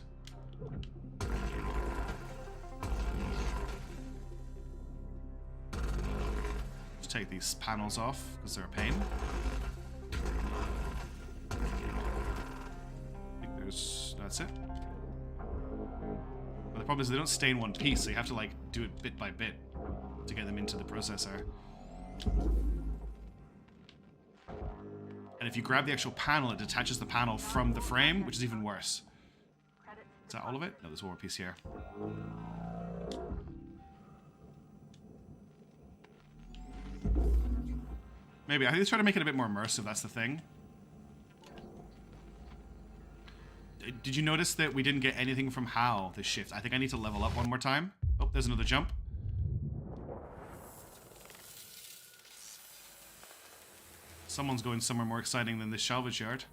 S1: Just take these panels off because they're a pain. I think that's it. But the problem is they don't stay in one piece, so you have to like do it bit by bit to get them into the processor. And if you grab the actual panel, it detaches the panel from the frame, which is even worse. Is that all of it? No, there's one more piece here. Maybe. I think they try to make it a bit more immersive, that's the thing. Did you notice that we didn't get anything from Hal this shift? I think I need to level up one more time. Oh, there's another jump. Someone's going somewhere more exciting than this salvage yard.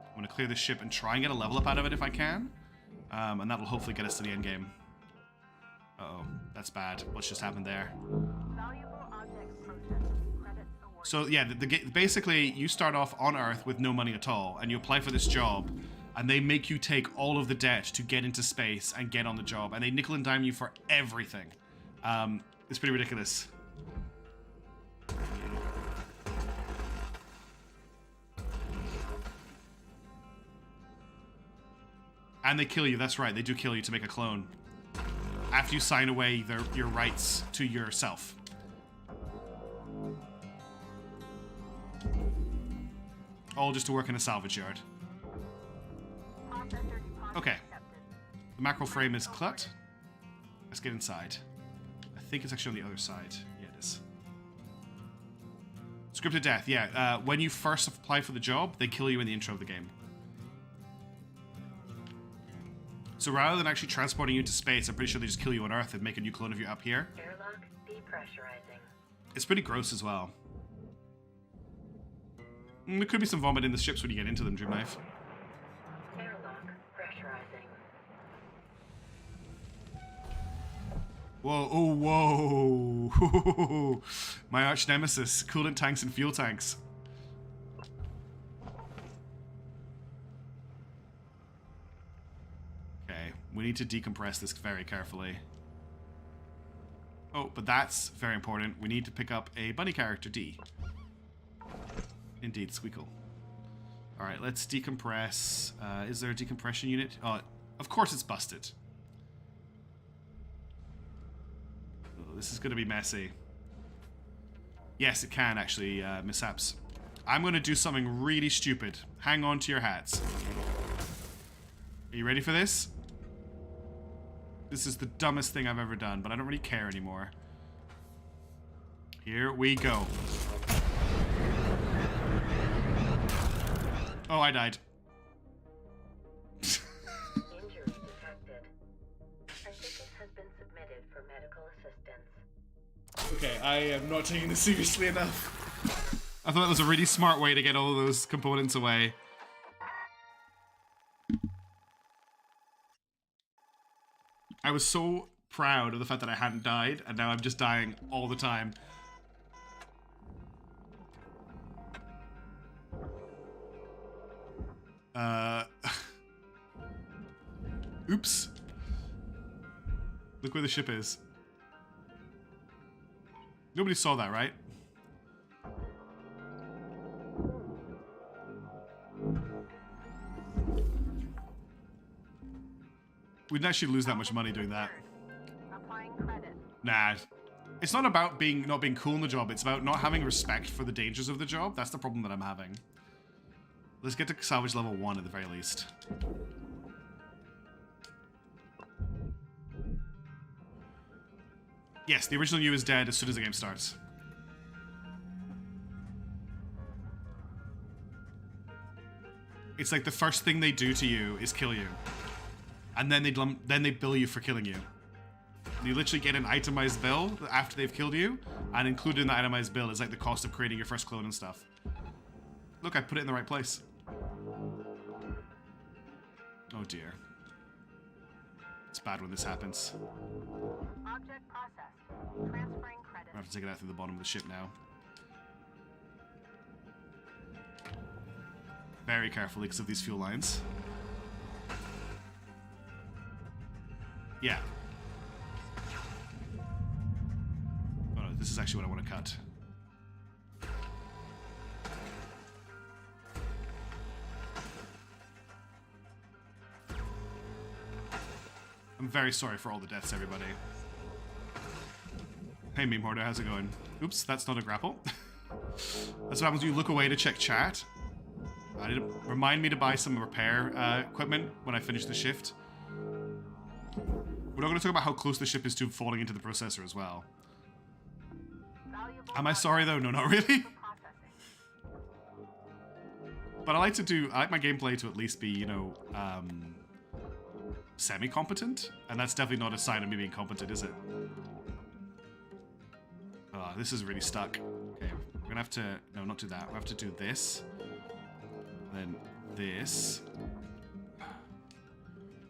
S1: I'm going to clear this ship and try and get a level up out of it if I can. And that'll hopefully get us to the end game. Uh-oh, that's bad. What's just happened there?
S5: Valuable object processed. Credit awarded.
S1: So yeah, basically you start off on Earth with no money at all, and you apply for this job, and they make you take all of the debt to get into space and get on the job, and they nickel and dime you for everything. It's pretty ridiculous. And they kill you, that's right, they do kill you to make a clone. After you sign away your rights to yourself. All just to work in a salvage yard.
S5: Processor deposit
S1: Okay.
S5: accepted.
S1: The macro frame is cut. Let's get inside. I think it's actually on the other side. Yeah, it is. Scripted death, yeah. When you first apply for the job, they kill you in the intro of the game. So rather than actually transporting you into space, I'm pretty sure they just kill you on Earth and make a new clone of you up here.
S2: Airlock depressurizing.
S1: It's pretty gross as well. There could be some vomit in the ships when you get into them, Dreamknife.
S2: Airlock pressurizing.
S1: Whoa, oh, whoa. My arch nemesis, coolant tanks and fuel tanks. Okay, we need to decompress this very carefully. Oh, but that's very important. We need to pick up a bunny character, D. Indeed, Squeakle. Alright, let's decompress. Is there a decompression unit? Oh, of course it's busted. Oh, this is going to be messy. Yes, it can actually, mishaps. I'm going to do something really stupid. Hang on to your hats. Are you ready for this? This is the dumbest thing I've ever done, but I don't really care anymore. Here we go. Oh, I died.
S2: Injury detected. A ticket has been submitted for medical assistance.
S1: Okay, I am not taking this seriously enough. I thought that was a really smart way to get all of those components away. I was so proud of the fact that I hadn't died, and now I'm just dying all the time. Oops. Look where the ship is. Nobody saw that, right? We didn't actually lose that much money doing that.
S5: Applying credit.
S1: Nah. It's not about not being cool in the job, it's about not having respect for the dangers of the job. That's the problem that I'm having. Let's get to salvage level 1 at the very least. Yes, the original you is dead as soon as the game starts. It's like the first thing they do to you is kill you. And then they bill you for killing you. You literally get an itemized bill after they've killed you, and included in the itemized bill is like the cost of creating your first clone and stuff. Look, I put it in the right place. Oh dear. It's bad when this happens.
S5: Object processed. Transferring credit.
S1: I have to take it out through the bottom of the ship now. Very carefully because of these fuel lines. Yeah. Oh no, this is actually what I want to cut. I'm very sorry for all the deaths, everybody. Hey, Meme Hoarder, how's it going? Oops, that's not a grapple. That's what happens when you look away to check chat. Remind me to buy some repair equipment when I finish the shift. We're not going to talk about how close the ship is to falling into the processor as well. Am I sorry though? No, not really. But I like my gameplay to at least be, you know, semi-competent, and that's definitely not a sign of me being competent, is it? Oh, this is really stuck. Okay, we're gonna have to, no, not do that. We have to do this, then this.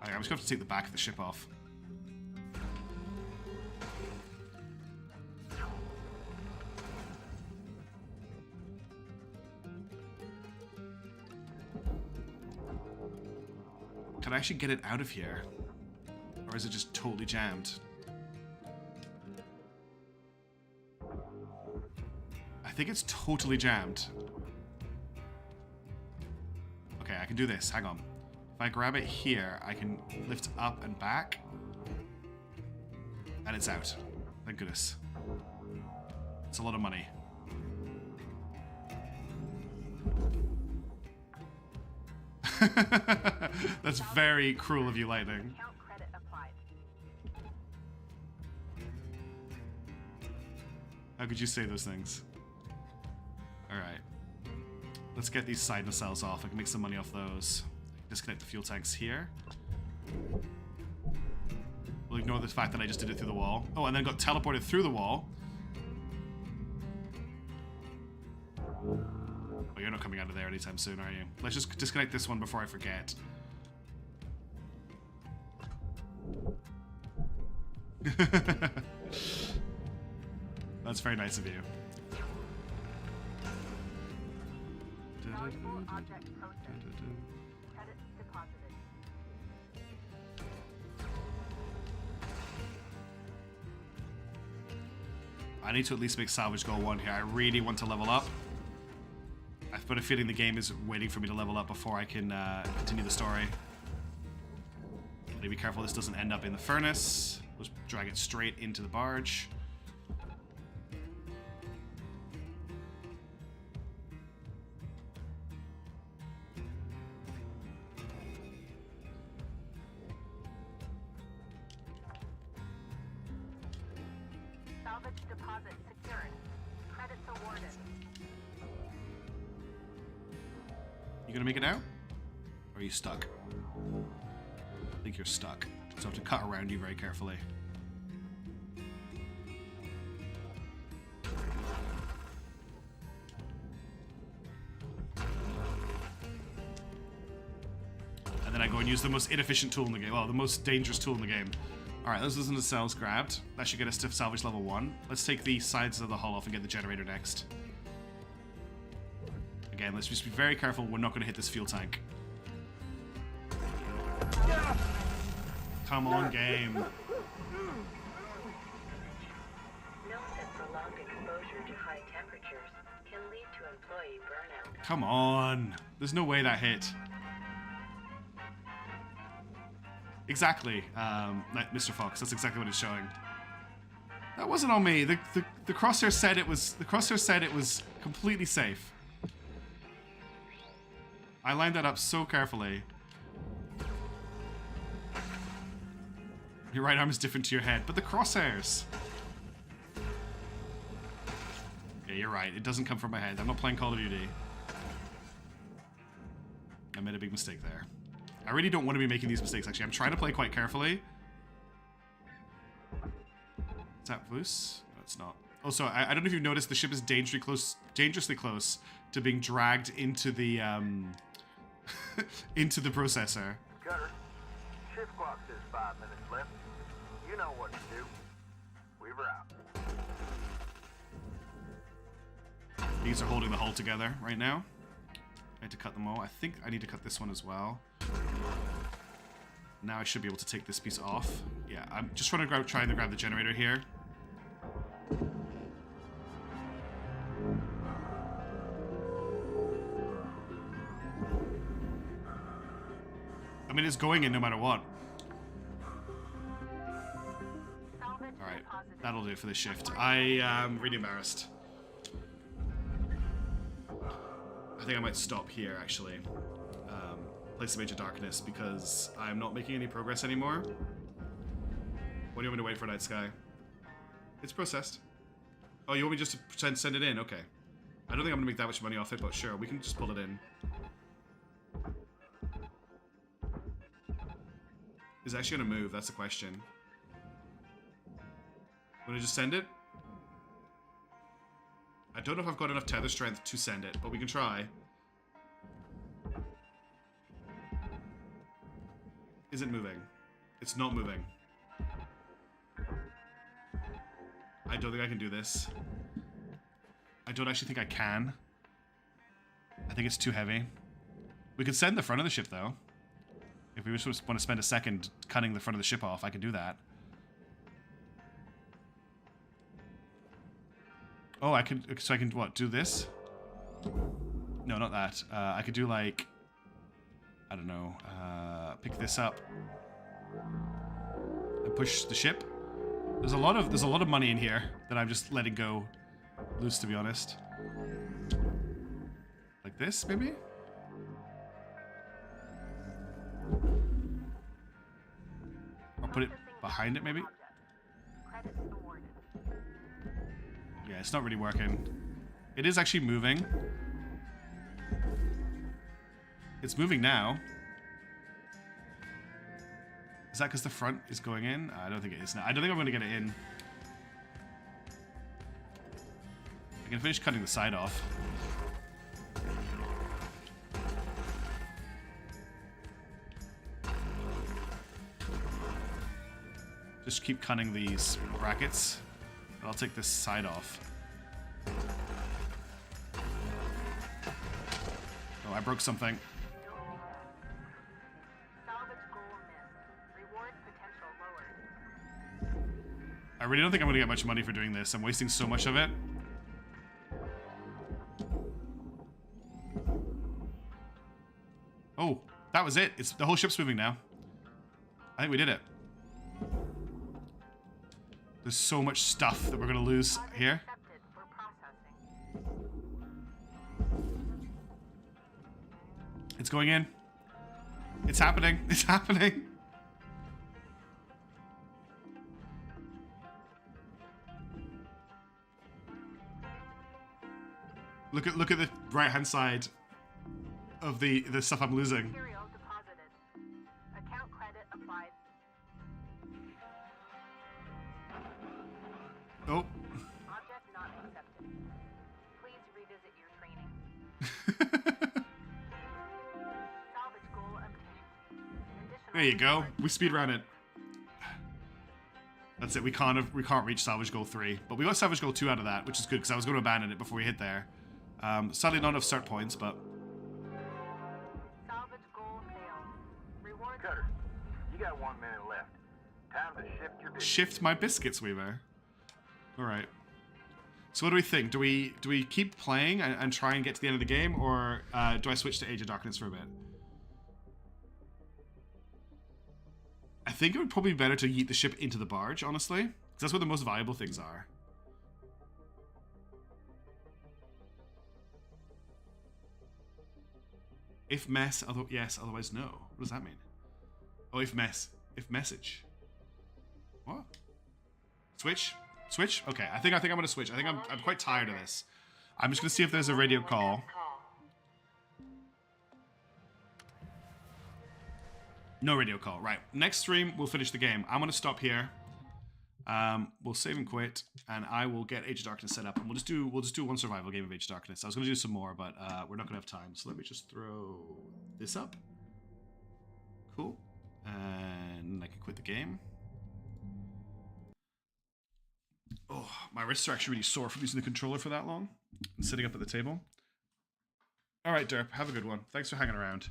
S1: Okay, I'm just gonna have to take the back of the ship off. Can I actually get it out of here? Or is it just totally jammed? I think it's totally jammed. Okay, I can do this. Hang on. If I grab it here, I can lift up and back. And it's out. Thank goodness. It's a lot of money. That's very cruel of you, Lightning.
S5: Account credit applied.
S1: How could you say those things? Alright. Let's get these side nacelles off. I can make some money off those. Disconnect the fuel tanks here. We'll ignore the fact that I just did it through the wall. Oh, and then got teleported through the wall. Oh, you're not coming out of there anytime soon, are you? Let's just disconnect this one before I forget. That's very nice of you.
S5: Valuable object processed. Credit deposited.
S1: I need to at least make salvage goal 1 here. I really want to level up. I've got a feeling the game is waiting for me to level up before I can continue the story. Be careful this doesn't end up in the furnace. Let's drag it straight into the barge.
S5: Salvage deposit secured.
S1: gonna make it out? Or are you stuck? I think you're stuck. So I have to cut around you very carefully. And then I go and use the most inefficient tool in the game. Well, the most dangerous tool in the game. Alright, those are the cells grabbed. That should get us to salvage level 1. Let's take the sides of the hull off and get the generator next. Again, let's just be very careful. We're not going to hit this fuel tank. Come on, game.
S2: Note that prolonged exposure to high temperatures can lead to employee burnout.
S1: Come on. There's no way that hit. Exactly, Mr. Fox. That's exactly what it's showing. That wasn't on me. The crosshair said it was. The crosshair said it was completely safe. I lined that up so carefully. Your right arm is different to your head, but the crosshairs. Yeah, you're right. It doesn't come from my head. I'm not playing Call of Duty. I made a big mistake there. I really don't want to be making these mistakes, actually. I'm trying to play quite carefully. Is that loose? No, it's not. Also, I don't know if you've noticed, the ship is dangerously close to being dragged into the, into the processor.
S3: Cutter, shift clock says 5 minutes left. You know what to do. Weaver out.
S1: These are holding the hull together right now. I had to cut them all. I think I need to cut this one as well. Now I should be able to take this piece off. Yeah, I'm just trying to grab the generator here. I mean, it's going in no matter what. Alright, that'll do it for this shift. I am really embarrassed. I think I might stop here, actually. Place of Major Darkness, because I'm not making any progress anymore. What do you want me to wait for, Night Sky? It's processed. Oh, you want me just to pretend send it in? Okay. I don't think I'm gonna make that much money off it, but sure, we can just pull it in. Is it actually gonna move? That's the question. Wanna just send it? I don't know if I've got enough tether strength to send it, but we can try. Is it moving? It's not moving. I don't think I can do this. I don't actually think I can. I think it's too heavy. We could send the front of the ship, though. If we just want to spend a second cutting the front of the ship off, I could do that. Oh, I could... So I can, what, do this? No, not that. I could do, like... I don't know. Pick this up. And push the ship. There's a lot of money in here that I'm just letting go loose, to be honest. Like this, maybe? Or put it behind it, maybe? Yeah, it's not really working. It is actually moving. It's moving now. Is that because the front is going in? I don't think it is now. I don't think I'm going to get it in. I can finish cutting the side off. Just keep cutting these brackets. But I'll take this side off. Oh, I broke something. I really don't think I'm going to get much money for doing this. I'm wasting so much of it. Oh, that was it. The whole ship's moving now. I think we did it. There's so much stuff that we're going to lose here. It's going in. It's happening. It's happening. Look at the right-hand side of the stuff I'm losing.
S5: Material deposited. Account credit applied.
S1: Oh.
S5: Object not accepted. Please revisit your training. Salvage goal obtained. Additional
S1: There you go.
S5: rewards.
S1: We speedrun it. That's it. We can't reach salvage goal 3, but we got salvage goal 2 out of that, which is good because I was going to abandon it before we hit there. Sadly, not enough start points, but
S5: Salvage goal failed. Reward.
S3: Cutter, you got 1 minute left. Time to shift your business.
S1: shift my biscuits, Weaver. All right. So what do we think? Do we keep playing and try and get to the end of the game, or do I switch to Age of Darkness for a bit? I think it would probably be better to yeet the ship into the barge, honestly. Because that's where the most valuable things are. If mess, yes, otherwise no. What does that mean? Oh, if message. What? Switch? Switch? Okay, I think I'm gonna switch. I think I'm quite tired of this. I'm just gonna see if there's a radio call. No radio call. Right. Next stream, we'll finish the game. I'm going to stop here. We'll save and quit, and I will get Age of Darkness set up, and we'll just do one survival game of Age of Darkness. I was going to do some more, but we're not going to have time. So let me just throw this up. Cool. And I can quit the game. Oh, my wrists are actually really sore from using the controller for that long and sitting up at the table. All right, Derp, have a good one. Thanks for hanging around.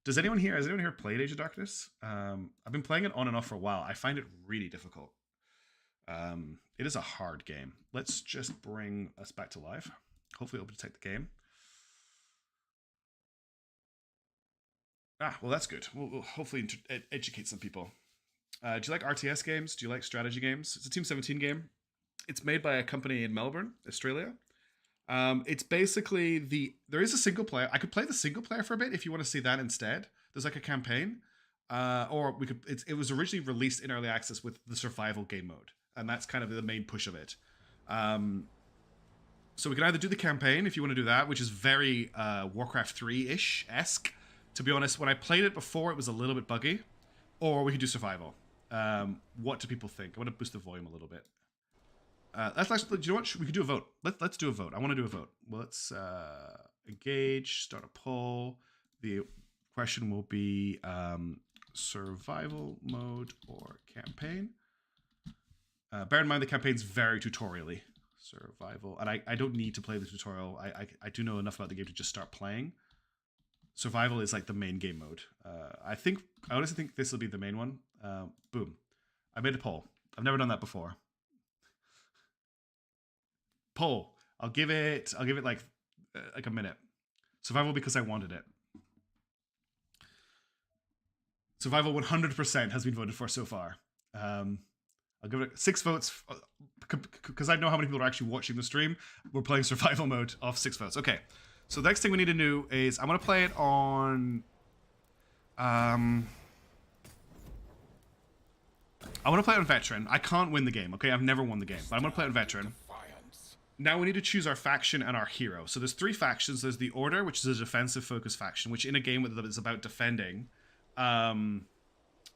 S1: Has anyone here played Age of Darkness? I've been playing it on and off for a while. I find it really difficult. It is a hard game. Let's just bring us back to life. Hopefully it'll detect the game. Ah, well that's good. We'll hopefully educate some people. Do you like RTS games? Do you like strategy games? It's a Team 17 game. It's made by a company in Melbourne, Australia. It's basically there is a single player. I could play the single player for a bit if you want to see that instead. There's like a campaign, or we could. It was originally released in early access with the survival game mode, and that's kind of the main push of it. So we can either do the campaign if you want to do that, which is very Warcraft 3-ish esque. To be honest, when I played it before, it was a little bit buggy, or we could do survival. What do people think? I want to boost the volume a little bit. Let's actually, do you know what? We could do a vote. Let's do a vote. I want to do a vote. Well, let's engage, start a poll. The question will be survival mode or campaign. Bear in mind the campaign's very tutorially. Survival. And I don't need to play the tutorial. I do know enough about the game to just start playing. Survival is like the main game mode. I honestly think this will be the main one. Boom. I made a poll. I've never done that before. Poll. I'll give it like a minute. Survival because I wanted it. Survival 100% has been voted for so far. I'll give it 6 votes because I know how many people are actually watching the stream. We're playing survival mode off 6 votes. Okay. So the next thing we need to do is I'm going to play it on I want to play it on veteran. I can't win the game, okay? I've never won the game, but I'm going to play it on veteran. Now we need to choose our faction and our hero. So there's 3 factions. There's the Order, which is a defensive focused faction, which in a game that is about defending. King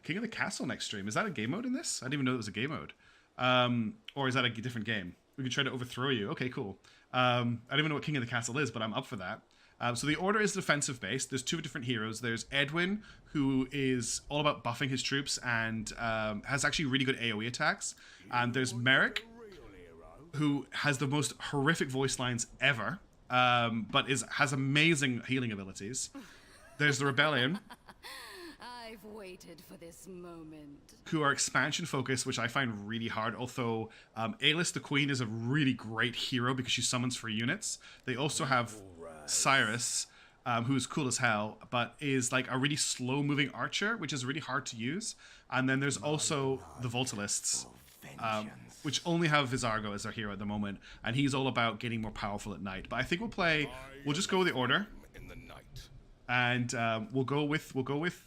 S1: of the Castle next stream. Is that a game mode in this? I didn't even know it was a game mode. Or is that a different game? We can try to overthrow you. Okay, cool. I don't even know what King of the Castle is, but I'm up for that. So the Order is defensive based. There's 2 different heroes. There's Edwin, who is all about buffing his troops and has actually really good AoE attacks. And there's Merrick, who has the most horrific voice lines ever, but has amazing healing abilities. There's the Rebellion.
S11: I've waited for this moment.
S1: Who are expansion focused, which I find really hard. Although Alis the Queen is a really great hero because she summons free units. They also have Cyrus, who is cool as hell, but is like a really slow moving archer, which is really hard to use. And then there's also the Voltalists, which only have Vizargo as their hero at the moment, and he's all about getting more powerful at night. But I think we'll just go with the Order.
S9: In the night.
S1: And we'll go with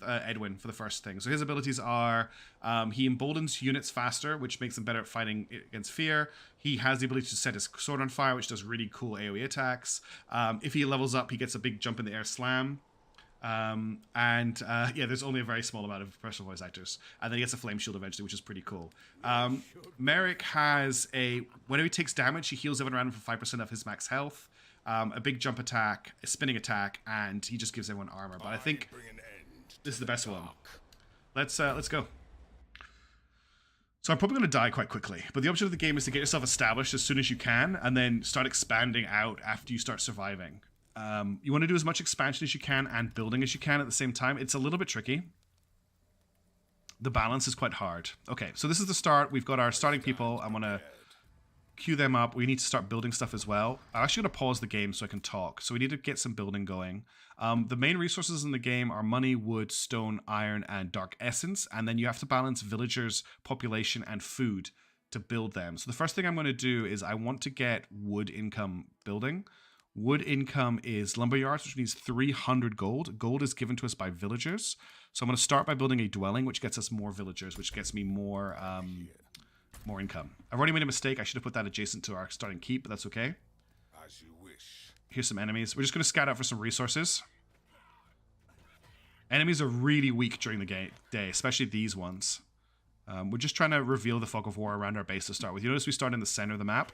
S1: Edwin for the first thing. So his abilities are he emboldens units faster, which makes them better at fighting against fear. He has the ability to set his sword on fire, which does really cool AoE attacks. If he levels up, he gets a big jump in the air slam. Yeah, there's only a very small amount of professional voice actors. And then he gets a flame shield eventually, which is pretty cool. Merrick has whenever he takes damage, he heals everyone around him for 5% of his max health. A big jump attack, a spinning attack, and he just gives everyone armor. But I think this is the best one. Let's go. So I'm probably going to die quite quickly. But the objective of the game is to get yourself established as soon as you can, and then start expanding out after you start surviving. You want to do as much expansion as you can and building as you can at the same time. It's a little bit tricky. The balance is quite hard. Okay, so this is the start. We've got our starting people. I'm going to queue them up. We need to start building stuff as well. I'm actually going to pause the game so I can talk. So we need to get some building going. The main resources in the game are money, wood, stone, iron, and dark essence. And then you have to balance villagers, population, and food to build them. So the first thing I'm going to do is I want to get wood income building. Wood income is lumberyards, which means 300 gold. Gold is given to us by villagers. So I'm going to start by building a dwelling, which gets us more villagers, which gets me more income. I've already made a mistake. I should have put that adjacent to our starting keep, but that's okay.
S12: As you wish.
S1: Here's some enemies. We're just going to scout out for some resources. Enemies are really weak during the day, especially these ones. We're just trying to reveal the fog of war around our base to start with. You notice we start in the center of the map.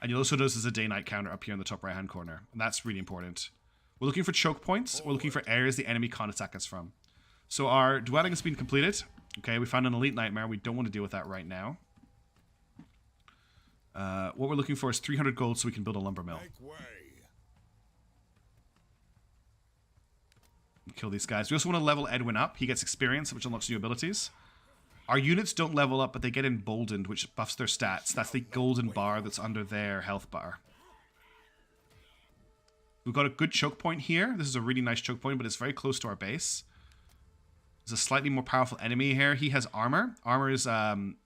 S1: And you'll also notice there's a day-night counter up here in the top right-hand corner. And that's really important. We're looking for choke points. We're looking for areas the enemy can't attack us from. So our dwelling has been completed. Okay, we found an elite nightmare. We don't want to deal with that right now. What we're looking for is 300 gold so we can build a lumber mill. Kill these guys. We also want to level Edwin up. He gets experience, which unlocks new abilities. Our units don't level up, but they get emboldened, which buffs their stats. That's the golden bar that's under their health bar. We've got a good choke point here. This is a really nice choke point, but it's very close to our base. There's a slightly more powerful enemy here. He has armor. Armor is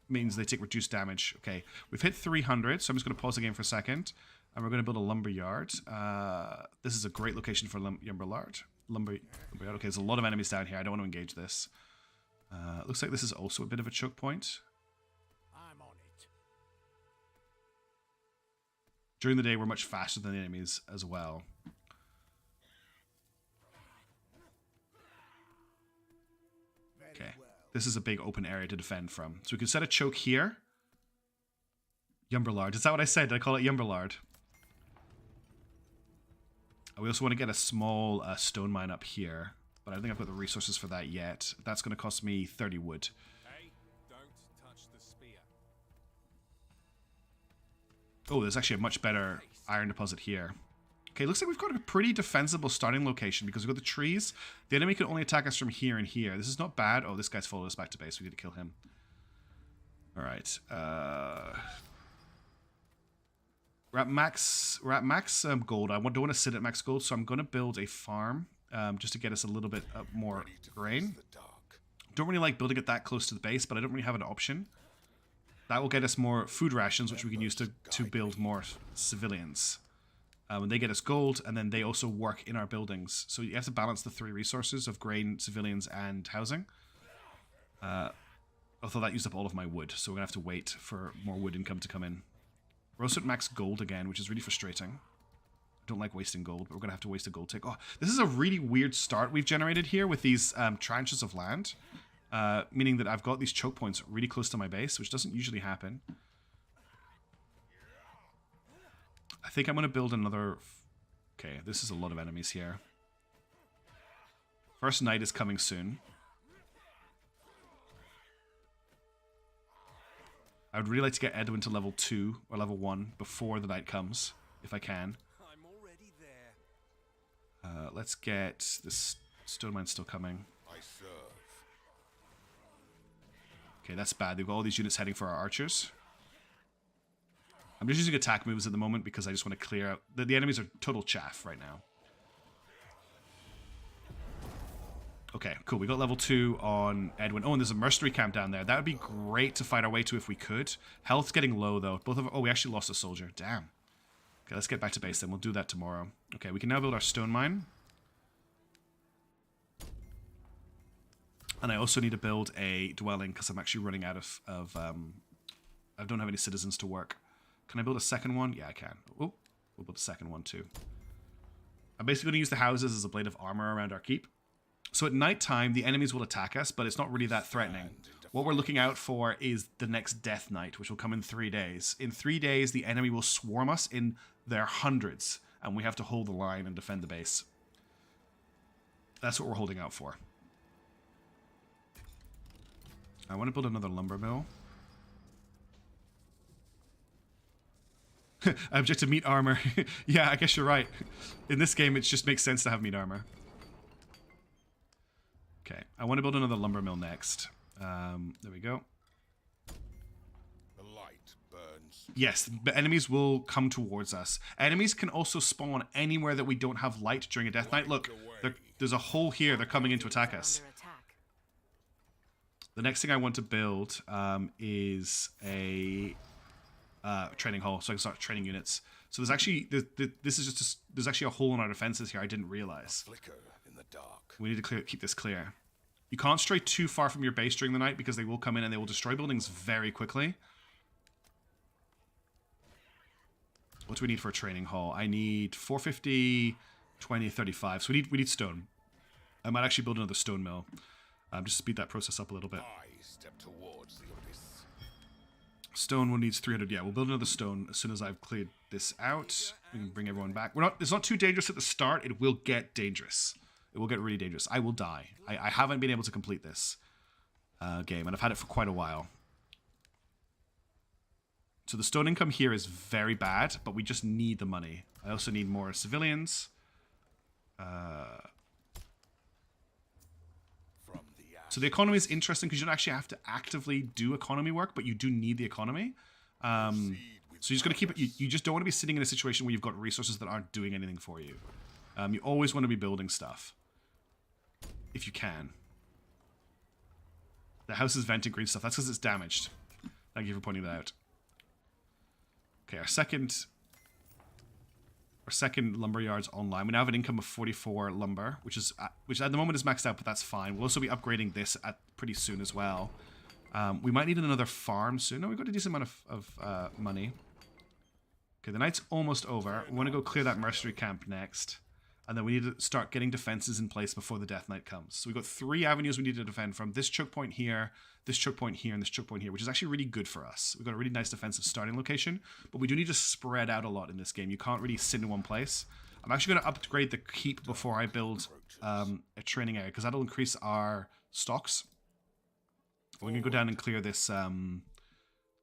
S1: means they take reduced damage. Okay, we've hit 300, so I'm just going to pause the game for a second. And we're going to build a lumber yard. This is a great location for lumber yard. Okay, there's a lot of enemies down here. I don't want to engage this. Looks like this is also a bit of a choke point.
S12: I'm on it.
S1: During the day, we're much faster than the enemies as well. Okay, this is a big open area to defend from. So we can set a choke here. Yumberlard. Is that what I said? Did I call it Yumberlard? We also want to get a small stone mine up here. But I don't think I've got the resources for that yet. That's going to cost me 30 wood.
S12: Hey, don't touch the spear.
S1: Oh, there's actually a much better iron deposit here. Okay, looks like we've got a pretty defensible starting location because we've got the trees. The enemy can only attack us from here and here. This is not bad. Oh, this guy's followed us back to base. We need to kill him. Alright. We're at max gold. I don't want to sit at max gold, so I'm going to build a farm. Just to get us a little bit more grain. Don't really like building it that close to the base, but I don't really have an option. That will get us more food rations, which we can use to build more civilians. And they get us gold, and then they also work in our buildings. So you have to balance the three resources of grain, civilians, and housing. Although that used up all of my wood, so we're going to have to wait for more wood income to come in. We're also at max gold again, which is really frustrating. Don't like wasting gold, but we're going to have to waste a gold tick. Oh, this is a really weird start we've generated here with these tranches of land. Meaning that I've got these choke points really close to my base, which doesn't usually happen. I think I'm going to build another... Okay, this is a lot of enemies here. First night is coming soon. I would really like to get Edwin to level 2 or level 1 before the night comes, if I can. Let's get this stone mine still coming.
S12: I serve.
S1: Okay, that's bad. They've got all these units heading for our archers. I'm just using attack moves at the moment because I just want to clear out... The enemies are total chaff right now. Okay, cool. We got level 2 on Edwin. Oh, and there's a mercenary camp down there. That would be great to fight our way to if we could. Health's getting low, though. Oh, we actually lost a soldier. Damn. Okay, let's get back to base then. We'll do that tomorrow. Okay, we can now build our stone mine. And I also need to build a dwelling because I'm actually running out of I don't have any citizens to work. Can I build a second one? Yeah, I can. Oh, we'll build a second one too. I'm basically going to use the houses as a blade of armor around our keep. So at night time, the enemies will attack us, but it's not really that threatening. What we're looking out for is the next Death Night, which will come in 3 days. In 3 days, the enemy will swarm us in their hundreds, and we have to hold the line and defend the base. That's what we're holding out for. I want to build another lumber mill. I object to meat armor. Yeah, I guess you're right. In this game, it just makes sense to have meat armor. Okay, I want to build another lumber mill next. There we go.
S12: The light burns.
S1: Yes, the enemies will come towards us. Enemies can also spawn anywhere that we don't have light during a Death Night. Look, there's a hole here. They're coming in to attack us. The next thing I want to build is a training hall, so I can start training units. So there's actually there's actually a hole in our defenses here. I didn't realize.
S12: Flicker in the dark.
S1: We need to keep this clear. You can't stray too far from your base during the night because they will come in and they will destroy buildings very quickly. What do we need for a training hall? I need 450, 20, 35. So we need stone. I might actually build another stone mill. Just speed that process up a little bit.
S12: I step towards the abyss.
S1: Stone one needs 300. Yeah, we'll build another stone as soon as I've cleared this out. We can bring everyone back. It's not too dangerous at the start. It will get dangerous. It will get really dangerous. I will die. I haven't been able to complete this game, and I've had it for quite a while. So the stone income here is very bad, but we just need the money. I also need more civilians. So the economy is interesting because you don't actually have to actively do economy work, but you do need the economy. So you just got to keep it. You just don't want to be sitting in a situation where you've got resources that aren't doing anything for you. You always want to be building stuff, if you can. The house is venting green stuff. That's because it's damaged. Thank you for pointing that out. Okay, our second lumberyard's online. We now have an income of 44 lumber, which at the moment is maxed out, but that's fine. We'll also be upgrading this pretty soon as well. We might need another farm soon. No, we've got a decent amount of money. Okay, the night's almost over. We want to go clear that mercenary camp next. And then we need to start getting defenses in place before the Death Night comes. So we've got 3 avenues we need to defend from. This choke point here, this choke point here, and this choke point here, which is actually really good for us. We've got a really nice defensive starting location, but we do need to spread out a lot in this game. You can't really sit in one place. I'm actually going to upgrade the keep before I build a training area, because that'll increase our stocks. We're going to go down and clear this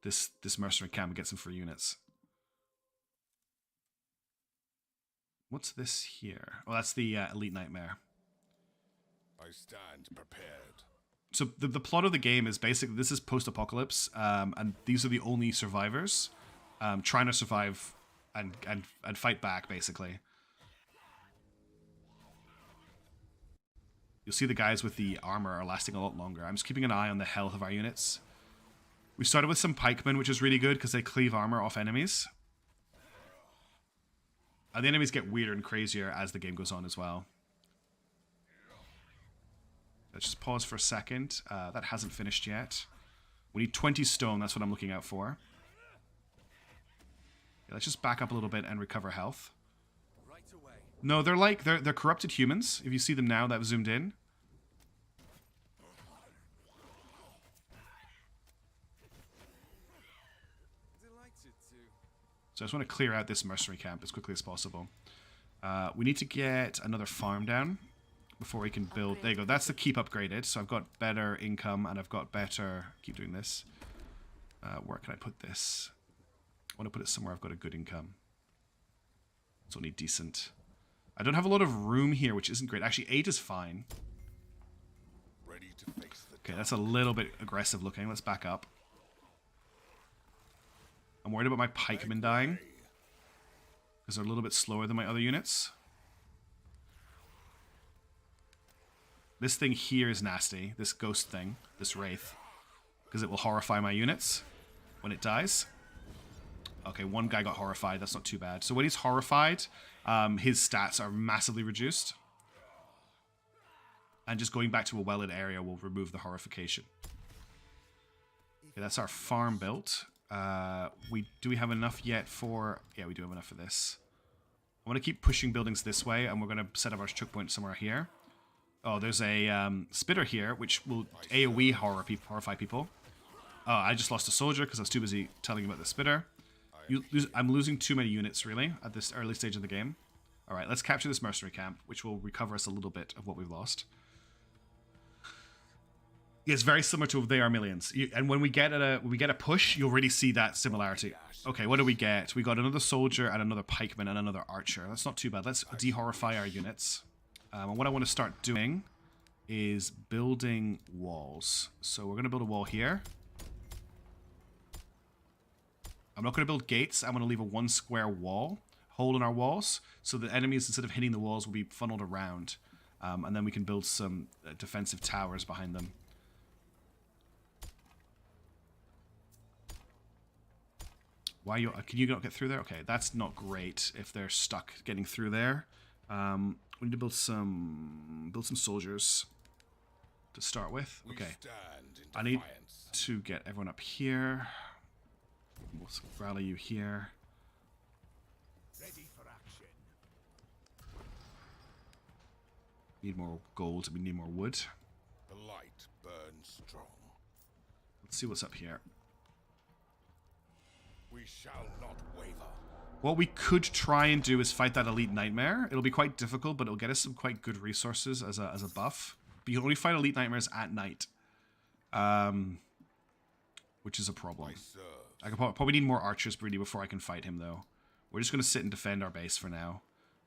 S1: this mercenary camp and get some free units. What's this here? Oh, that's the Elite Nightmare.
S12: I stand prepared.
S1: So the plot of the game is basically, this is post-apocalypse, and these are the only survivors trying to survive and fight back, basically. You'll see the guys with the armor are lasting a lot longer. I'm just keeping an eye on the health of our units. We started with some pikemen, which is really good because they cleave armor off enemies. And the enemies get weirder and crazier as the game goes on as well. Let's just pause for a second. That hasn't finished yet. We need 20 stone. That's what I'm looking out for. Okay, let's just back up a little bit and recover health. No, they're corrupted humans. If you see them now, that I've zoomed in. So I just want to clear out this mercenary camp as quickly as possible. We need to get another farm down before we can build. There you go. That's the keep upgraded. So I've got better income and I've got better... Keep doing this. Where can I put this? I want to put it somewhere I've got a good income. It's only decent. I don't have a lot of room here, which isn't great. Actually, 8 is fine.
S12: Ready to face the
S1: Okay, that's a little bit aggressive looking. Let's back up. I'm worried about my pikemen dying, because they're a little bit slower than my other units. This thing here is nasty. This ghost thing. This wraith. Because it will horrify my units when it dies. Okay, one guy got horrified. That's not too bad. So when he's horrified, his stats are massively reduced. And just going back to a well-lit area will remove the horrification. Okay, that's our farm built. Do we have enough yet for... Yeah, we do have enough for this. I want to keep pushing buildings this way, and we're going to set up our choke point somewhere here. Oh, there's a spitter here, which will AoE horrify people. Oh, I just lost a soldier because I was too busy telling you about the spitter. I'm losing too many units, really, at this early stage of the game. Alright, let's capture this mercenary camp, which will recover us a little bit of what we've lost. It's very similar to They Are Millions. And when we get a push, you'll really see that similarity. Okay, what do we get? We got another soldier and another pikeman and another archer. That's not too bad. Let's de-horrify our units. And what I want to start doing is building walls. So we're going to build a wall here. I'm not going to build gates. I'm going to leave a 1 square wall, hole in our walls, so that enemies, instead of hitting the walls, will be funneled around. And then we can build some defensive towers behind them. Why can you not get through there? Okay, that's not great if they're stuck getting through there. We need to build some soldiers to start with. Okay, I need to get everyone up here. We'll rally you here.
S12: Ready for action.
S1: Need more gold. We need more wood.
S12: The light burns strong.
S1: Let's see what's up here.
S12: We shall not waver.
S1: What we could try and do is fight that elite nightmare. It'll be quite difficult, but it'll get us some quite good resources as a buff. But you can only fight elite nightmares at night, which is a problem. I could probably need more archers really before I can fight him, though. We're just going to sit and defend our base for now.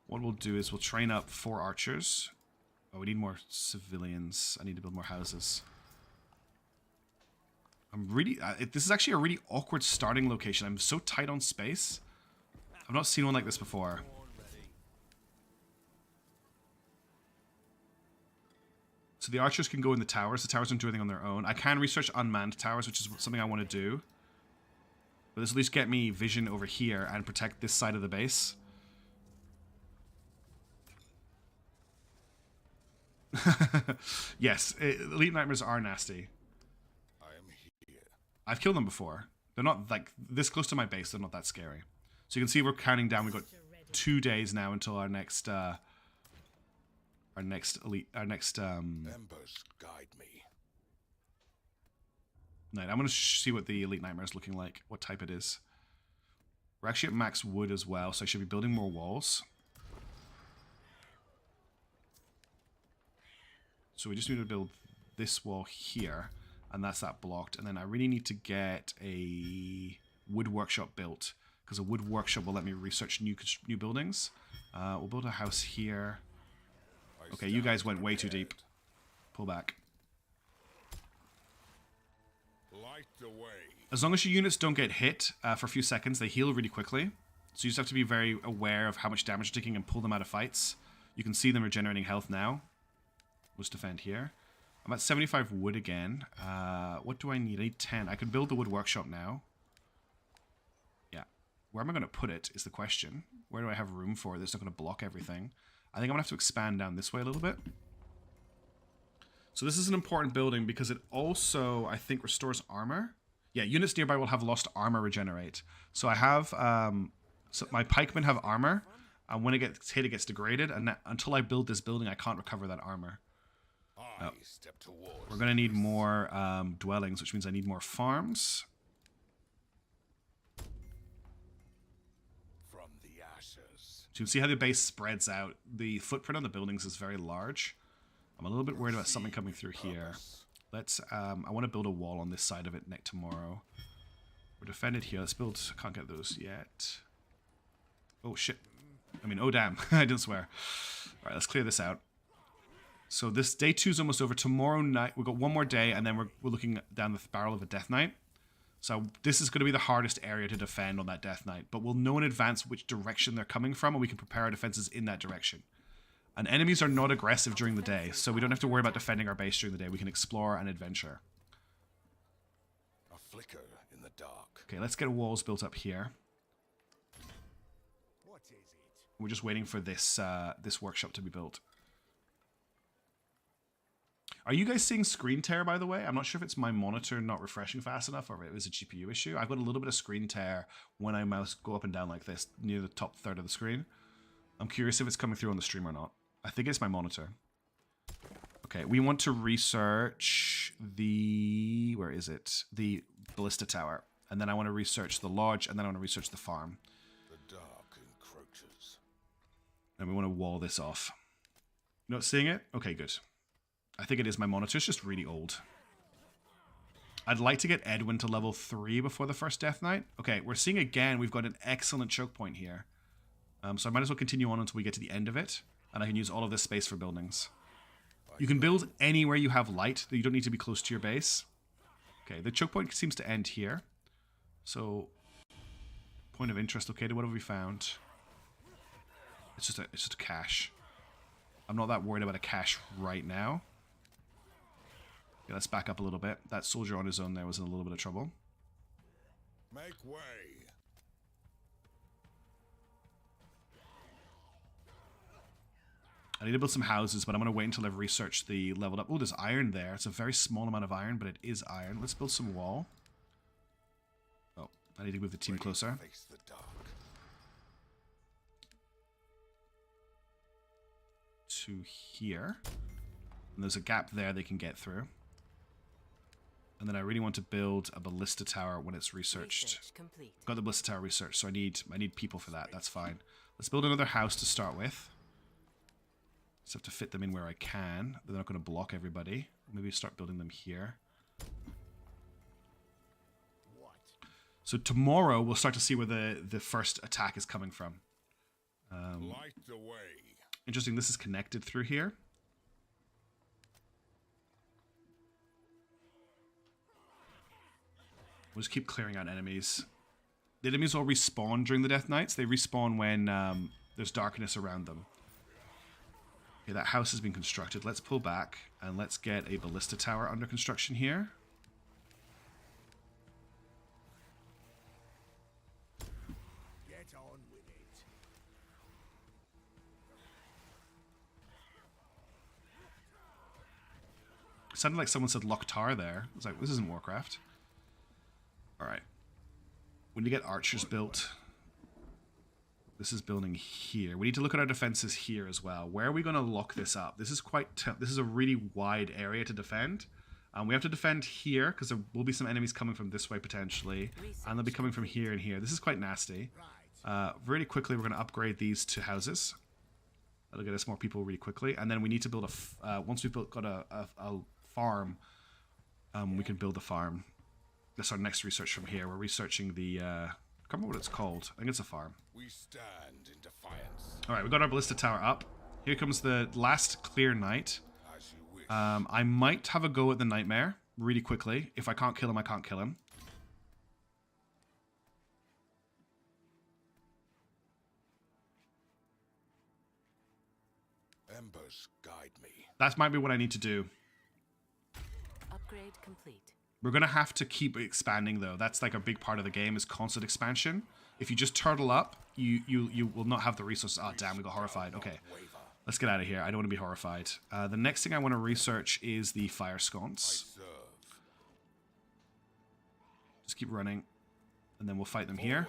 S1: What we'll do is we'll train up 4 archers. Oh, we need more civilians. I need to build more houses. I'm really... this is actually a really awkward starting location. I'm so tight on space. I've not seen one like this before. So the archers can go in the towers. The towers don't do anything on their own. I can research unmanned towers, which is something I want to do. But this will at least get me vision over here and protect this side of the base. Yes, elite nightmares are nasty.
S12: I am here.
S1: I've killed them before. They're not like this close to my base. They're not that scary. So you can see we're counting down. We've got 2 days now until our next
S12: Embers guide me.
S1: night. I'm going to see what the elite nightmare is looking like, what type it is. We're actually at max wood as well, so I should be building more walls. So we just need to build this wall here, and that's that blocked. And then I really need to get a wood workshop built, because a wood workshop will let me research new buildings. We'll build a house here. Okay, you guys went way too deep. Pull back.
S12: Light the way.
S1: As long as your units don't get hit for a few seconds, they heal really quickly. So you just have to be very aware of how much damage you're taking and pull them out of fights. You can see them regenerating health now. We'll just defend here. I'm at 75 wood again. What do I need? I need 10. I could build the wood workshop now. Yeah. Where am I going to put it is the question. Where do I have room for it that's not going to block everything? I think I'm going to have to expand down this way a little bit. So this is an important building because it also, I think, restores armor. Yeah, units nearby will have lost armor regenerate. So I have, so my pikemen have armor, and when it gets hit, it gets degraded, and until I build this building, I can't recover that armor. We're going to need more dwellings, which means I need more farms.
S12: From the ashes.
S1: So you can see how the base spreads out. The footprint on the buildings is very large. I'm a little bit worried about something coming through here. Let's, I want to build a wall on this side of it tomorrow. We're defended here. Let's build, can't get those yet. Oh shit. I mean, oh damn, I didn't swear. Alright, let's clear this out. So this day 2 is almost over. Tomorrow night, we've got one more day, and then we're looking down the barrel of a death knight. So this is going to be the hardest area to defend on that death knight, but we'll know in advance which direction they're coming from, and we can prepare our defenses in that direction. And enemies are not aggressive during the day, so we don't have to worry about defending our base during the day. We can explore and adventure.
S12: A flicker in the dark.
S1: Okay, let's get walls built up here.
S12: What is it?
S1: We're just waiting for this this workshop to be built. Are you guys seeing screen tear, by the way? I'm not sure if it's my monitor not refreshing fast enough or if it was a GPU issue. I've got a little bit of screen tear when I mouse go up and down like this near the top third of the screen. I'm curious if it's coming through on the stream or not. I think it's my monitor. Okay, we want to research the... Where is it? The ballista tower. And then I want to research the lodge, and then I want to research the farm.
S12: The dark encroaches.
S1: And we want to wall this off. You're not seeing it? Okay, good. I think it is my monitor. It's just really old. I'd like to get Edwin to level 3 before the first Death Knight. Okay, we're seeing again we've got an excellent choke point here. So I might as well continue on until we get to the end of it. And I can use all of this space for buildings. You can build anywhere you have light. You don't need to be close to your base. Okay, the choke point seems to end here. So, point of interest located. What have we found? It's just a cache. I'm not that worried about a cache right now. Okay, let's back up a little bit. That soldier on his own there was in a little bit of trouble.
S12: Make way.
S1: I need to build some houses, but I'm going to wait until I've researched the leveled up. Oh, there's iron there. It's a very small amount of iron, but it is iron. Let's build some wall. Oh, I need to move the team closer.
S12: Face the dark.
S1: To here. And there's a gap there they can get through. And then I really want to build a ballista tower when it's researched. Got the ballista tower researched, so I need people for that. That's fine. Let's build another house to start with. Just have to fit them in where I can. They're not going to block everybody. Maybe start building them here. So tomorrow we'll start to see where the first attack is coming from.
S12: Light the way.
S1: Interesting, this is connected through here. We'll just keep clearing out enemies. The enemies all respawn during the Death Knights. They respawn when there's darkness around them. Okay, that house has been constructed. Let's pull back and let's get a ballista tower under construction here.
S12: Get on with it.
S1: It sounded like someone said Loktar there. I was like, this isn't Warcraft. Alright. We need to get archers built. This is building here. We need to look at our defenses here as well. Where are we going to lock this up? This is this is a really wide area to defend. We have to defend here because there will be some enemies coming from this way potentially. And they'll be coming from here and here. This is quite nasty. Really quickly, we're going to upgrade these to houses. That'll get us more people really quickly. And then we need to build once we've got a farm, we can build the farm. That's our next research from here. We're researching the... I can't remember what it's called. I think it's a farm.
S12: We stand in defiance.
S1: Alright, we got our ballista tower up. Here comes the last clear night.
S12: As you wish.
S1: I might have a go at the nightmare really quickly. If I can't kill him, I can't kill him.
S12: Embers guide me.
S1: That might be what I need to do.
S11: Upgrade complete.
S1: We're going to have to keep expanding, though. That's like a big part of the game is constant expansion. If you just turtle up, you will not have the resources. Oh, damn, we got horrified. Okay, let's get out of here. I don't want to be horrified. The next thing I want to research is the fire sconce. Just keep running, and then we'll fight them here.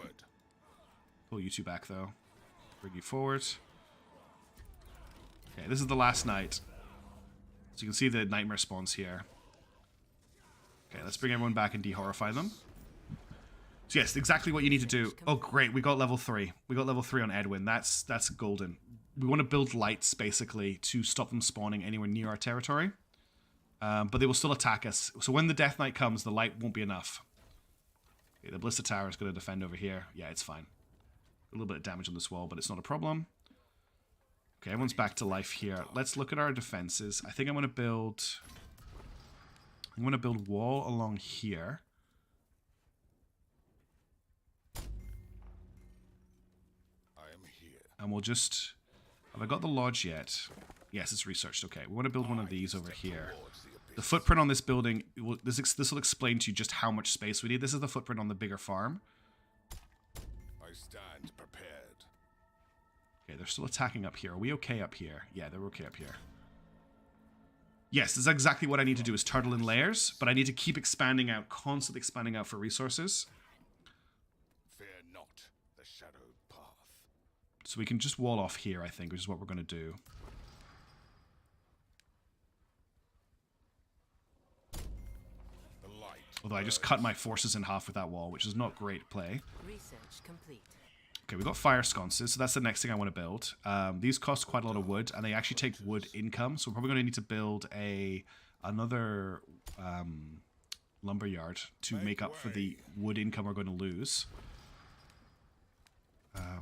S1: Pull you two back, though. Bring you forward. Okay, this is the last night. So you can see the nightmare spawns here. Okay, let's bring everyone back and de-horrify them. So yes, exactly what you need to do. Oh, great, we got level 3. We got level 3 on Edwin. That's golden. We want to build lights, basically, to stop them spawning anywhere near our territory. But they will still attack us. So when the Death Knight comes, the light won't be enough. Okay, the Ballista Tower is going to defend over here. Yeah, it's fine. A little bit of damage on this wall, but it's not a problem. Okay, everyone's back to life here. Let's look at our defenses. I think I'm going to build... I'm going to build wall along here.
S12: I am here.
S1: And we'll just... Have I got the lodge yet? Yes, it's researched. Okay, we want to build one of these over here. The footprint on this building... This will explain to you just how much space we need. This is the footprint on the bigger farm.
S12: I stand prepared.
S1: Okay, they're still attacking up here. Are we okay up here? Yeah, they're okay up here. Yes, this is exactly what I need to do, is turtle in layers, but I need to keep expanding out, constantly expanding out for resources.
S12: Fear not the shadowed path.
S1: So we can just wall off here, I think, which is what we're going to do.
S12: The light.
S1: Although I just cut my forces in half with that wall, which is not great play.
S13: Research complete.
S1: Okay, we've got fire sconces, so that's the next thing I want to build. These cost quite a lot of wood, and they actually take wood income, so we're probably going to need to build another lumber yard to make up for the wood income we're going to lose.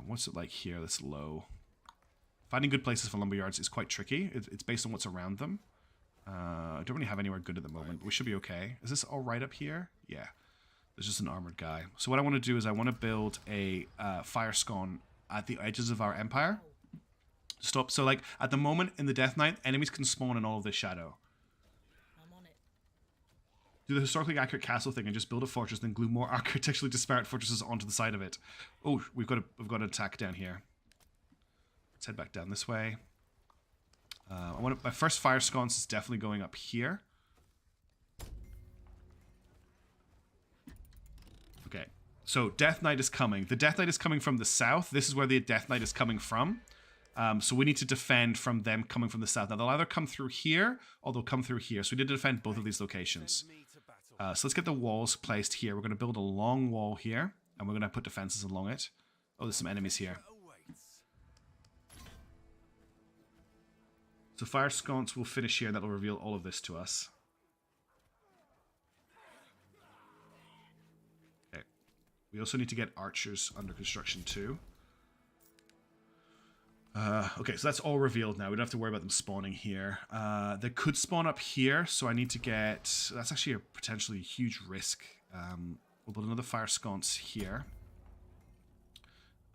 S1: What's it like here? That's low. Finding good places for lumber yards is quite tricky. It's based on what's around them. I don't really have anywhere good at the moment, but we should be okay. Is this all right up here? Yeah. There's just an armored guy. So what I want to do is I want to build a fire scone at the edges of our empire. Stop. So like at the moment in the Death Knight, enemies can spawn in all of this shadow.
S13: I'm on it.
S1: Do the historically accurate castle thing and just build a fortress, then glue more architecturally disparate fortresses onto the side of it. Oh, we've got an attack down here. Let's head back down this way. My first fire sconce is definitely going up here. Okay, so Death Knight is coming. The Death Knight is coming from the south. This is where the Death Knight is coming from. So we need to defend from them coming from the south. Now, they'll either come through here, or they'll come through here. So we need to defend both of these locations. So let's get the walls placed here. We're going to build a long wall here, and we're going to put defenses along it. Oh, there's some enemies here. So fire sconce will finish here, and that'll reveal all of this to us. We also need to get archers under construction too. Okay, so that's all revealed now. We don't have to worry about them spawning here. They could spawn up here, so I need to get... That's actually a potentially huge risk. We'll build another fire sconce here.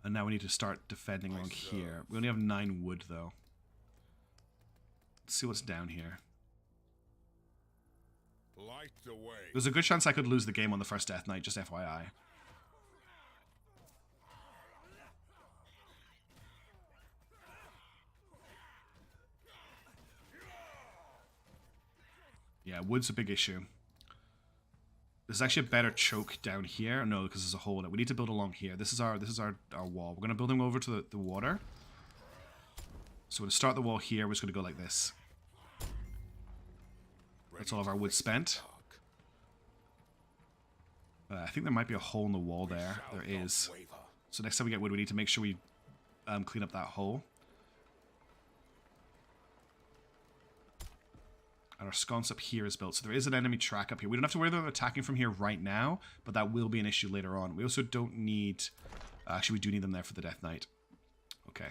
S1: And now we need to start defending along here. We only have 9 wood, though. Let's see what's down here.
S12: Light the way.
S1: There's a good chance I could lose the game on the first Death Knight, just FYI. Yeah, wood's a big issue. There's actually a better choke down here. No, because there's a hole in it. We need to build along here. This is our wall. We're going to build them over to the water. So to start the wall here, we're just going to go like this. That's all of our wood spent. I think there might be a hole in the wall there. There is. So next time we get wood, we need to make sure we clean up that hole. And our sconce up here is built. So there is an enemy track up here. We don't have to worry about attacking from here right now, but that will be an issue later on. We also don't need... actually, we do need them there for the Death Knight. Okay.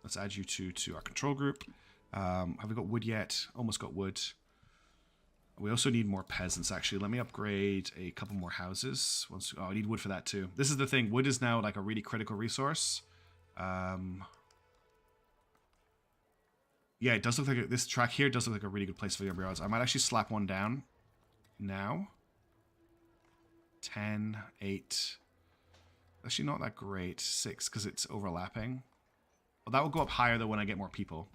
S1: Let's add you two to our control group. Have we got wood yet? Almost got wood. We also need more peasants, actually. Let me upgrade a couple more houses. Oh, I need wood for that, too. This is the thing. Wood is now, like, a really critical resource. Yeah, it does look like this track here does look like a really good place for the lumber yards. I might actually slap one down now. 10, 8. Actually, not that great. 6, because it's overlapping. Well, that will go up higher, though, when I get more people.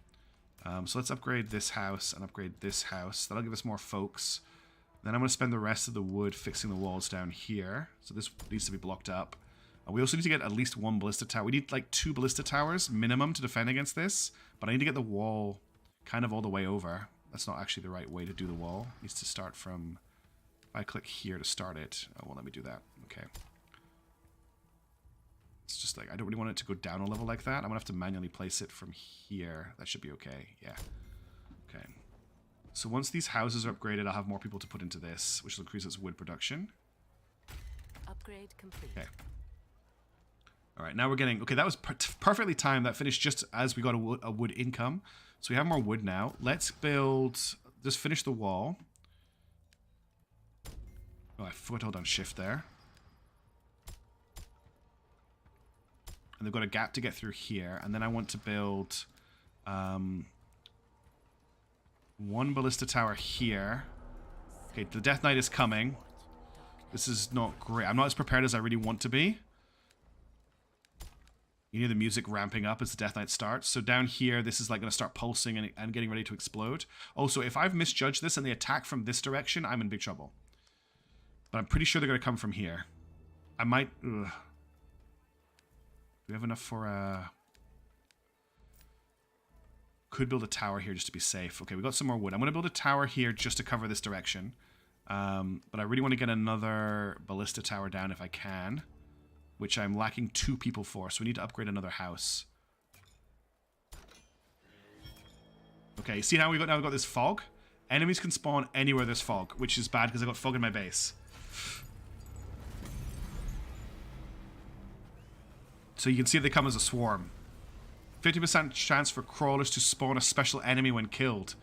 S1: So let's upgrade this house and upgrade this house. That'll give us more folks. Then I'm going to spend the rest of the wood fixing the walls down here. So this needs to be blocked up. We also need to get at least 1 ballista tower. We need like 2 ballista towers minimum to defend against this. But I need to get the wall kind of all the way over. That's not actually the right way to do the wall. It needs to start from... If I click here to start it, it won't let me do that. Okay. It's just like, I don't really want it to go down a level like that. I'm going to have to manually place it from here. That should be okay. Yeah. Okay. So once these houses are upgraded, I'll have more people to put into this, which will increase its wood production.
S13: Upgrade complete.
S1: Okay. All right, now we're getting... Okay, that was perfectly timed. That finished just as we got a wood income. So we have more wood now. Let's build... Just finish the wall. Oh, I forgot to hold down shift there. And they've got a gap to get through here. And then I want to build... 1 ballista tower here. Okay, the Death Knight is coming. This is not great. I'm not as prepared as I really want to be. You hear the music ramping up as the Death Knight starts. So down here, this is like going to start pulsing and getting ready to explode. Also, if I've misjudged this and they attack from this direction, I'm in big trouble. But I'm pretty sure they're going to come from here. I might... Ugh. Do we have enough for... Could build a tower here just to be safe. Okay, we got some more wood. I'm going to build a tower here just to cover this direction. But I really want to get another ballista tower down if I can. Which I'm lacking 2 people for, so we need to upgrade another house. Okay, see now we've got this fog? Enemies can spawn anywhere there's fog, which is bad because I got fog in my base. So you can see they come as a swarm. 50% chance for crawlers to spawn a special enemy when killed.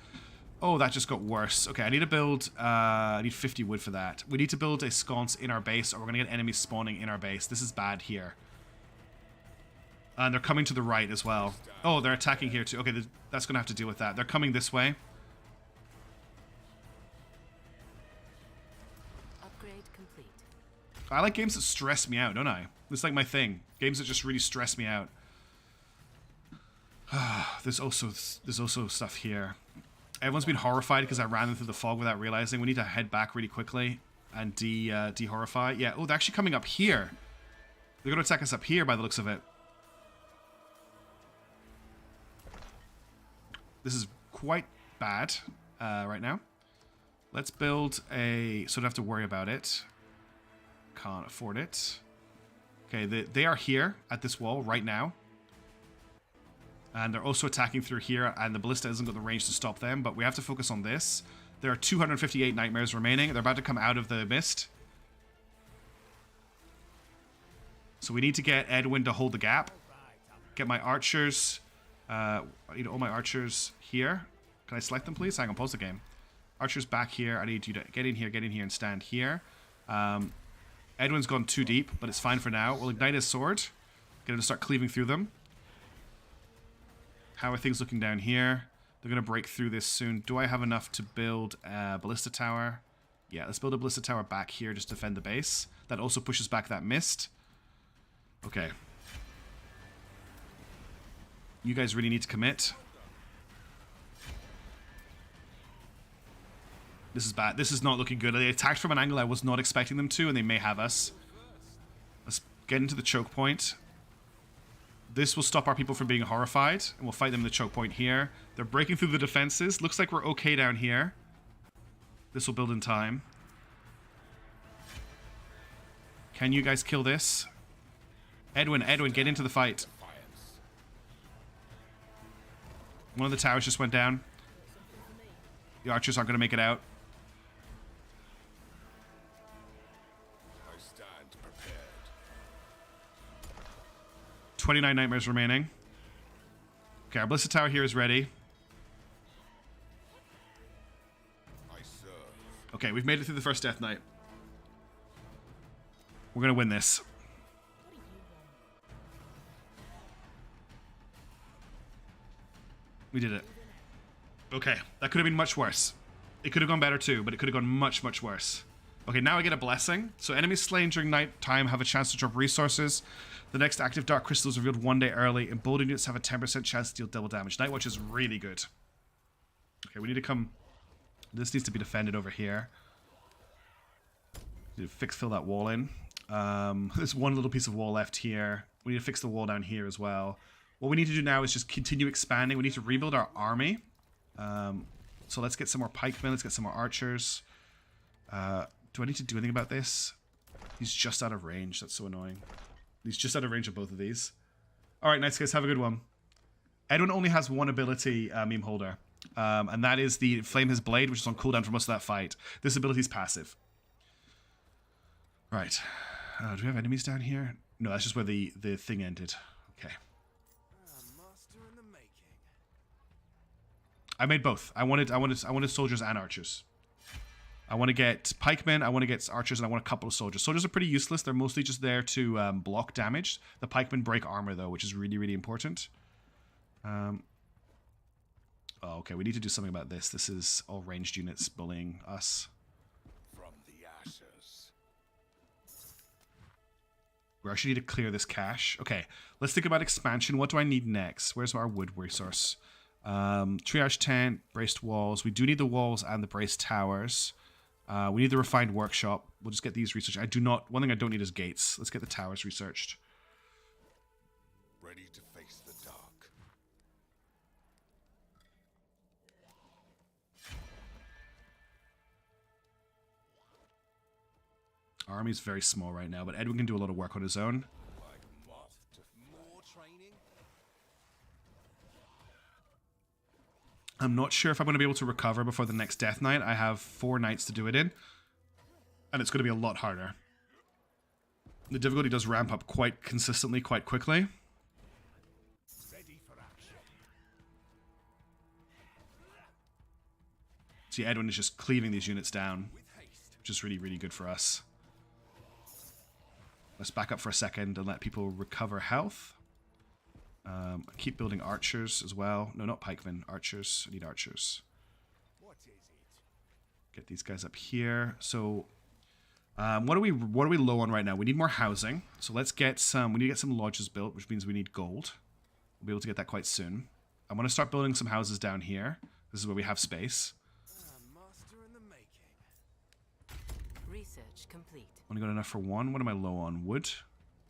S1: Oh, that just got worse. Okay, I need to build... I need 50 wood for that. We need to build a sconce in our base, or we're going to get enemies spawning in our base. This is bad here. And they're coming to the right as well. Oh, they're attacking here too. Okay, that's going to have to deal with that. They're coming this way.
S13: Upgrade complete.
S1: I like games that stress me out, don't I? It's like my thing. Games that just really stress me out. There's also stuff here. Everyone's been horrified because I ran them through the fog without realizing. We need to head back really quickly and de-horrify. Yeah, oh, they're actually coming up here. They're going to attack us up here by the looks of it. This is quite bad right now. Let's build a... So I don't have to worry about it. Can't afford it. Okay, they are here at this wall right now. And they're also attacking through here, and the ballista hasn't got the range to stop them, but we have to focus on this. There are 258 nightmares remaining. They're about to come out of the mist. So we need to get Edwin to hold the gap. Get my archers. I need all my archers here. Can I select them, please? Hang on, pause the game. Archers back here. I need you to get in here, and stand here. Edwin's gone too deep, but it's fine for now. We'll ignite his sword. Get him to start cleaving through them. How are things looking down here? They're going to break through this soon. Do I have enough to build a ballista tower? Yeah, let's build a ballista tower back here just to defend the base. That also pushes back that mist. Okay. You guys really need to commit. This is bad. This is not looking good. They attacked from an angle I was not expecting them to, and they may have us. Let's get into the choke point. This will stop our people from being horrified, and we'll fight them in the choke point here. They're breaking through the defenses. Looks like we're okay down here. This will build in time. Can you guys kill this? Edwin, get into the fight. One of the towers just went down. The archers aren't going to make it out. 29 nightmares remaining. Okay, our ballista tower here is ready. Okay, we've made it through the first Death Knight. We're gonna win this. We did it. Okay, that could have been much worse. It could have gone better too, but it could have gone much, much worse. Okay, now I get a blessing. So enemies slain during night time have a chance to drop resources. The next active dark crystal is revealed 1 day early. Emboldened units have a 10% chance to deal double damage. Nightwatch is really good. Okay, we need to come... This needs to be defended over here. We need to fill that wall in. There's one little piece of wall left here. We need to fix the wall down here as well. What we need to do now is just continue expanding. We need to rebuild our army. So let's get some more pikemen. Let's get some more archers. Do I need to do anything about this? He's just out of range. That's so annoying. He's just out of range of both of these. Alright, nice guys. Have a good one. Edwin only has one ability, Meme Holder. And that is the Flame His Blade, which is on cooldown for most of that fight. This ability is passive. Right. Do we have enemies down here? No, that's just where the thing ended. Okay. I made both. I wanted soldiers and archers. I want to get pikemen, I want to get archers, and I want a couple of soldiers. Soldiers are pretty useless. They're mostly just there to block damage. The pikemen break armor, though, which is really, really important. Oh, okay, we need to do something about this. This is all ranged units bullying us.
S12: From the ashes.
S1: We actually need to clear this cache. Okay, let's think about expansion. What do I need next? Where's our wood resource? Triage tent, braced walls. We do need the walls and the braced towers. We need the refined workshop. We'll just get these researched. One thing I don't need is gates. Let's get the towers researched.
S12: Ready to face the dark.
S1: Our army's very small right now, but Edwin can do a lot of work on his own.
S12: Like moth to more training.
S1: I'm not sure if I'm going to be able to recover before the next Death Night. I have 4 nights to do it in, and it's going to be a lot harder. The difficulty does ramp up quite consistently, quite quickly.
S12: Ready for action.
S1: See, Edwin is just cleaving these units down, which is really, really good for us. Let's back up for a second and let people recover health. Keep building archers as well. No, not pikemen. Archers. I need archers.
S12: What is it?
S1: Get these guys up here. So, what are we low on right now? We need more housing. So let's get some. We need to get some lodges built, which means we need gold. We'll be able to get that quite soon. I want to start building some houses down here. This is where we have space.
S12: Master in the making.
S13: Research complete.
S1: Only got enough for one. What am I low on? Wood?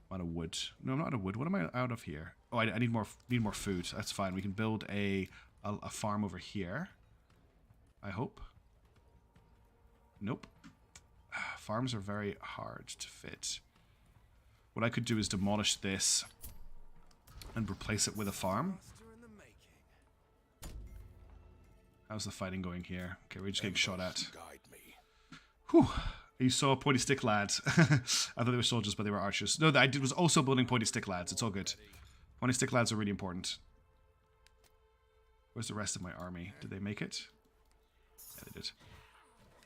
S1: I'm out of wood. No, I'm not out of wood. What am I out of here? Oh, I need more food. That's fine. We can build a farm over here. I hope. Nope. Farms are very hard to fit. What I could do is demolish this and replace it with a farm. How's the fighting going here? Okay, we're just getting shot at. Whew. You saw pointy stick lads. I thought they were soldiers, but they were archers. No, I was also building pointy stick lads. It's all good. Pointy stick lads are really important. Where's the rest of my army? Did they make it? Yeah, they did.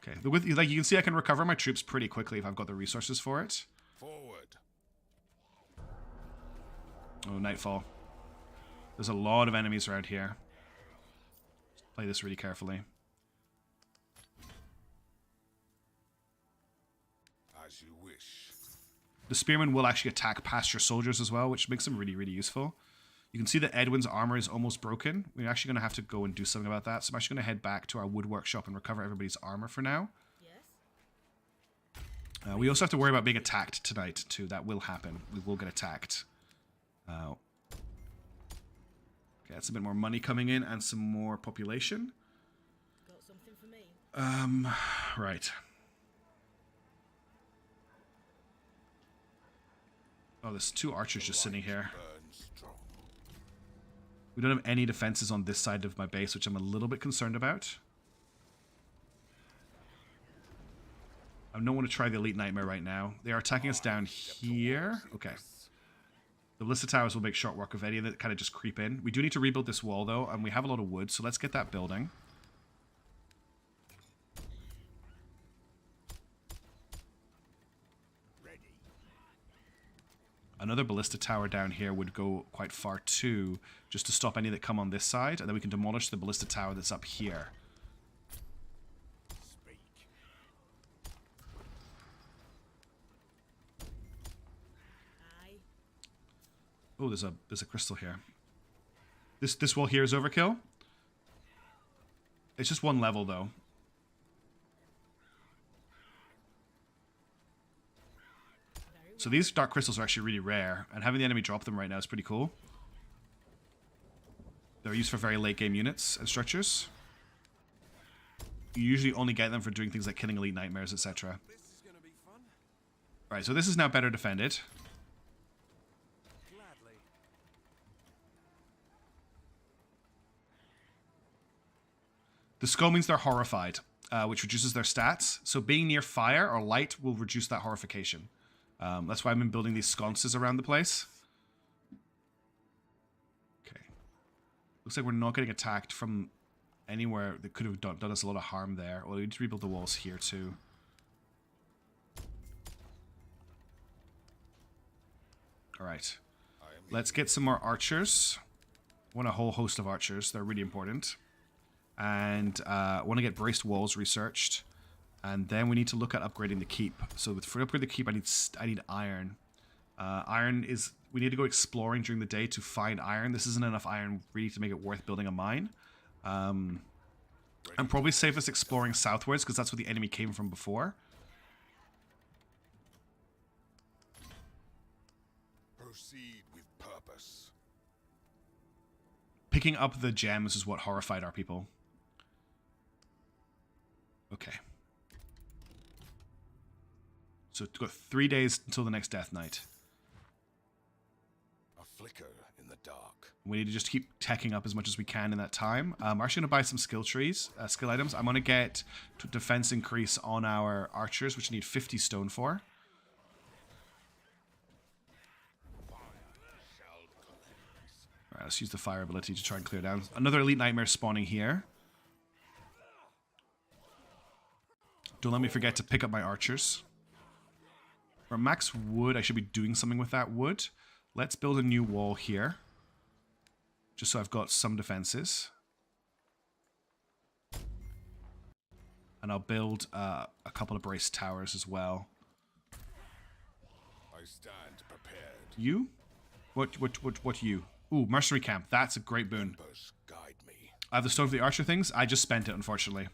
S1: Okay, like you can see, I can recover my troops pretty quickly if I've got the resources for it.
S12: Forward.
S1: Oh, nightfall. There's a lot of enemies around here. Just play this really carefully.
S12: As you wish.
S1: The spearmen will actually attack past your soldiers as well, which makes them really, really useful. You can see that Edwin's armor is almost broken. We're actually going to have to go and do something about that. So I'm actually going to head back to our wood workshop and recover everybody's armor for now.
S13: Yes.
S1: We also have to worry about being attacked tonight, too. That will happen. We will get attacked. Okay, that's a bit more money coming in and some more population.
S13: Got something for me.
S1: Right. Oh, there's 2 archers just sitting here. We don't have any defenses on this side of my base, which I'm a little bit concerned about. I don't want to try the Elite Nightmare right now. They are attacking us down here. Okay. The Ballista Towers will make short work of any that kind of just creep in. We do need to rebuild this wall, though, and we have a lot of wood, so let's get that building. Another ballista tower down here would go quite far too, just to stop any that come on this side, and then we can demolish the ballista tower that's up here.
S12: Speak.
S13: Aye.
S1: Oh, there's a crystal here. This wall here is overkill. It's just 1 level though. So these dark crystals are actually really rare, and having the enemy drop them right now is pretty cool. They're used for very late game units and structures. You usually only get them for doing things like killing elite nightmares, etc. Right, so this is now better defended.
S12: Gladly.
S1: The skull means they're horrified, which reduces their stats. So being near fire or light will reduce that horrification. That's why I've been building these sconces around the place. Okay. Looks like we're not getting attacked from anywhere that could have done us a lot of harm there. Well, we need to rebuild the walls here too. Alright. Let's get some more archers. I want a whole host of archers. They're really important. And I want to get braced walls researched. And then we need to look at upgrading the keep. So for upgrade the keep, I need iron. Iron is... We need to go exploring during the day to find iron. This isn't enough iron really to make it worth building a mine. And probably safest exploring southwards because that's where the enemy came from before.
S12: Proceed with purpose.
S1: Picking up the gems is what horrified our people. Okay. So we've got 3 days until the next death night.
S12: A flicker in the dark.
S1: We need to just keep teching up as much as we can in that time. I'm actually going to buy some skill trees, skill items. I'm going to get defense increase on our archers, which I need 50 stone for. Alright, let's use the fire ability to try and clear down. Another elite nightmare spawning here. Don't let me forget to pick up my archers. For max wood, I should be doing something with that wood. Let's build a new wall here. Just so I've got some defenses. And I'll build a couple of brace towers as well.
S12: I stand prepared.
S1: You? What you? Ooh, mercenary camp. That's a great boon.
S12: Guide me.
S1: I have the stone for the archer things. I just spent it, unfortunately.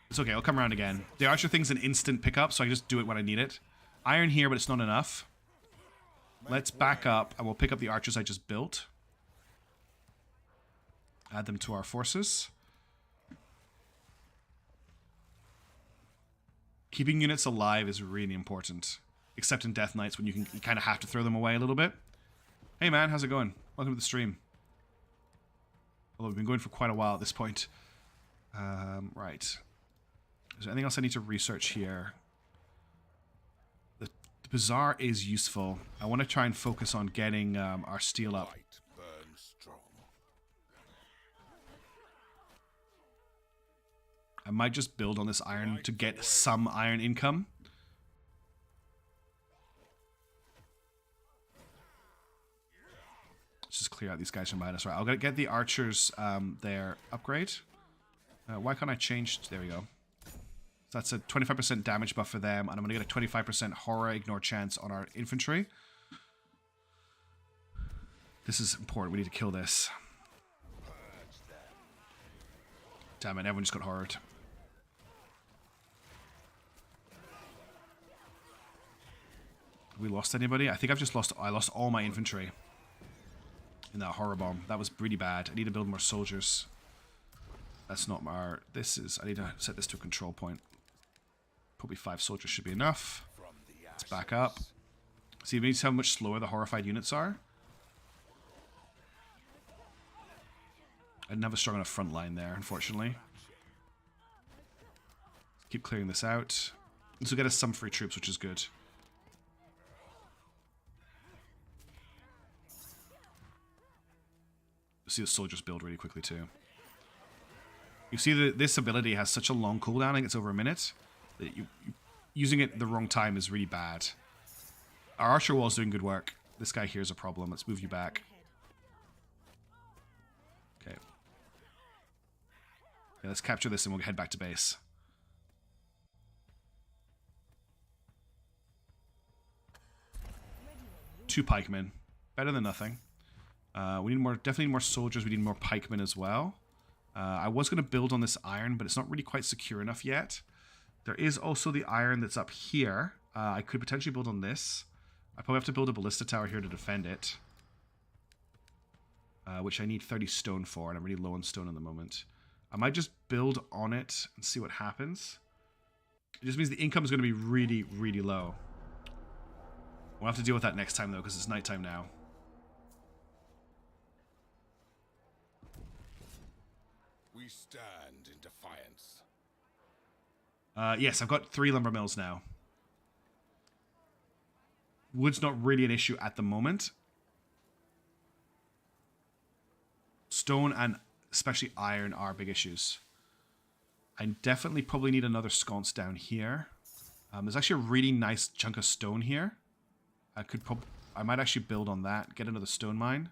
S1: It's okay, I'll come around again. The archer thing's an instant pickup, so I just do it when I need it. Iron here, but it's not enough. Let's back up, and we'll pick up the archers I just built. Add them to our forces. Keeping units alive is really important. Except in Death Knights, when you kind of have to throw them away a little bit. Hey man, how's it going? Welcome to the stream. Although we've been going for quite a while at this point. Right. Is there anything else I need to research here? The bazaar is useful. I want to try and focus on getting our steel up.
S12: Light burns strong.
S1: I might just build on this iron to get some iron income. Let's just clear out these guys from behind us. Right, I'll get the archers their upgrade. Why can't I change? There we go. So that's a 25% damage buff for them, and I'm going to get a 25% horror ignore chance on our infantry. This is important. We need to kill this. Damn it, everyone just got horrored. Have we lost anybody? I think I've just lost... I lost all my infantry in that horror bomb. That was pretty bad. I need to build more soldiers. That's not my... This is... I need to set this to a control point. Probably 5 soldiers should be enough. Let's back up. See, we need to see how much slower the horrified units are. I didn't have a strong enough front line there, unfortunately. Keep clearing this out. This will get us some free troops, which is good. See the soldiers build really quickly too. You see that this ability has such a long cooldown, I think it's over a minute, that using it the wrong time is really bad. Our archer wall is doing good work. This guy here is a problem. Let's move you back. Okay. Yeah, let's capture this and we'll head back to base. Two pikemen. Better than nothing. We need more, definitely need more soldiers. We need more pikemen as well. I was going to build on this iron, but it's not really quite secure enough yet. There is also the iron that's up here. I could potentially build on this. I probably have to build a ballista tower here to defend it. Which I need 30 stone for, and I'm really low on stone at the moment. I might just build on it and see what happens. It just means the income is going to be really, really low. We'll have to deal with that next time, though, because it's nighttime now.
S12: We stand in defiance.
S1: Yes, I've got 3 lumber mills now. Wood's not really an issue at the moment. Stone and especially iron are big issues. I definitely probably need another sconce down here. There's actually a really nice chunk of stone here. I might actually build on that. Get another stone mine.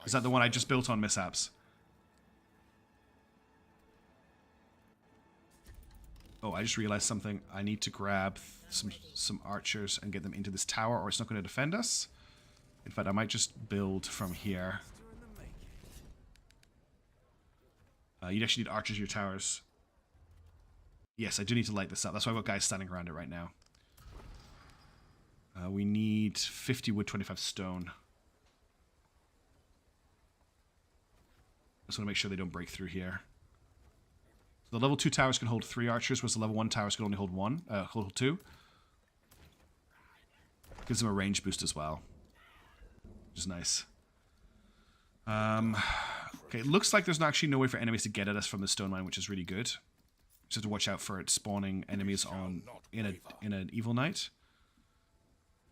S1: Is that the one I just built on mishaps? Oh, I just realized something. I need to grab some archers and get them into this tower, or it's not going to defend us. In fact, I might just build from here. You'd actually need archers in your towers. Yes, I do need to light this up. That's why I've got guys standing around it right now. We need 50 wood, 25 stone. I just want to make sure they don't break through here. So the level 2 towers can hold 3 archers, whereas the level 1 towers can only hold 2. Gives them a range boost as well, which is nice. Okay, it looks like there's actually no way for enemies to get at us from the stone mine, which is really good. Just have to watch out for it spawning enemies on in an evil knight.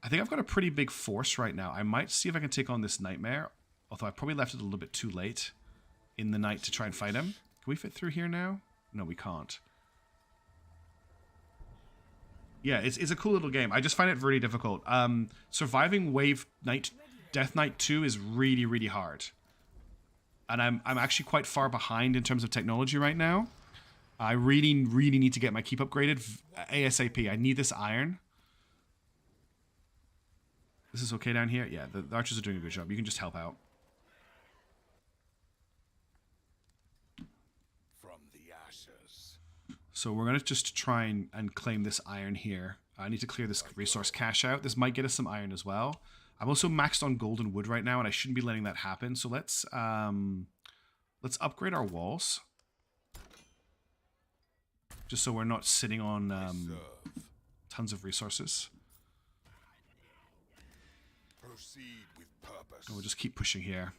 S1: I think I've got a pretty big force right now. I might see if I can take on this nightmare, although I probably left it a little bit too late in the night to try and fight him. Can we fit through here now? No, we can't. Yeah, it's a cool little game. I just find it really difficult. Surviving Death Knight 2 is really, really hard. And I'm actually quite far behind in terms of technology right now. I really, really need to get my keep upgraded ASAP. I need this iron. This is okay down here? Yeah, the archers are doing a good job. You can just help out.
S12: From the ashes.
S1: So we're going to just try and claim this iron here. I need to clear this resource cache out. This might get us some iron as well. I'm also maxed on gold and wood right now, and I shouldn't be letting that happen. So let's upgrade our walls. Just so we're not sitting on tons of resources.
S12: Proceed with purpose.
S1: And we'll just keep pushing here.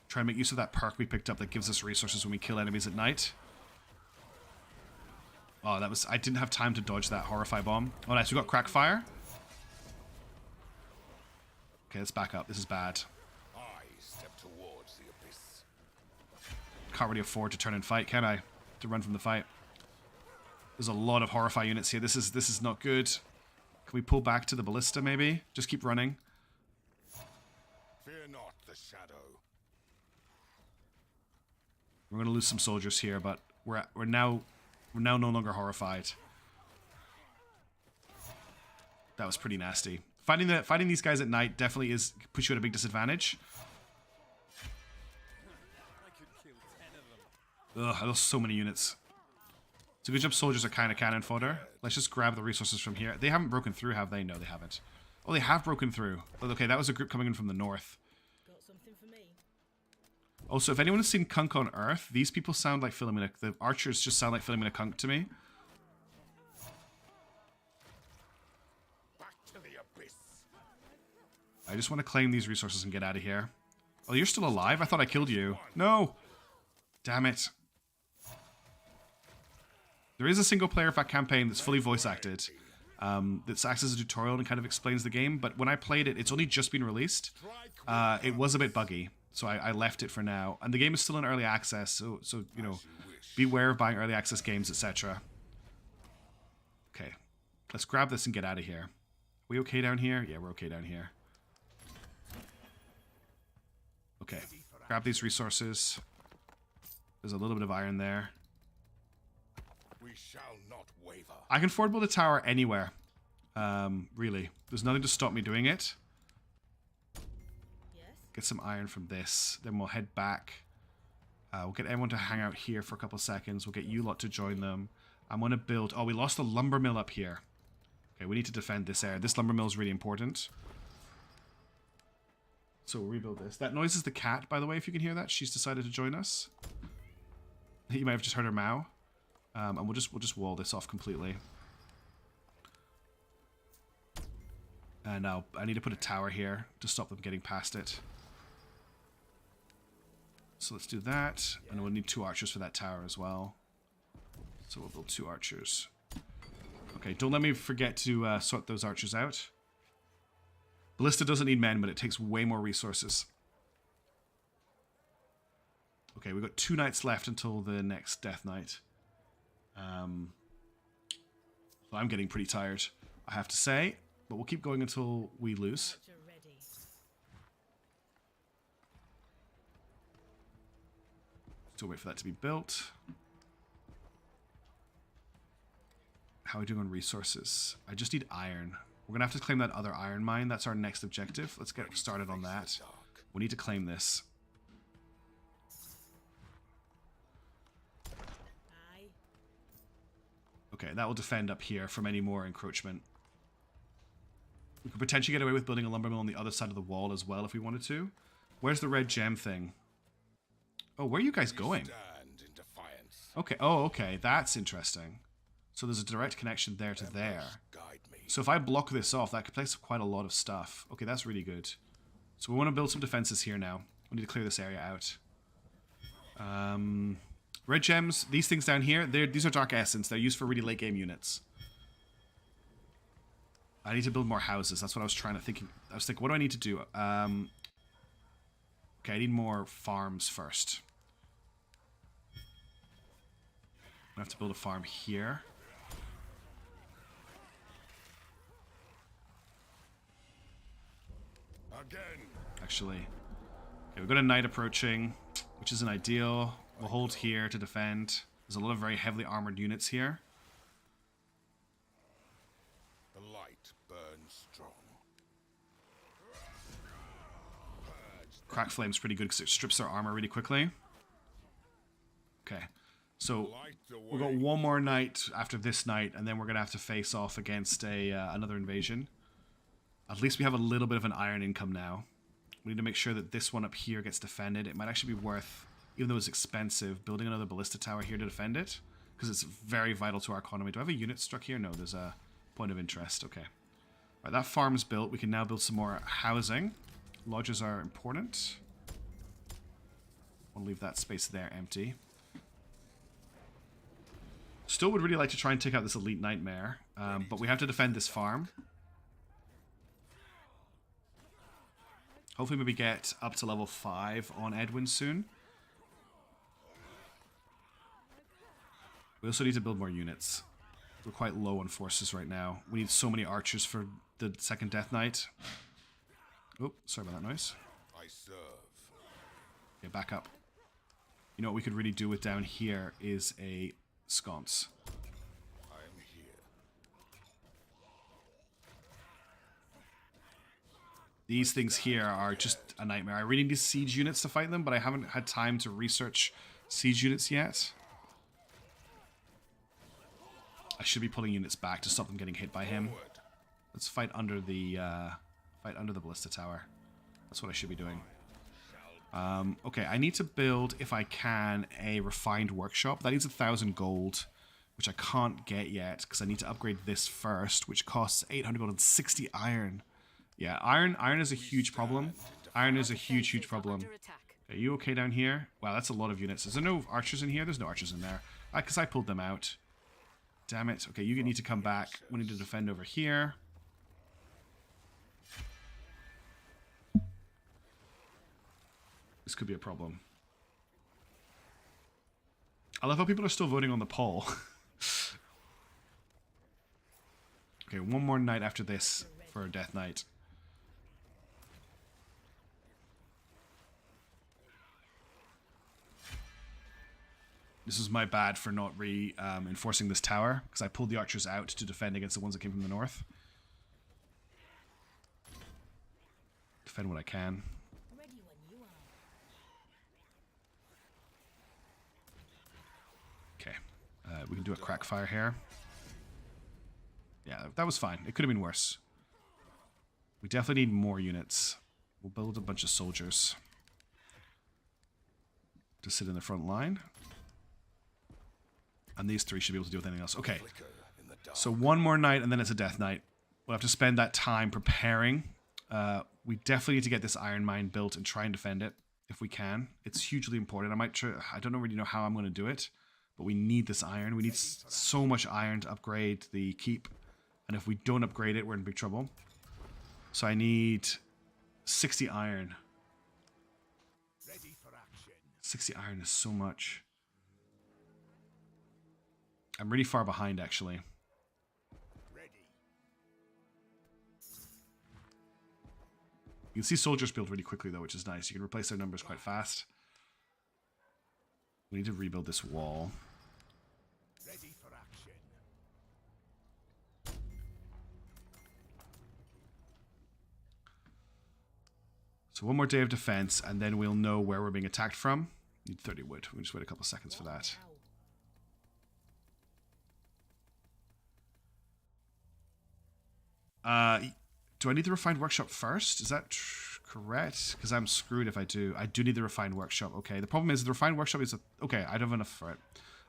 S1: Try and make use of that perk we picked up that gives us resources when we kill enemies at night. Oh, I didn't have time to dodge that horrify bomb. Oh, nice. We got crack fire. Okay, let's back up. This is bad.
S12: I step towards the abyss.
S1: Can't really afford to turn and fight, can I? To run from the fight. There's a lot of horrify units here. This is not good. Can we pull back to the ballista, maybe? Just keep running.
S12: Fear not the shadow.
S1: We're gonna lose some soldiers here, but we're now no longer horrified. That was pretty nasty. Fighting these guys at night definitely puts you at a big disadvantage. Ugh, I lost so many units. It's a good job soldiers are kind of cannon fodder. Let's just grab the resources from here. They haven't broken through, have they? No, they haven't. Oh, they have broken through. Oh, okay, that was a group coming in from the north.
S13: Got something for me.
S1: Also, if anyone has seen Kunk on Earth, these people sound like Philomena. The archers just sound like Philomena Kunk to me.
S12: Back to the abyss.
S1: I just want to claim these resources and get out of here. Oh, you're still alive? I thought I killed you. No! Damn it. There is a single player campaign that's fully voice acted. That acts as a tutorial and kind of explains the game, but when I played it, it's only just been released. It was a bit buggy, so I left it for now. And the game is still in early access, so you know, beware of buying early access games, etc. Okay, let's grab this and get out of here. Are we okay down here? Yeah, we're okay down here. Okay, grab these resources. There's a little bit of iron there.
S12: We shall not waver.
S1: I can afford to build a tower anywhere. Really. There's nothing to stop me doing it.
S13: Yes?
S1: Get some iron from this. Then we'll head back. We'll get everyone to hang out here for a couple seconds. We'll get you lot to join them. I'm going to build... Oh, we lost the lumber mill up here. Okay, we need to defend this area. This lumber mill is really important. So we'll rebuild this. That noise is the cat, by the way, if you can hear that. She's decided to join us. You might have just heard her meow. And we'll just wall this off completely. And now I need to put a tower here to stop them getting past it. So let's do that. And we'll need 2 archers for that tower as well. So we'll build 2 archers. Okay, don't let me forget to sort those archers out. Ballista doesn't need men, but it takes way more resources. Okay, we've got 2 nights left until the next Death Knight. So I'm getting pretty tired, I have to say, but we'll keep going until we lose.
S13: Ready.
S1: Still wait for that to be built. How are we doing on resources? I just need iron. We're going to have to claim that other iron mine. That's our next objective. Let's get started on that. We need to claim this.
S13: Aye.
S1: Okay, that will defend up here from any more encroachment. We could potentially get away with building a lumber mill on the other side of the wall as well if we wanted to. Where's the red gem thing? Oh, where are you guys going? Okay, oh, okay, that's interesting. So there's a direct connection there to there. So if I block this off, that could place quite a lot of stuff. Okay, that's really good. So we want to build some defenses here now. We need to clear this area out. Red gems, these things down here, these are Dark Essence. They're used for really late game units. I need to build more houses. That's what I was trying to think. I was thinking, what do I need to do? Okay, I need more farms first. I have to build a farm here.
S12: Again.
S1: Actually, okay, we've got a knight approaching, which isn't ideal. We'll hold here to defend. There's a lot of very heavily armored units here.
S12: The light burns strong.
S1: Crack Flame's pretty good because it strips their armor really quickly. Okay, so we've got one more night after this night, and then we're gonna have to face off against another invasion. At least we have a little bit of an iron income now. We need to make sure that this one up here gets defended. It might actually be worth, even though it's expensive, building another ballista tower here to defend it, because it's very vital to our economy. Do I have a unit struck here? No, there's a point of interest. Okay. All right, that farm's built. We can now build some more housing. Lodges are important. I'll leave that space there empty. Still would really like to try and take out this elite nightmare, but we have to defend this farm. Hopefully maybe get up to level 5 on Edwin soon. We also need to build more units. We're quite low on forces right now. We need so many archers for the second Death Knight. Oh, sorry about that noise.
S12: I serve.
S1: Okay, back up. You know what we could really do with down here is a sconce.
S12: I am here.
S1: These things here are just a nightmare. I really need siege units to fight them, but I haven't had time to research siege units yet. I should be pulling units back to stop them getting hit by him. Let's fight under the ballista tower. That's what I should be doing. Okay, I need to build, if I can, a refined workshop. That needs 1,000 gold, which I can't get yet because I need to upgrade this first, which costs 800 gold and 60 iron. Yeah, iron is a huge problem. Iron is a huge problem. Are you okay down here? Wow, that's a lot of units. Is there no archers in here? There's no archers in there. Because I pulled them out. Damn it. Okay, you need to come back. We need to defend over here. This could be a problem. I love how people are still voting on the poll. Okay, one more night after this for a Death Knight. This is my bad for not enforcing this tower, because I pulled the archers out to defend against the ones that came from the north. Defend what I can.
S13: Ready when you are.
S1: Okay, we can do a crack fire here. Yeah, that was fine. It could have been worse. We definitely need more units. We'll build a bunch of soldiers to sit in the front line. And these three should be able to deal with anything else. Okay, so one more night and then it's a Death Knight. We'll have to spend that time preparing. We definitely need to get this iron mine built and try and defend it if we can. It's hugely important. I don't really know how I'm going to do it, but we need this iron. We need so much iron to upgrade the keep. And if we don't upgrade it, we're in big trouble. So I need 60 iron. 60 iron is so much. I'm really far behind, actually. You can see soldiers build really quickly, though, which is nice. You can replace their numbers quite fast. We need to rebuild this wall. So 1 more day of defense, and then we'll know where we're being attacked from. Need 30 wood. We'll just wait a couple seconds for that. Do I need the refined workshop first? Is that correct? Because I'm screwed if I do. I do need the refined workshop. Okay, the problem is the refined workshop is... okay, I don't have enough for it.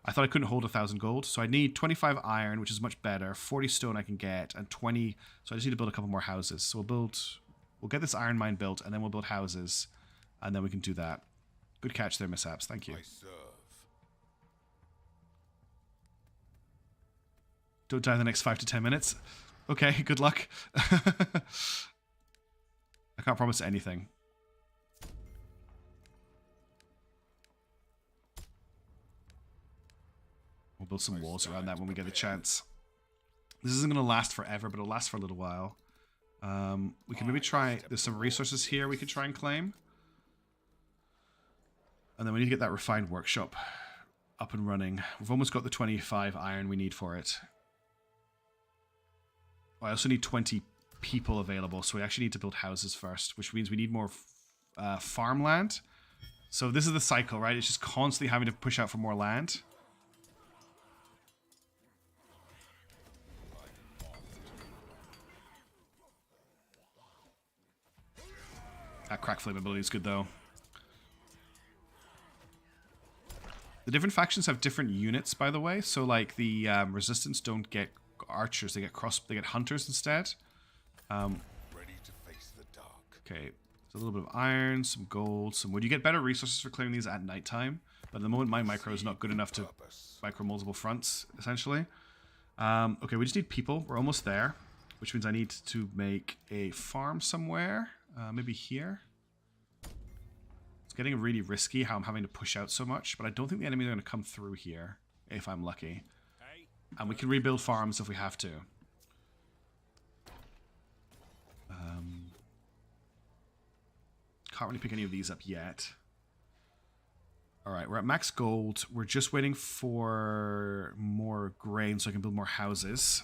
S1: I thought I couldn't hold 1,000 gold, so I need 25 iron, which is much better. 40 stone I can get, and 20... so I just need to build a couple more houses. So we'll get this iron mine built, and then we'll build houses, and then we can do that. Good catch there, Mishaps. Thank you.
S12: I serve.
S1: Don't die in the next 5 to 10 minutes. Okay, good luck. I can't promise anything. We'll build some walls around that when we get a chance. This isn't going to last forever, but it'll last for a little while. We can maybe try... there's some resources here we could try and claim. And then we need to get that refined workshop up and running. We've almost got the 25 iron we need for it. I also need 20 people available, so we actually need to build houses first, which means we need more farmland. So this is the cycle, right? It's just constantly having to push out for more land. That crack flame ability is good, though. The different factions have different units, by the way. So, like, the resistance don't get archers; they get hunters instead.
S12: Ready to face the dark.
S1: Okay, so a little bit of iron, some gold, some wood. You get better resources for clearing these at nighttime, but at the moment my micro is not good enough to micro multiple fronts, essentially. Okay, we just need people. We're almost there, which means I need to make a farm somewhere. Maybe here. It's getting really risky how I'm having to push out so much, but I don't think the enemies are going to come through here, if I'm lucky. And we can rebuild farms if we have to. Can't really pick any of these up yet. Alright, we're at max gold. We're just waiting for more grain so I can build more houses.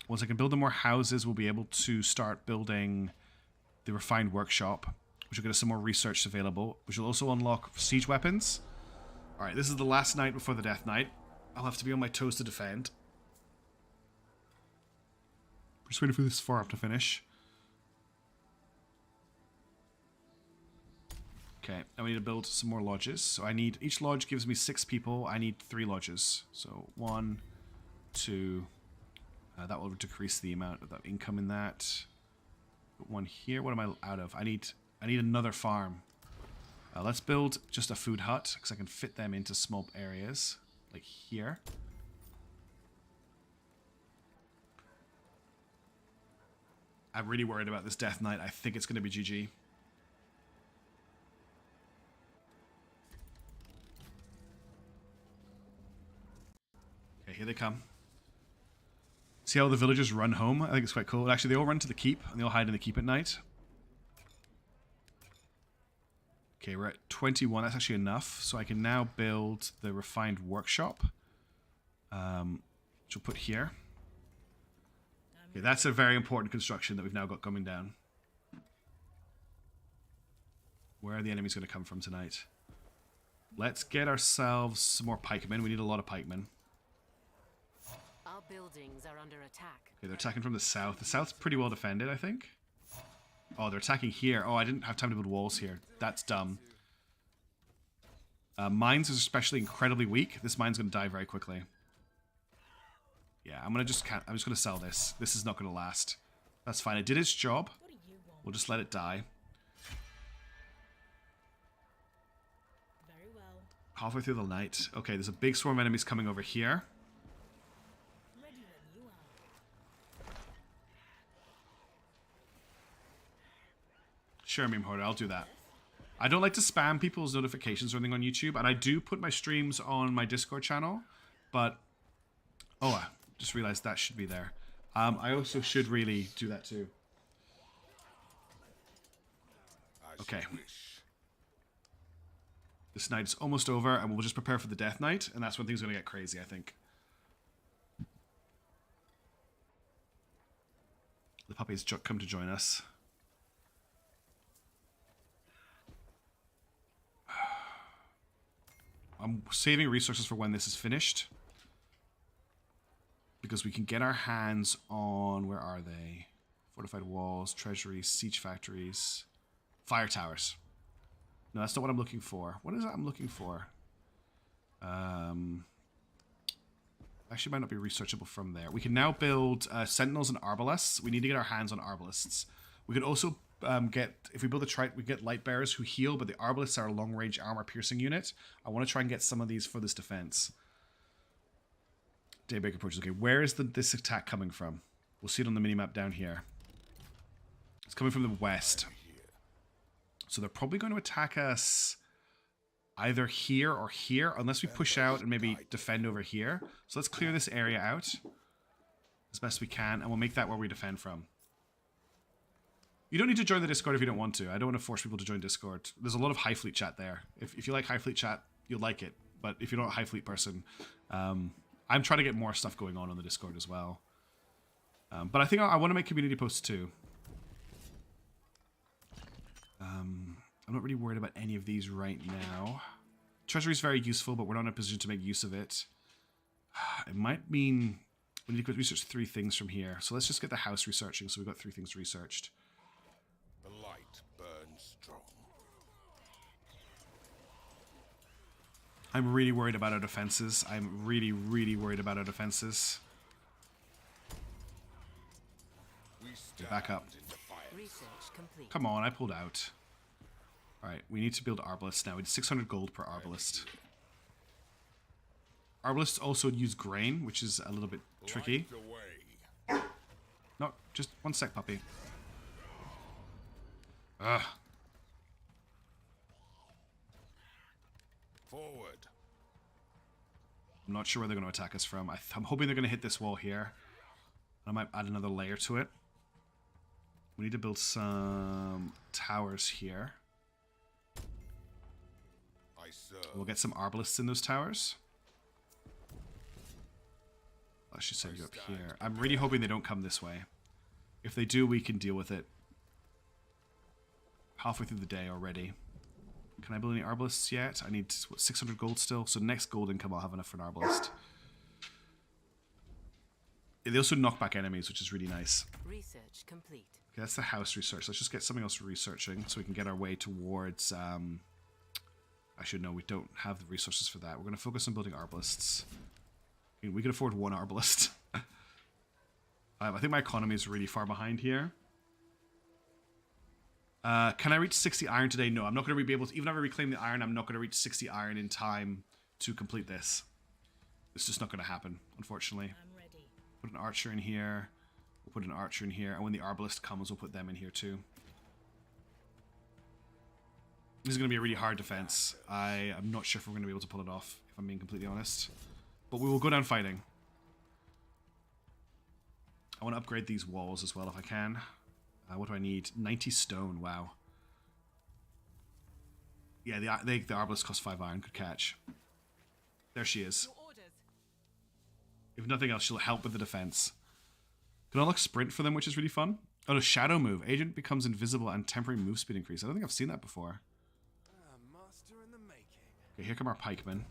S1: Once I can build the more houses, we'll be able to start building the refined workshop, which will get us some more research available, which will also unlock siege weapons. Alright, this is the last night before the death night. I'll have to be on my toes to defend. Just waiting for this farm to finish. Okay, now we need to build some more lodges. So I need, each lodge gives me 6 people. I need 3 lodges. So 1, 2, that will decrease the amount of that income in that. Put 1 here. What am I out of? I need another farm. Let's build just a food hut, because I can fit them into small areas, like here. I'm really worried about this Death Knight. I think it's going to be GG. Okay, here they come. See how the villagers run home? I think it's quite cool. Actually, they all run to the keep, and they all hide in the keep at night. Okay, we're at 21. That's actually enough. So I can now build the refined workshop, which we'll put here. Okay, that's a very important construction that we've now got coming down. Where are the enemies going to come from tonight? Let's get ourselves some more pikemen. We need a lot of pikemen.
S11: Our buildings are under attack.
S1: Okay, they're attacking from the south. The south's pretty well defended, I think. Oh, they're attacking here. Oh, I didn't have time to build walls here. That's dumb. Mines is especially incredibly weak. This mine's going to die very quickly. Yeah, I'm just going to sell this. This is not going to last. That's fine. It did its job. We'll just let it die.
S13: Very well.
S1: Halfway through the night. Okay, there's a big swarm of enemies coming over here.
S13: Ready when you are.
S1: Sure, Meme Hoarder, I'll do that. I don't like to spam people's notifications or anything on YouTube, and I do put my streams on my Discord channel, but... Oh, I just realized that should be there. I also should really do that too. Okay. This night is almost over, and we'll just prepare for the Death Night, and that's when things are going to get crazy, I think. The puppies come to join us. I'm saving resources for when this is finished. Because we can get our hands on... Where are they? Fortified walls, treasuries, siege factories, fire towers. No, that's not what I'm looking for. What is it I'm looking for? Actually, might not be researchable from there. We can now build sentinels and arbalests. We need to get our hands on arbalests. We could also get, if we build a trite, we get light bearers who heal, but the arbalests are a long-range armor-piercing unit. I want to try and get some of these for this defense. Daybreak approaches. Okay, where is this attack coming from? We'll see it on the minimap down here. It's coming from the west. So they're probably going to attack us either here or here, unless we push out and maybe defend over here. So let's clear this area out as best we can, and we'll make that where we defend from. You don't need to join the Discord if you don't want to. I don't want to force people to join Discord. There's a lot of High Fleet chat there. If you like High Fleet chat, you'll like it. But if you're not a High Fleet person, I'm trying to get more stuff going on the Discord as well. But I think I want to make community posts too. I'm not really worried about any of these right now. Treasury is very useful, but we're not in a position to make use of it. It might mean we need to research 3 things from here. So let's just get the house researching. So we've got 3 things researched.
S12: The light burns strong.
S1: I'm really worried about our defenses. I'm really, really worried about our defenses. Get back up. Come on, I pulled out. Alright, we need to build arbalists now. We need 600 gold per arbalist. Arbalists also use grain, which is a little bit tricky. No, just one sec, puppy. Ugh.
S12: Forward.
S1: I'm not sure where they're going to attack us from. I'm hoping they're going to hit this wall here. I might add another layer to it. We need to build some towers here. We'll get some arbalists in those towers. I should send you up here. I'm really hoping they don't come this way. If they do, we can deal with it. Halfway through the day already. Can I build any arbalists yet? I need, what, 600 gold still? So next gold income I'll have enough for an arbalist. They also knock back enemies, which is really nice.
S13: Research complete.
S1: Okay, that's the house research. Let's just get something else researching so we can get our way towards... I should know we don't have the resources for that. We're going to focus on building arbalists. I mean, we can afford 1 arbalist. I think my economy is really far behind here. Can I reach 60 iron today? No, I'm not going to be able to... Even if I reclaim the iron, I'm not going to reach 60 iron in time to complete this. It's just not going to happen, unfortunately.
S13: I'm ready.
S1: Put an archer in here. We'll put an archer in here. And when the arbalist comes, we'll put them in here too. This is going to be a really hard defense. I am not sure if we're going to be able to pull it off, if I'm being completely honest. But we will go down fighting. I want to upgrade these walls as well if I can. What do I need? 90 stone, wow. Yeah, the arbalist costs 5 iron, good catch. There she is. If nothing else, she'll help with the defense. Can I unlock sprint for them, which is really fun? Oh, no, shadow move. Agent becomes invisible and temporary move speed increase. I don't think I've seen that before. Okay, here come our pikemen.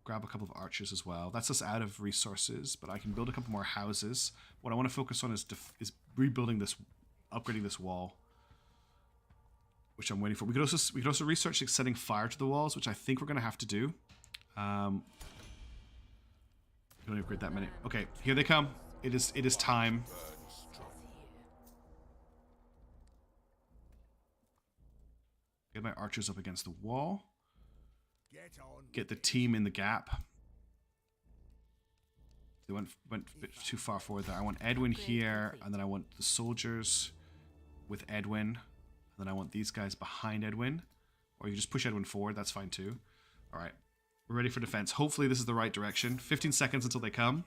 S1: Grab a couple of archers as well. That's us out of resources, but I can build a couple more houses. What I want to focus on is rebuilding this, upgrading this wall, which I'm waiting for. We could also research setting fire to the walls, which I think we're going to have to do. We don't upgrade that many. Okay, here they come. It is time. Get my archers up against the wall. Get the team in the gap. They went a bit too far forward there. I want Edwin here, and then I want the soldiers with Edwin, and then I want these guys behind Edwin. Or you just push Edwin forward, that's fine too. Alright, we're ready for defense. Hopefully this is the right direction. 15 seconds until they come.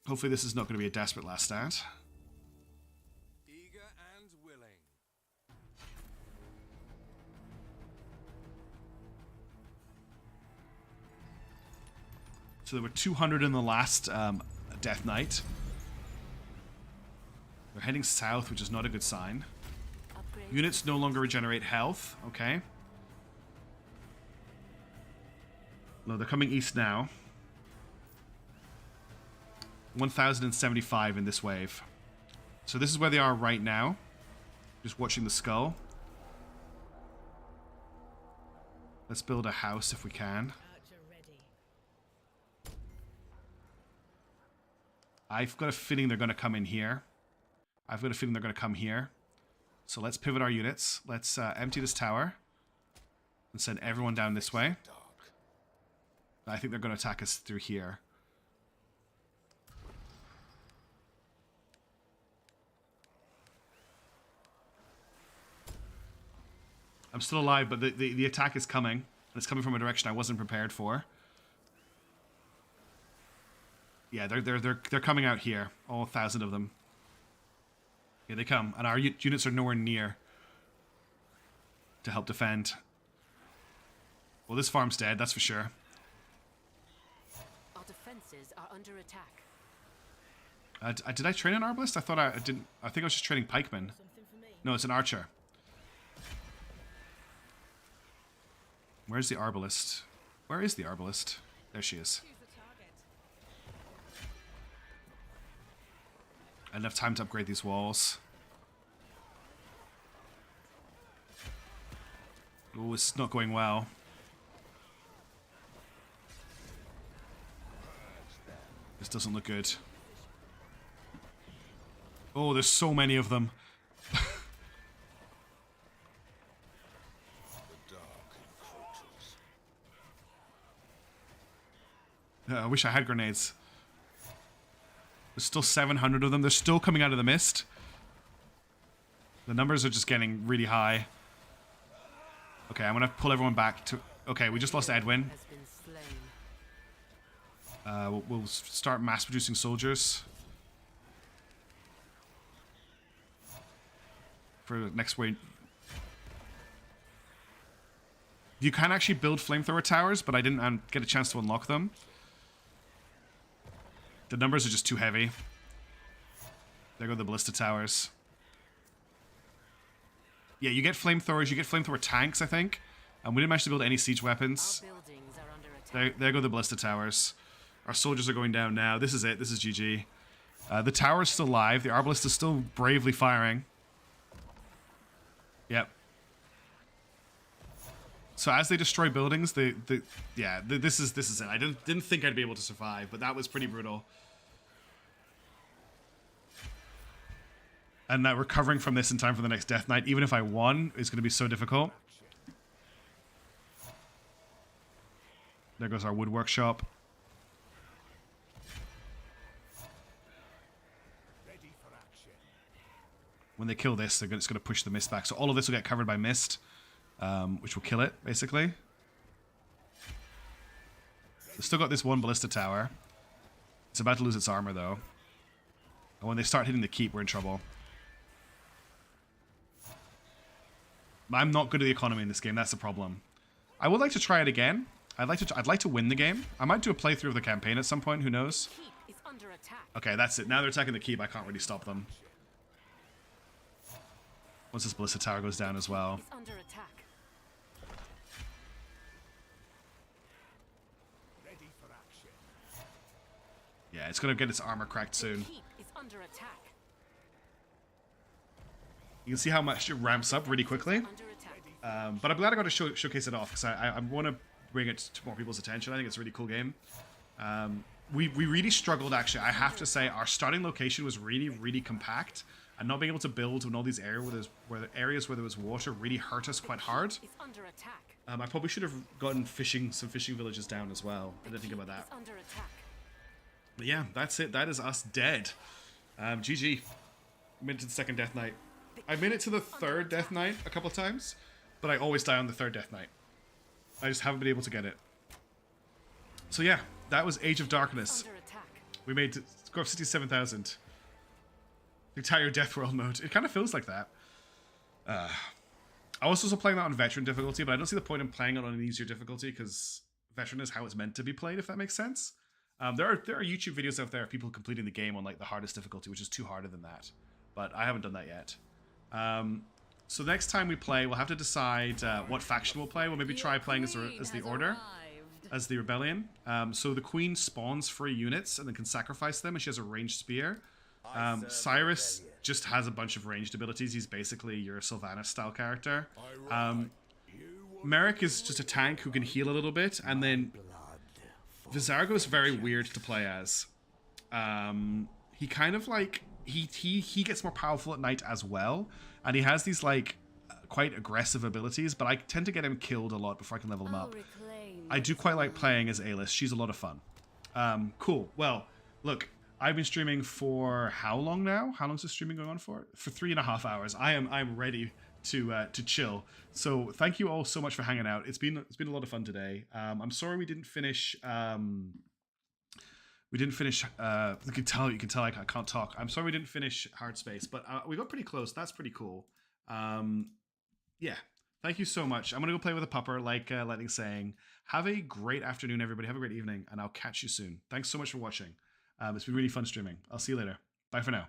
S1: Hopefully this is not going to be a desperate last stand. So there were 200 in the last Death Knight. They're heading south, which is not a good sign. Units no longer regenerate health. Okay. No, they're coming east now. 1,075 in this wave. So this is where they are right now. Just watching the skull. Let's build a house if we can. I've got a feeling they're going to come in here. I've got a feeling they're going to come here. So let's pivot our units. Let's empty this tower. And send everyone down this way. I think they're going to attack us through here. I'm still alive, but the attack is coming. And it's coming from a direction I wasn't prepared for. Yeah, they're coming out here. All 1,000 of them. Here they come. And our units are nowhere near to help defend. Well, this farm's dead, that's for sure.
S14: Our defenses are under attack.
S1: Did I train an arbalist? I thought I didn't. I think I was just training pikemen. No, it's an archer. Where's the arbalist? Where is the arbalist? There she is. I don't have time to upgrade these walls. Oh, it's not going well. This doesn't look good. Oh, there's so many of them. I wish I had grenades. There's still 700 of them. They're still coming out of the mist. The numbers are just getting really high. Okay, I'm gonna pull everyone back to... Okay, we just lost Edwin. We'll start mass producing soldiers. For the next wave. You can actually build flamethrower towers, but I didn't get a chance to unlock them. The numbers are just too heavy. There go the ballista towers. Yeah, you get flamethrowers, you get flamethrower tanks, I think. And we didn't manage to build any siege weapons. There go the ballista towers. Our soldiers are going down now. This is it. This is GG. The tower's still live. The arbalist is still bravely firing. Yep. So as they destroy buildings, this is it. I didn't think I'd be able to survive, but that was pretty brutal. And that recovering from this in time for the next Death Knight, even if I won, is going to be so difficult. There goes our wood workshop. When they kill this, it's going to push the mist back. So all of this will get covered by mist, which will kill it, basically. They've still got this one ballista tower. It's about to lose its armor, though. And when they start hitting the keep, we're in trouble. I'm not good at the economy in this game. That's the problem. I would like to try it again. I'd like to win the game. I might do a playthrough of the campaign at some point. Who knows? Okay, that's it. Now they're attacking the keep. I can't really stop them. Once this ballista tower goes down as well. Yeah, it's going to get its armor cracked soon. You can see how much it ramps up really quickly. But I'm glad I got to showcase it off, because I want to bring it to more people's attention. I think it's a really cool game. We really struggled, actually. I have to say, our starting location was really, really compact. And not being able to build in all these areas where there was water really hurt us quite hard. I probably should have gotten some fishing villages down as well. I didn't think about that. But yeah, that's it. That is us dead. GG. Made it to the second Death Knight. I made it to the third Death Knight a couple of times, but I always die on the third Death Knight. I just haven't been able to get it. So yeah, that was Age of Darkness. We made score of 67,000. The entire Death World mode. It kind of feels like that. I was also playing that on Veteran difficulty, but I don't see the point in playing it on an easier difficulty, because Veteran is how it's meant to be played, if that makes sense. There are YouTube videos out there of people completing the game on like the hardest difficulty, which is too harder than that. But I haven't done that yet. So next time we play, we'll have to decide what faction we'll play. We'll maybe try playing as the Order, as the Rebellion. So the Queen spawns 3 units and then can sacrifice them, and she has a ranged spear. Cyrus just has a bunch of ranged abilities. He's basically your Sylvanas-style character. Merrick is just a tank who can heal a little bit, and then Vizargo is very weird to play as. He kind of like he gets more powerful at night as well, and he has these like quite aggressive abilities, but I tend to get him killed a lot before I can level him up. I do quite like playing as Alis. She's a lot of fun. Cool. Well, look, I've been streaming for how long now? How long is the streaming going on for? For 3.5 hours. I'm ready to chill. So thank you all so much for hanging out. It's been a lot of fun today. I'm sorry we didn't finish. You can tell I can't talk. I'm sorry we didn't finish Hardspace, but we got pretty close. That's pretty cool. Yeah. Thank you so much. I'm gonna go play with a pupper, like Lightning's saying. Have a great afternoon, everybody. Have a great evening, and I'll catch you soon. Thanks so much for watching. It's been really fun streaming. I'll see you later. Bye for now.